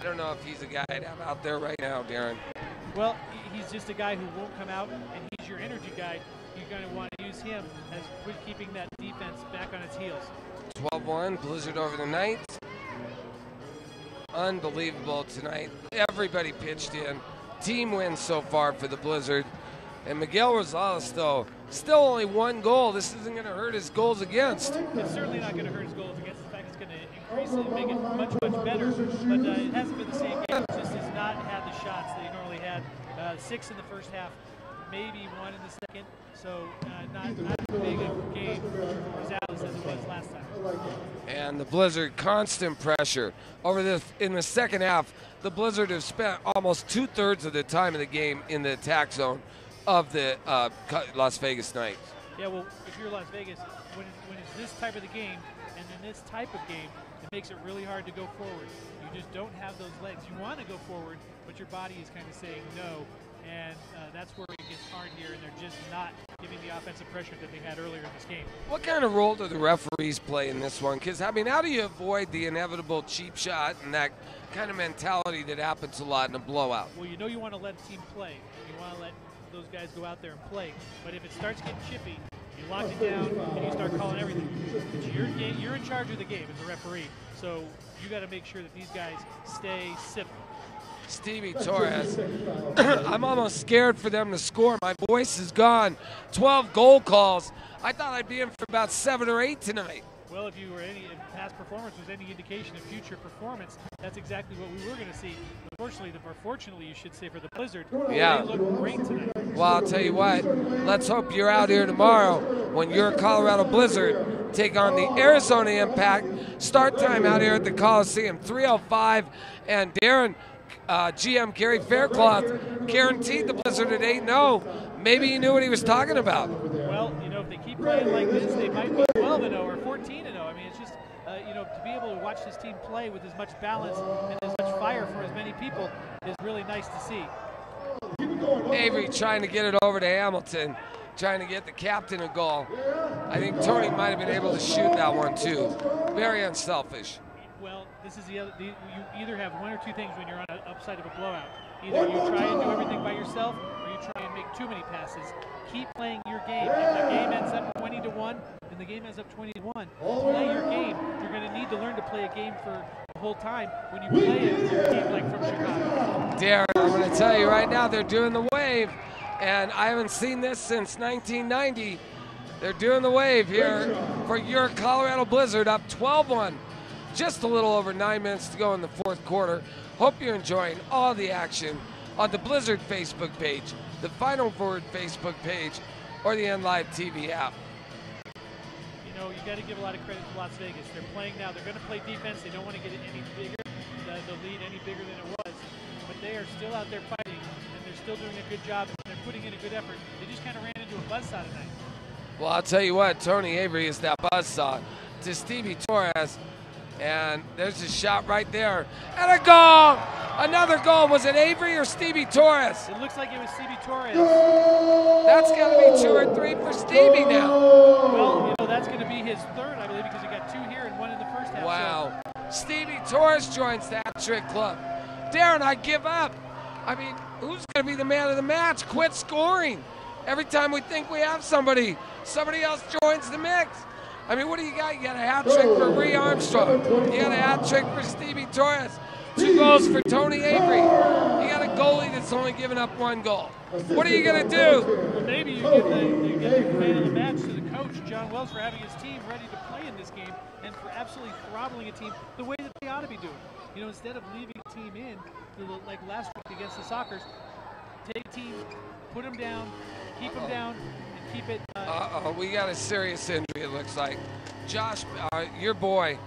[SPEAKER 2] I don't know if he's a guy I'd have out there right now, Darren.
[SPEAKER 3] Well, he's just a guy who won't come out, and he's your energy guy. You're going to want to use him as keeping that defense back on its heels.
[SPEAKER 2] 12-1, Blizzard over the Knights. Unbelievable tonight. Everybody pitched in. Team wins so far for the Blizzard. And Miguel Rosales, though, still only 1 goal. This isn't going to hurt his goals against.
[SPEAKER 3] It's certainly not going to hurt his goals against. In fact, it's going to increase it and make it much, much better. But it hasn't been the same game. It just has not had the shots that he normally had. 6 in the first half, maybe 1 in the second. So not as big a game for Rosales as it was last time.
[SPEAKER 2] And the Blizzard, constant pressure. In the second half, the Blizzard have spent almost 2/3 of the time of the game in the attack zone of the Las Vegas Knights.
[SPEAKER 3] Yeah, well, if you're Las Vegas, when it's this type of the game, and in this type of game, it makes it really hard to go forward. You just don't have those legs. You want to go forward, but your body is kind of saying no, and that's where it gets hard here, and they're just not giving the offensive pressure that they had earlier in this game.
[SPEAKER 2] What kind of role do the referees play in this one? Because, I mean, how do you avoid the inevitable cheap shot and that kind of mentality that happens a lot in a blowout?
[SPEAKER 3] Well, you know you want to let a team play. You want to let those guys go out there and play. But if it starts getting chippy, you lock it down and you start calling everything. It's your game. You're in charge of the game as a referee. So you got to make sure that these guys stay civil.
[SPEAKER 2] Stevie Torres. I'm almost scared for them to score. My voice is gone. 12 goal calls. I thought I'd be in for about 7 or 8 tonight.
[SPEAKER 3] Well, if past performance was any indication of future performance, that's exactly what we were going to see. Fortunately, you should say, for the Blizzard,
[SPEAKER 2] yeah,
[SPEAKER 3] they look great tonight.
[SPEAKER 2] Well, I'll tell you what. Let's hope you're out here tomorrow when your Colorado Blizzard take on the Arizona Impact. Start time out here at the Coliseum, 3:05, and Darren, GM Gary Faircloth, guaranteed the Blizzard at 8-0. Maybe he knew what he was talking about.
[SPEAKER 3] Well, if they keep playing like this, they might be 12-0 or 14-0. I mean, it's just, to be able to watch this team play with as much balance and as much fire for as many people is really nice to see.
[SPEAKER 2] Avery trying to get it over to Hamilton, trying to get the captain a goal. I think Tony might have been able to shoot that one too. Very unselfish.
[SPEAKER 3] Well, this is you either have one or two things when you're on the upside of a blowout. Either you try and do everything by yourself, or you try and make too many passes. Keep playing your game. If the game ends up 20-1, and the game ends up 20-1, play your game. You're going to need to learn to play a game for the whole time when you play a game like from Chicago.
[SPEAKER 2] Darren, I'm going to tell you right now, they're doing the wave, and I haven't seen this since 1990. They're doing the wave here for your Colorado Blizzard, up 12-1. Just a little over 9 minutes to go in the fourth quarter. Hope you're enjoying all the action on the Blizzard Facebook page, the Final Word Facebook page, or the NLive TV app.
[SPEAKER 3] You got to give a lot of credit to Las Vegas. They're playing now. They're going to play defense. They don't want to get it any bigger, the lead any bigger than it was. But they are still out there fighting, and they're still doing a good job. They're putting in a good effort. They just kind of ran into a buzzsaw tonight.
[SPEAKER 2] Well, I'll tell you what, Tony Avery is that buzzsaw to Stevie Torres. And there's a shot right there. And a goal! Another goal. Was it Avery or Stevie Torres?
[SPEAKER 3] It looks like it was Stevie Torres.
[SPEAKER 2] That's got to be 2 or 3 for Stevie now.
[SPEAKER 3] Well, that's going to be his third, I believe, because he got 2 here and 1 in the first half.
[SPEAKER 2] Wow. So. Stevie Torres joins the hat-trick club. Darren, I give up. I mean, who's going to be the man of the match? Quit scoring. Every time we think we have somebody else joins the mix. I mean, what do you got? You got a hat trick for Rhea Armstrong. You got a hat trick for Stevie Torres. 2 goals for Tony Avery. You got a goalie that's only given up 1 goal. What are you going to do?
[SPEAKER 3] Well, maybe you give the man of the match to the coach, John Wells, for having his team ready to play in this game and for absolutely throttling a team the way that they ought to be doing. Instead of leaving a team in, like last week against the Sockers, take a team, put them down, keep them down, keep it.
[SPEAKER 2] We got a serious injury, it looks like. Josh, your boy,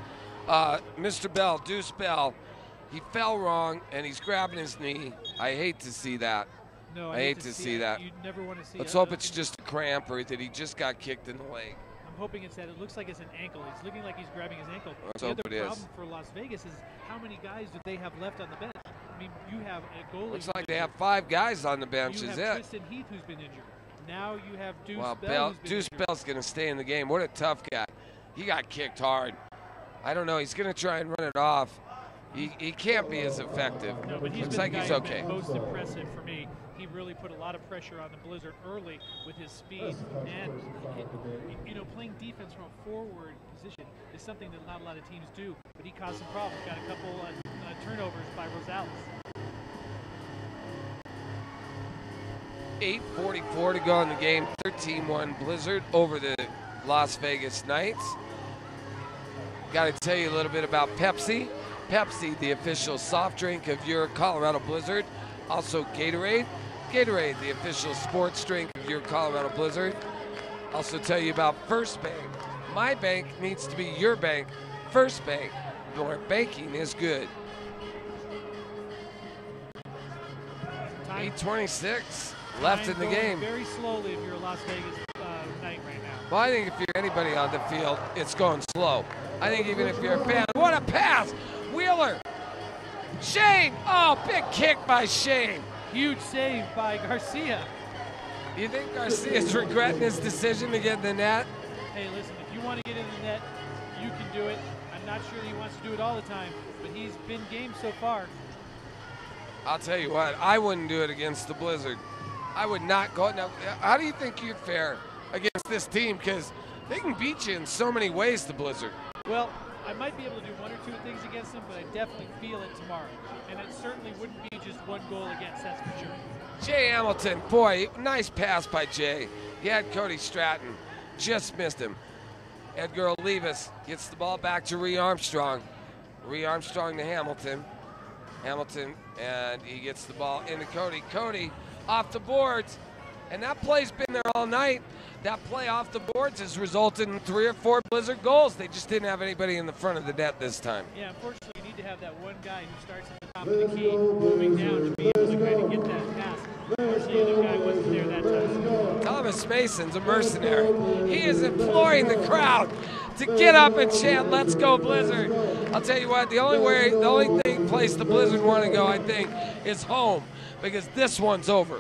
[SPEAKER 2] Mr. Bell, Deuce Bell, he fell wrong and he's grabbing his knee. I hate to see that.
[SPEAKER 3] No,
[SPEAKER 2] I hate to see that.
[SPEAKER 3] You never want to see.
[SPEAKER 2] Let's hope it's just a cramp or that he just got kicked in the leg.
[SPEAKER 3] I'm hoping it's that. It looks like it's an ankle. He's looking like he's grabbing his ankle.
[SPEAKER 2] Let's
[SPEAKER 3] the
[SPEAKER 2] hope
[SPEAKER 3] other
[SPEAKER 2] it
[SPEAKER 3] problem
[SPEAKER 2] is.
[SPEAKER 3] for Las Vegas is how many guys do they have left on the bench? I mean, you have a goalie.
[SPEAKER 2] Looks like they have 5 guys on the bench.
[SPEAKER 3] You
[SPEAKER 2] Is
[SPEAKER 3] have
[SPEAKER 2] it?
[SPEAKER 3] Tristan Heath, who's been injured. Now you have Deuce
[SPEAKER 2] Well,
[SPEAKER 3] Bell.
[SPEAKER 2] Deuce Bell's going to stay in the game. What a tough guy. He got kicked hard. I don't know. He's going to try and run it off. He can't be as effective.
[SPEAKER 3] No, but
[SPEAKER 2] Looks like he's okay.
[SPEAKER 3] Most impressive for me. He really put a lot of pressure on the Blizzard early with his speed, and playing defense from a forward position is something that not a lot of teams do. But he caused some problems. Got a couple turnovers by Rosales.
[SPEAKER 2] 8:44 to go in the game. 13-1 Blizzard over the Las Vegas Knights. Got to tell you a little bit about Pepsi. Pepsi, the official soft drink of your Colorado Blizzard. Also Gatorade. Gatorade, the official sports drink of your Colorado Blizzard. Also tell you about First Bank. My bank needs to be your bank. First Bank, where banking is good. 8:26 left in the game.
[SPEAKER 3] Very slowly if you're a Las Vegas Knight right now.
[SPEAKER 2] Well, I think if you're anybody on the field, it's going slow. I think even if you're a fan, what a pass! Wheeler! Shane! Oh, big kick by Shane.
[SPEAKER 3] Huge save by Garcia.
[SPEAKER 2] Do you think Garcia's regretting his decision to get in the net?
[SPEAKER 3] Hey, listen, if you want to get in the net, you can do it. I'm not sure that he wants to do it all the time, but he's been game so far.
[SPEAKER 2] I'll tell you what, I wouldn't do it against the Blizzard. I would not go. Now, how do you think you'd fare against this team? Because they can beat you in so many ways, the Blizzard.
[SPEAKER 3] Well, I might be able to do one or two things against them, but I definitely feel it tomorrow. And it certainly wouldn't be just one goal against, that's for sure.
[SPEAKER 2] Jay Hamilton, boy, nice pass by Jay. He had Cody Stratton, just missed him. Edgar Olivas gets the ball back to Ree Armstrong. Ree Armstrong to Hamilton. Hamilton, and he gets the ball into Cody. Cody off the boards, and that play's been there all night. That play off the boards has resulted in 3 or 4 Blizzard goals. They just didn't have anybody in the front of the net this time.
[SPEAKER 3] Yeah, unfortunately, you need to have that one guy who starts at the top of the key, moving down to be able to kind of get that pass. Unfortunately, the other guy wasn't there that time.
[SPEAKER 2] Thomas Mason's a mercenary. He is imploring the crowd to get up and chant, "Let's go Blizzard." I'll tell you what, the only place the Blizzard want to go, I think, is home, because this one's over.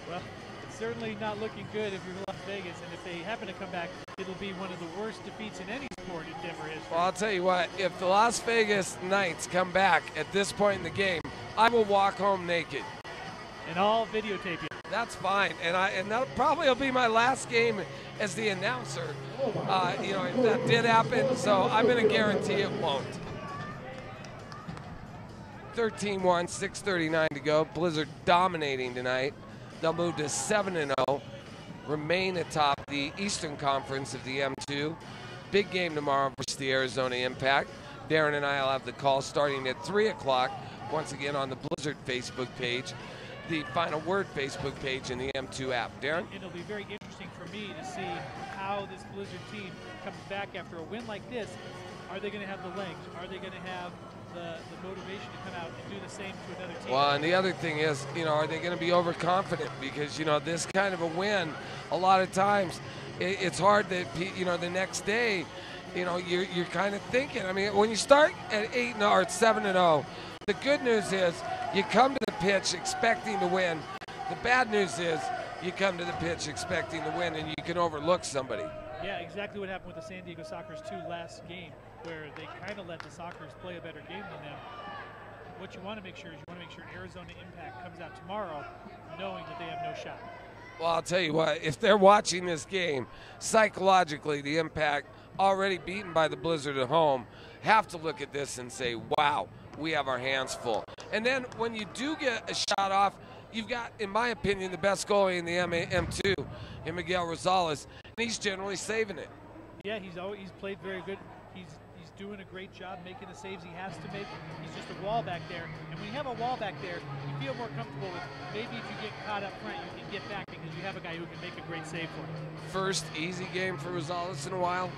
[SPEAKER 3] Well, it's certainly not looking good if you're Las Vegas, and if they happen to come back, it'll be one of the worst defeats in any sport in Denver history.
[SPEAKER 2] Well, I'll tell you what, if the Las Vegas Knights come back at this point in the game, I will walk home naked.
[SPEAKER 3] And I'll videotape you.
[SPEAKER 2] That's fine, and that probably will be my last game as the announcer. You know, if that did happen, so I'm going to guarantee it won't. 13-1, 6:39 to go. Blizzard dominating tonight. They'll move to 7-0, remain atop the Eastern Conference of the M2. Big game tomorrow versus the Arizona Impact. Darren and I will have the call starting at 3 o'clock, once again on the Blizzard Facebook page, the Final Word Facebook page, and the M2 app. Darren?
[SPEAKER 3] It'll be very interesting for me to see how this Blizzard team comes back after a win like this. Are they going to have the legs? Are they going to have the motivation to come out and do the same to another team?
[SPEAKER 2] Well, and the other thing is, you know, are they going to be overconfident? Because, you know, this kind of a win, a lot of times, it's hard that, you know, the next day, you know, you're kind of thinking. I mean, when you start at 8-0 or at 7-0, the good news is you come to the pitch expecting to win. The bad news is you come to the pitch expecting to win, and you can overlook somebody.
[SPEAKER 3] Yeah, exactly what happened with the San Diego Sockers 2 last game, where they kind of let the Sockers play a better game than them. What you want to make sure is you want to make sure Arizona Impact comes out tomorrow knowing that they have no shot.
[SPEAKER 2] Well, I'll tell you what, if they're watching this game, psychologically, the Impact, already beaten by the Blizzard at home, have to look at this and say, wow, we have our hands full. And then when you do get a shot off, you've got, in my opinion, the best goalie in the M2, in Miguel Rosales, and he's generally saving it.
[SPEAKER 3] Yeah, he's played very good. He's doing a great job making the saves he has to make. He's just a wall back there. And when you have a wall back there, you feel more comfortable with maybe if you get caught up front, you can get back because you have a guy who can make a great save for you.
[SPEAKER 2] First easy game for Rosales in a while?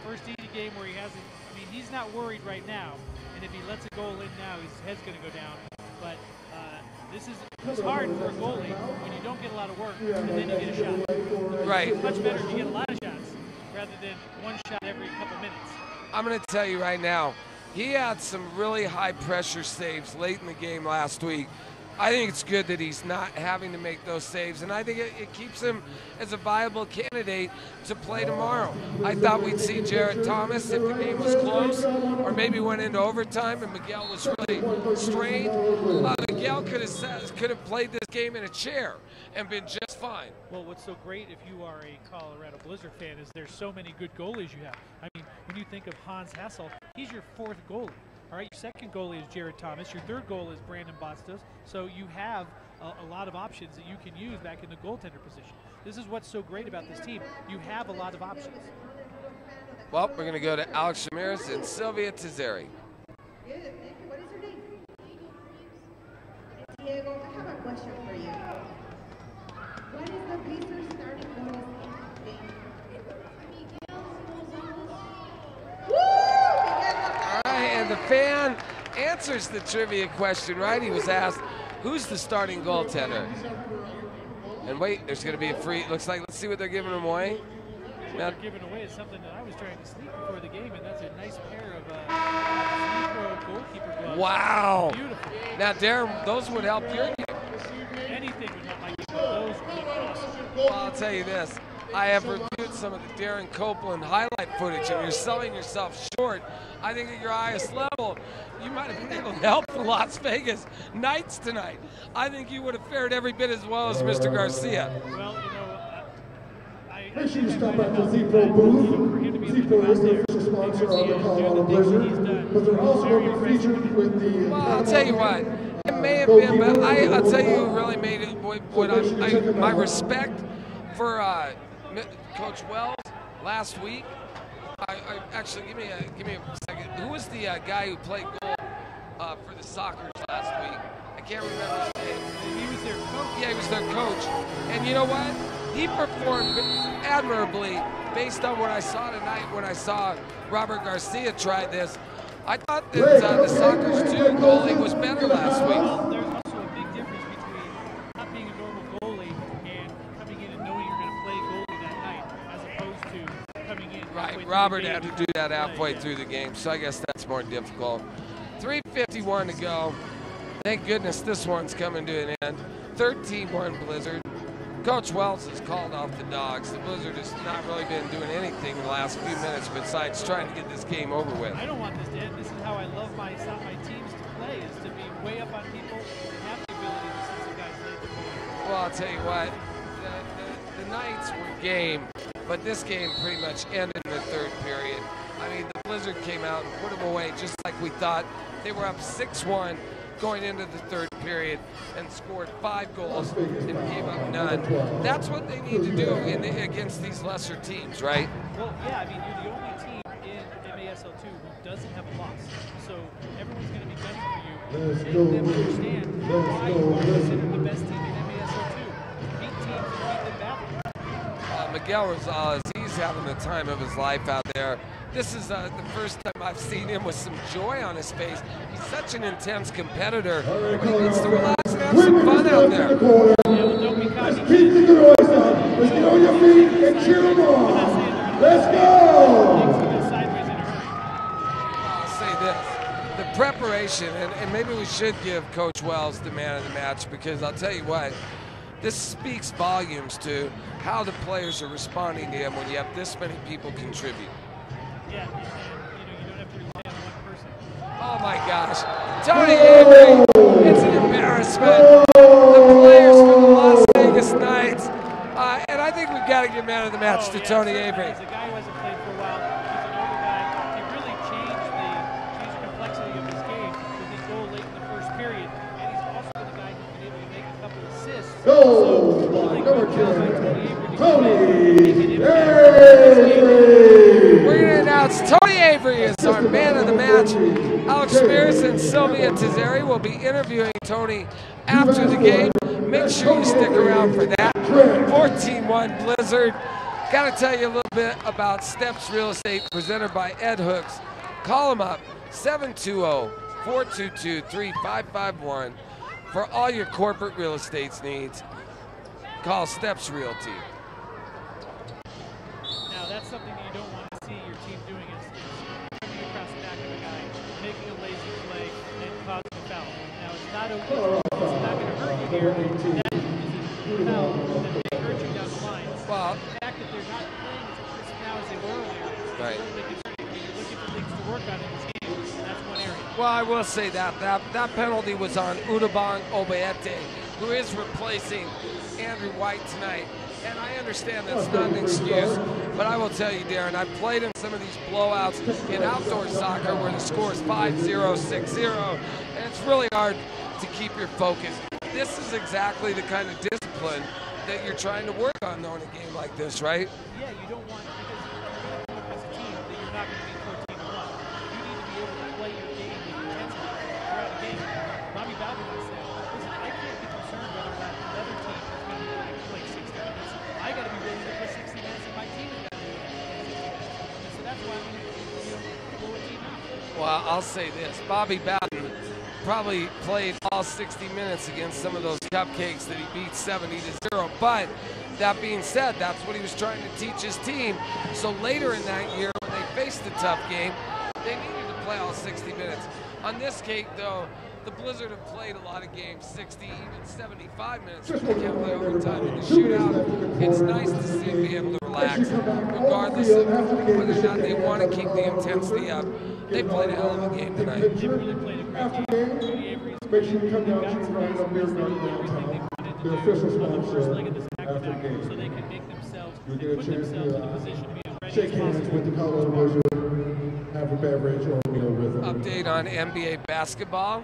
[SPEAKER 3] First easy game where he hasn't, I mean, he's not worried right now. And if he lets a goal in now, his head's going to go down. But it's hard for a goalie when you don't get a lot of work and then you get a shot.
[SPEAKER 2] Right.
[SPEAKER 3] It's much better if you get a lot of shots rather than one shot every couple minutes.
[SPEAKER 2] I'm going to tell you right now, he had some really high-pressure saves late in the game last week. I think it's good that he's not having to make those saves, and I think it keeps him as a viable candidate to play tomorrow. I thought we'd see Jarrett Thomas if the game was close, or maybe went into overtime and Miguel was really strained. Miguel could have played this game in a chair and been just fine.
[SPEAKER 3] Well, what's so great if you are a Colorado Blizzard fan is there's so many good goalies you have. I mean, when you think of Hans Hassel, he's your 4th goalie. All right, your 2nd goalie is Jared Thomas. Your 3rd goal is Brandon Bastos. So you have a lot of options that you can use back in the goaltender position. This is what's so great about this team. You have a lot of options.
[SPEAKER 2] Well, we're going to go to Alex Ramirez and Sylvia Tizeri.
[SPEAKER 6] Good, thank you. What is your name? Diego, I have a question for you. What is the Blizzard starting bonus game?
[SPEAKER 2] And the fan answers the trivia question, right? He was asked, who's the starting goaltender? And wait, there's going to be a free, looks like, let's see what they're giving him away.
[SPEAKER 3] What they're giving away is something that I was trying to sneak before the game, and that's a nice pair of goalkeeper gloves.
[SPEAKER 2] Wow.
[SPEAKER 3] Beautiful.
[SPEAKER 2] Now, Darren, those would help your game.
[SPEAKER 3] Anything would help my game, but those would be awesome.
[SPEAKER 2] Well, I'll tell you this. I have reviewed some of the Darren Copeland highlight footage, and you're selling yourself short. I think at your highest level, you might have been able to help the Las Vegas Knights tonight. I think you would have fared every bit as well as Mr. Garcia.
[SPEAKER 3] Well, you know, I
[SPEAKER 1] Make sure you stop
[SPEAKER 3] might
[SPEAKER 1] at
[SPEAKER 3] have
[SPEAKER 1] the
[SPEAKER 3] helped,
[SPEAKER 1] Zippo
[SPEAKER 3] but,
[SPEAKER 1] booth.
[SPEAKER 3] you know, for him to be
[SPEAKER 1] C4 is the official sponsor of the Colorado Blizzard, but they're also going to be featured with the...
[SPEAKER 2] Well, I'll tell you what. It may have been, but I'll tell you who really made it. My respect for Coach Wells last week. Actually, give me a second. Who was the guy who played goal for the Sockers last week? I can't remember his name.
[SPEAKER 3] He was their coach.
[SPEAKER 2] Yeah, he was their coach. And you know what? He performed admirably based on what I saw tonight when I saw Robert Garcia try this. I thought that the Sockers 2 goalie was better last week.
[SPEAKER 3] Well, there's also a big difference between not being a normal goalie and coming in and knowing you're going to play goalie that night, as opposed to coming in.
[SPEAKER 2] Right, Robert had to do that halfway through the game, so I guess that's more difficult. 3:51 to go. Thank goodness this one's coming to an end. 13-1 Blizzard. Coach Wells has called off the Dogs. The Blizzard has not really been doing anything in the last few minutes besides trying to get this game over with.
[SPEAKER 3] I don't want this to end. This is how I love my teams to play, is to be way up on people and have the ability to see some guys late the goal.
[SPEAKER 2] Well, I'll tell you what, the Knights were game, but this game pretty much ended in the third period. I mean, the Blizzard came out and put them away just like we thought. They were up 6-1 going into the third period and scored 5 goals and gave up none. That's what they need to do against these lesser teams, right?
[SPEAKER 3] Well, yeah, I mean, you're the only team in MASL2 who doesn't have a loss. So everyone's going to be gunning for you. Making them understand why you are considered the best team in MASL2. Beat teams and beat them badly.
[SPEAKER 2] Miguel Rosales, he's having the time of his life out there. This is the first time I've seen him with some joy on his face. He's such an intense competitor, but he needs to relax and have some fun out there.
[SPEAKER 1] Let's keep the good boys up. Let's get on your feet and cheer them on. Let's go!
[SPEAKER 2] I'll say this. The preparation, and maybe we should give Coach Wells the man of the match, because I'll tell you what, this speaks volumes to how the players are responding to him when you have this many people contribute.
[SPEAKER 3] Yeah, and you don't have to rely on one person.
[SPEAKER 2] Oh my gosh. Tony Avery, it's an embarrassment. The players for the Las Vegas Knights. And I think we've got to give man of the match to Tony Avery.
[SPEAKER 3] He's a guy who hasn't played for a while. He's an older guy. He really changed the complexity of his game with his goal late in the first period. And he's also the guy who's been able to make a couple assists.
[SPEAKER 1] Goal by number 10, Tony Avery.
[SPEAKER 2] We're going to announce Tony Avery is our man of the match. Alex Spears and Sylvia Tizeri will be interviewing Tony after the game. Make sure you stick around for that. 14-1 Blizzard. Got to tell you a little bit about Steps Real Estate presented by Ed Hooks. Call them up, 720-422-3551 for all your corporate real estate needs. Call Steps Realty.
[SPEAKER 3] Now that's something that you don't want to see your team doing is coming across the back of a guy, making a lazy play, and causing a foul. Now it's not going to hurt you here. That is a foul that may hurt you down the line.
[SPEAKER 2] Well,
[SPEAKER 3] the fact that they're not playing as crisp now as they were earlier is
[SPEAKER 2] right.
[SPEAKER 3] certainly concerning. You're looking for things to work on in this game, and that's one area.
[SPEAKER 2] Well, I will say that penalty was on Udabong Obeete, who is replacing Andrew White tonight. And I understand that's not an excuse, but I will tell you, Darren, I've played in some of these blowouts in outdoor soccer where the score is 5-0, 6-0, and it's really hard to keep your focus. This is exactly the kind of discipline that you're trying to work on, though, in a game like this, right?
[SPEAKER 3] Yeah, you don't want, because you're going to as a team that you're not going to be 14-1. You need to be able to play your game with intensity throughout the game. Bobby Bowden said, listen, I can't be concerned whether or not another team is going to be willing to play 60 minutes. I got to be willing to play 60 minutes, and my team has got to be willing to play 60 minutes. And so that's why we need to blow a team out.
[SPEAKER 2] Well, I'll say this. Bobby Bowden probably played all 60 minutes against some of those cupcakes that he beat 70-0. But that being said, that's what he was trying to teach his team. So later in that year, when they faced a tough game, they needed to play all 60 minutes. On this cake, though, the Blizzard have played a lot of games, 60, even 75 minutes, but they can't play overtime in the shootout. It's nice to see them be able to relax, regardless of whether or not they want to keep the intensity up. They played a hell of a game tonight.
[SPEAKER 3] They really played a great game. Tony Avery's
[SPEAKER 1] Make sure you come down to
[SPEAKER 3] everything
[SPEAKER 1] the beer garden downtown. The official
[SPEAKER 3] on the first
[SPEAKER 1] sponsor
[SPEAKER 3] leg of this
[SPEAKER 1] after the
[SPEAKER 3] back-to-back,
[SPEAKER 1] game.
[SPEAKER 3] so they can make themselves,
[SPEAKER 1] You'll
[SPEAKER 3] they
[SPEAKER 1] get a
[SPEAKER 3] put
[SPEAKER 1] chance
[SPEAKER 3] themselves in a
[SPEAKER 1] to
[SPEAKER 3] position to be as ready
[SPEAKER 1] shake hands with the Colorado Blizzard, have a beverage or a meal with them.
[SPEAKER 2] Update on NBA basketball.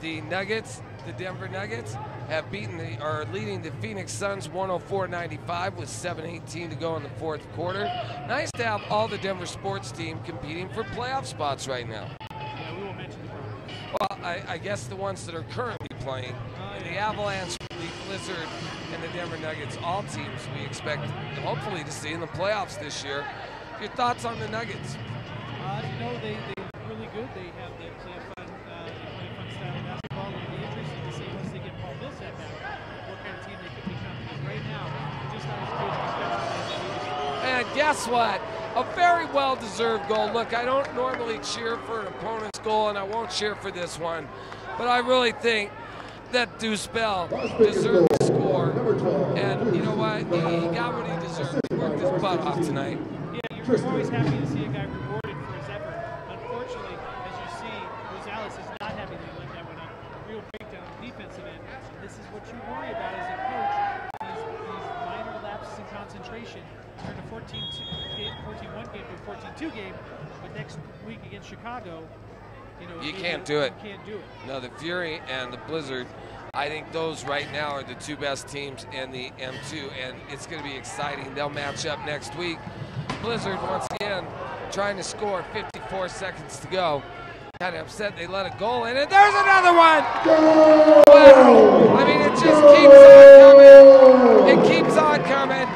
[SPEAKER 2] The Nuggets, the Denver Nuggets, have leading the Phoenix Suns 104-95 with 7:18 to go in the fourth quarter. Nice to have all the Denver sports team competing for playoff spots right now.
[SPEAKER 3] Yeah, we will mention the problems.
[SPEAKER 2] Well, I guess the ones that are currently playing, the Avalanche, the Blizzard, and the Denver Nuggets, all teams we expect hopefully to see in the playoffs this year. Your thoughts on the Nuggets?
[SPEAKER 3] They're really good. They play a fun style of basketball. It'll be interesting to see once they get Paul Millsap back, what kind of team they could become. Because right now, they're just not as good defensively.
[SPEAKER 2] And guess what? A very well-deserved goal. Look, I don't normally cheer for an opponent's goal, and I won't cheer for this one, but I really think that Deuce Bell deserved to score. And you know what? He got what he deserved. He worked his butt off tonight.
[SPEAKER 3] Yeah, you're always happy to see a guy rewarded for his effort. Unfortunately, as you see, Rosales is not happy to let that one up. Real breakdown on the defensive end. And this is what you worry about as a coach. These minor lapses in concentration turn a 14-1 game to a 14-2 game. But next week against Chicago,
[SPEAKER 2] you can't do it.
[SPEAKER 3] You can't do it.
[SPEAKER 2] No, the Fury and the Blizzard, I think those right now are the two best teams in the M2, and it's going to be exciting. They'll match up next week. Blizzard, once again, trying to score 54 seconds to go. Kind of upset they let a goal in, and there's another one! Wow! I mean, it just keeps on coming. It keeps on coming.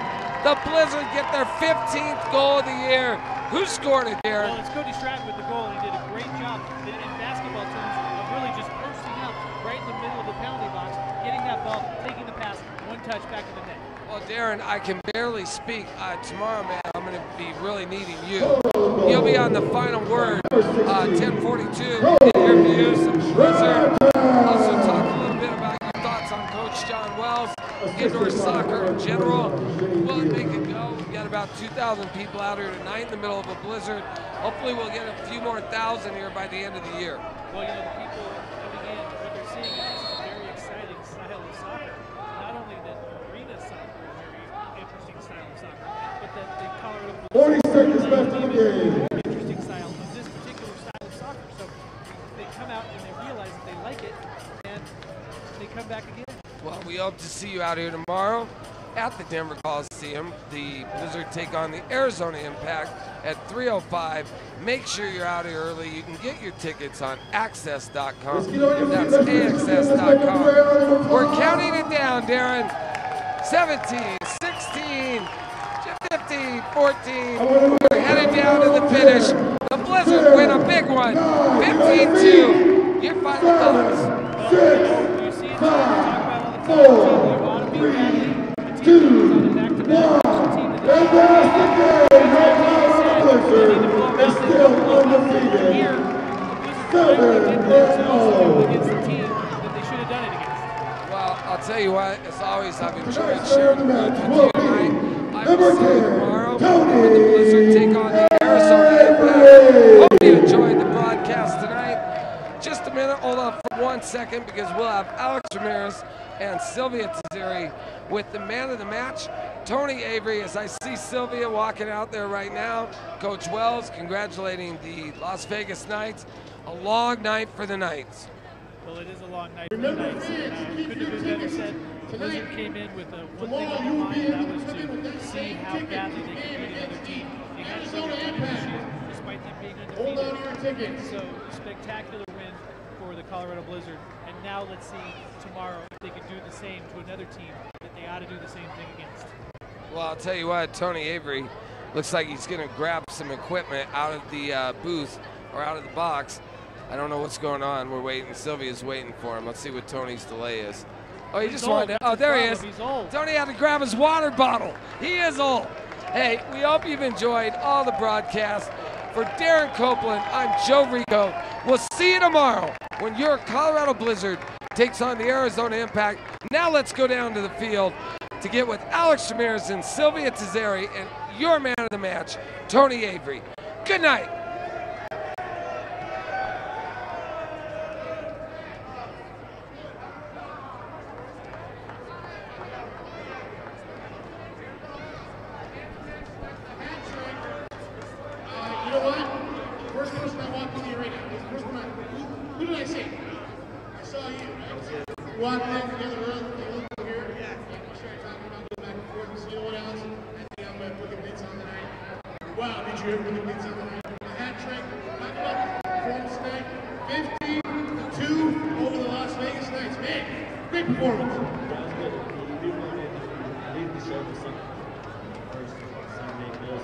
[SPEAKER 2] The Blizzard get their 15th goal of the year. Who scored it, Darren?
[SPEAKER 3] Well, it's Cody Stratton with the goal. He did a great job in basketball terms of really just posting up right in the middle of the penalty box, getting that ball, taking the pass, one touch back to the net.
[SPEAKER 2] Well, Darren, I can barely speak. Tomorrow, man, I'm going to be really needing you. You'll be on the final word, 10:42 interviews and Blizzard. Also talk a little bit about your thoughts on Coach John Wells, indoor soccer in general. Will it make it go? We've got about 2,000 people out here tonight in the middle of a blizzard. Hopefully we'll get a few more thousand here by the end of the year.
[SPEAKER 3] Well, the people coming in, what they're seeing is a very exciting style of soccer. Not only that arena soccer is a very interesting style of soccer, but that the Colorado
[SPEAKER 1] 40 seconds left in the game.
[SPEAKER 3] More interesting style of this particular style of soccer. So they come out and they realize that they like it, and they come back again.
[SPEAKER 2] Well, we hope to see you out here tomorrow at the Denver Coliseum. The Blizzard take on the Arizona Impact at 3:05. Make sure you're out here early. You can get your tickets on access.com. That's AXS.com. We're counting it down, Darren. 17, 16, 15, 14. We're headed down to the finish. The Blizzard win a big one. 15-2. Your final thoughts.
[SPEAKER 3] You see it, talk about all the time. You ought to be badly. The team on the back-to-back. Here, the Blizzard did themselves against the team that they should have done it against.
[SPEAKER 2] Well, I'll tell you what, as always, I've enjoyed sharing the with you tonight. I will see you tomorrow when the Blizzard take on the Arizona Impact. Hope you enjoyed the broadcast tonight. Just a minute, hold on for 1 second, because we'll have Alex Ramirez and Sylvia Tazeri with the man of the match, Tony Avery, as I see Sylvia walking out there right now. Coach Wells congratulating the Las Vegas Knights. A long night for the Knights.
[SPEAKER 3] Well, it is a long night for the Knights. Couldn't have been better said. The Blizzard came in with one thing on their mind, and that was to see how badly they could beat another team. They hadn't really done it this year, despite them being undefeated. And so, spectacular win for the Colorado Blizzard. And now let's see tomorrow if they can do the same to another team that they ought to do the same thing against.
[SPEAKER 2] Well, I'll tell you what, Tony Avery looks like he's going to grab some equipment out of the booth or out of the box. I don't know what's going on. We're waiting. Sylvia's waiting for him. Let's see what Tony's delay is. Oh, he just wanted to. Oh, there he is.
[SPEAKER 3] He's old.
[SPEAKER 2] Tony had to grab his water bottle. He is old. Hey, we hope you've enjoyed all the broadcasts. For Darren Copeland, I'm Joe Rico. We'll see you tomorrow when your Colorado Blizzard takes on the Arizona Impact. Now let's go down to the field to get with Alex Ramirez and Sylvia Tazeri and your man of the match, Tony Avery. Good night.
[SPEAKER 1] Wow, did you ever really get something? A hat trick, talk about performance tonight. 50-2 over the Las Vegas Knights. Man, great performance.
[SPEAKER 4] That was good. You do want to leave the show with something. First, Sunday, Bills.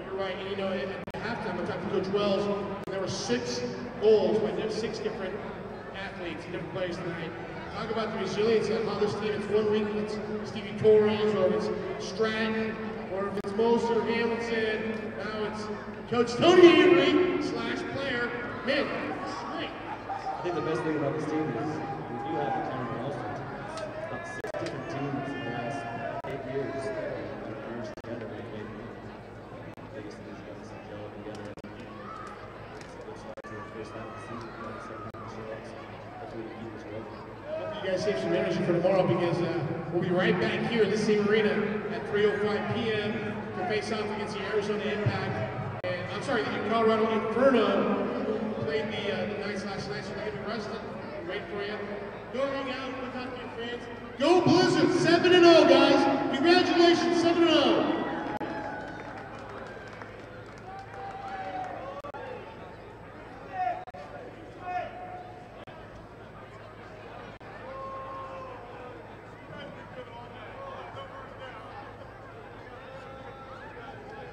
[SPEAKER 1] You're right, and you know, at halftime, I talked to Coach Wells, and there were 6 goals by 6 different athletes, different players tonight. Talk about the resilience of how this team, it's 1 week it's Stevie Torres, or if it's Stratton, or if it's Moser, Hamilton, now it's Coach Tony Avery / player. Man, this is great.
[SPEAKER 4] I think the best thing about this team is we do have a ton of all-star teams. About 6 different teams in the last 8 years that have merged together and made the biggest things guys and gel together. It's a good start to the first half of the season. Hopefully we keep this going.
[SPEAKER 1] Hope you guys save some energy for tomorrow, because we'll be right back here in the same arena at 3:05 p.m. to face off against the Arizona Impact. And I'm sorry, the Colorado Inferno played the Knights last night, so they're getting rested. Wait for you. Go hang out with your friends. Go Blizzard, 7-0, guys. Congratulations, 7-0.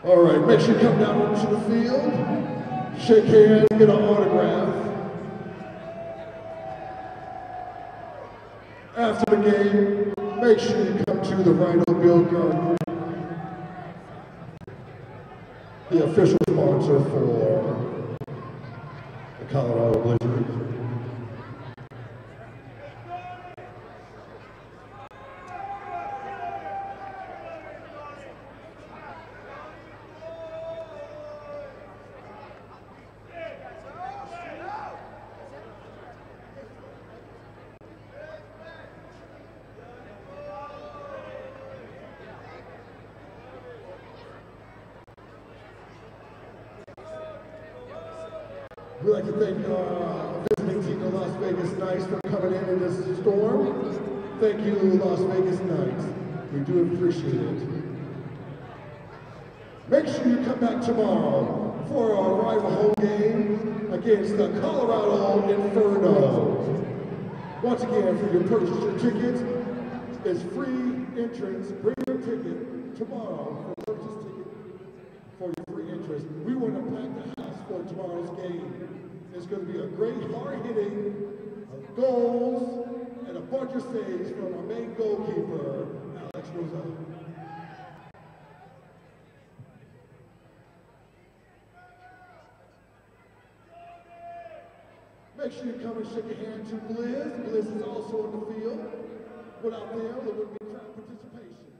[SPEAKER 8] All right, make sure you come down onto the field, shake hands, get an autograph. After the game, make sure you come to the Rhino Bill Garden, the official sponsor for the Colorado Blizzard. We'd like to thank our visiting team, the Las Vegas Knights, for coming in this storm. Thank you, Las Vegas Knights. We do appreciate it. Make sure you come back tomorrow for our rival home game against the Colorado Inferno. Once again, for your purchase your tickets, it's free entrance. Bring your ticket tomorrow for purchase ticket for your free entrance. We want to pack the house for tomorrow's game. It's going to be a great hard-hitting goals and a bunch of saves from our main goalkeeper, Alex Rosado. Make sure you come and shake a hand to Blizz. Blizz is also in the field. Without them, there wouldn't be crowd participation.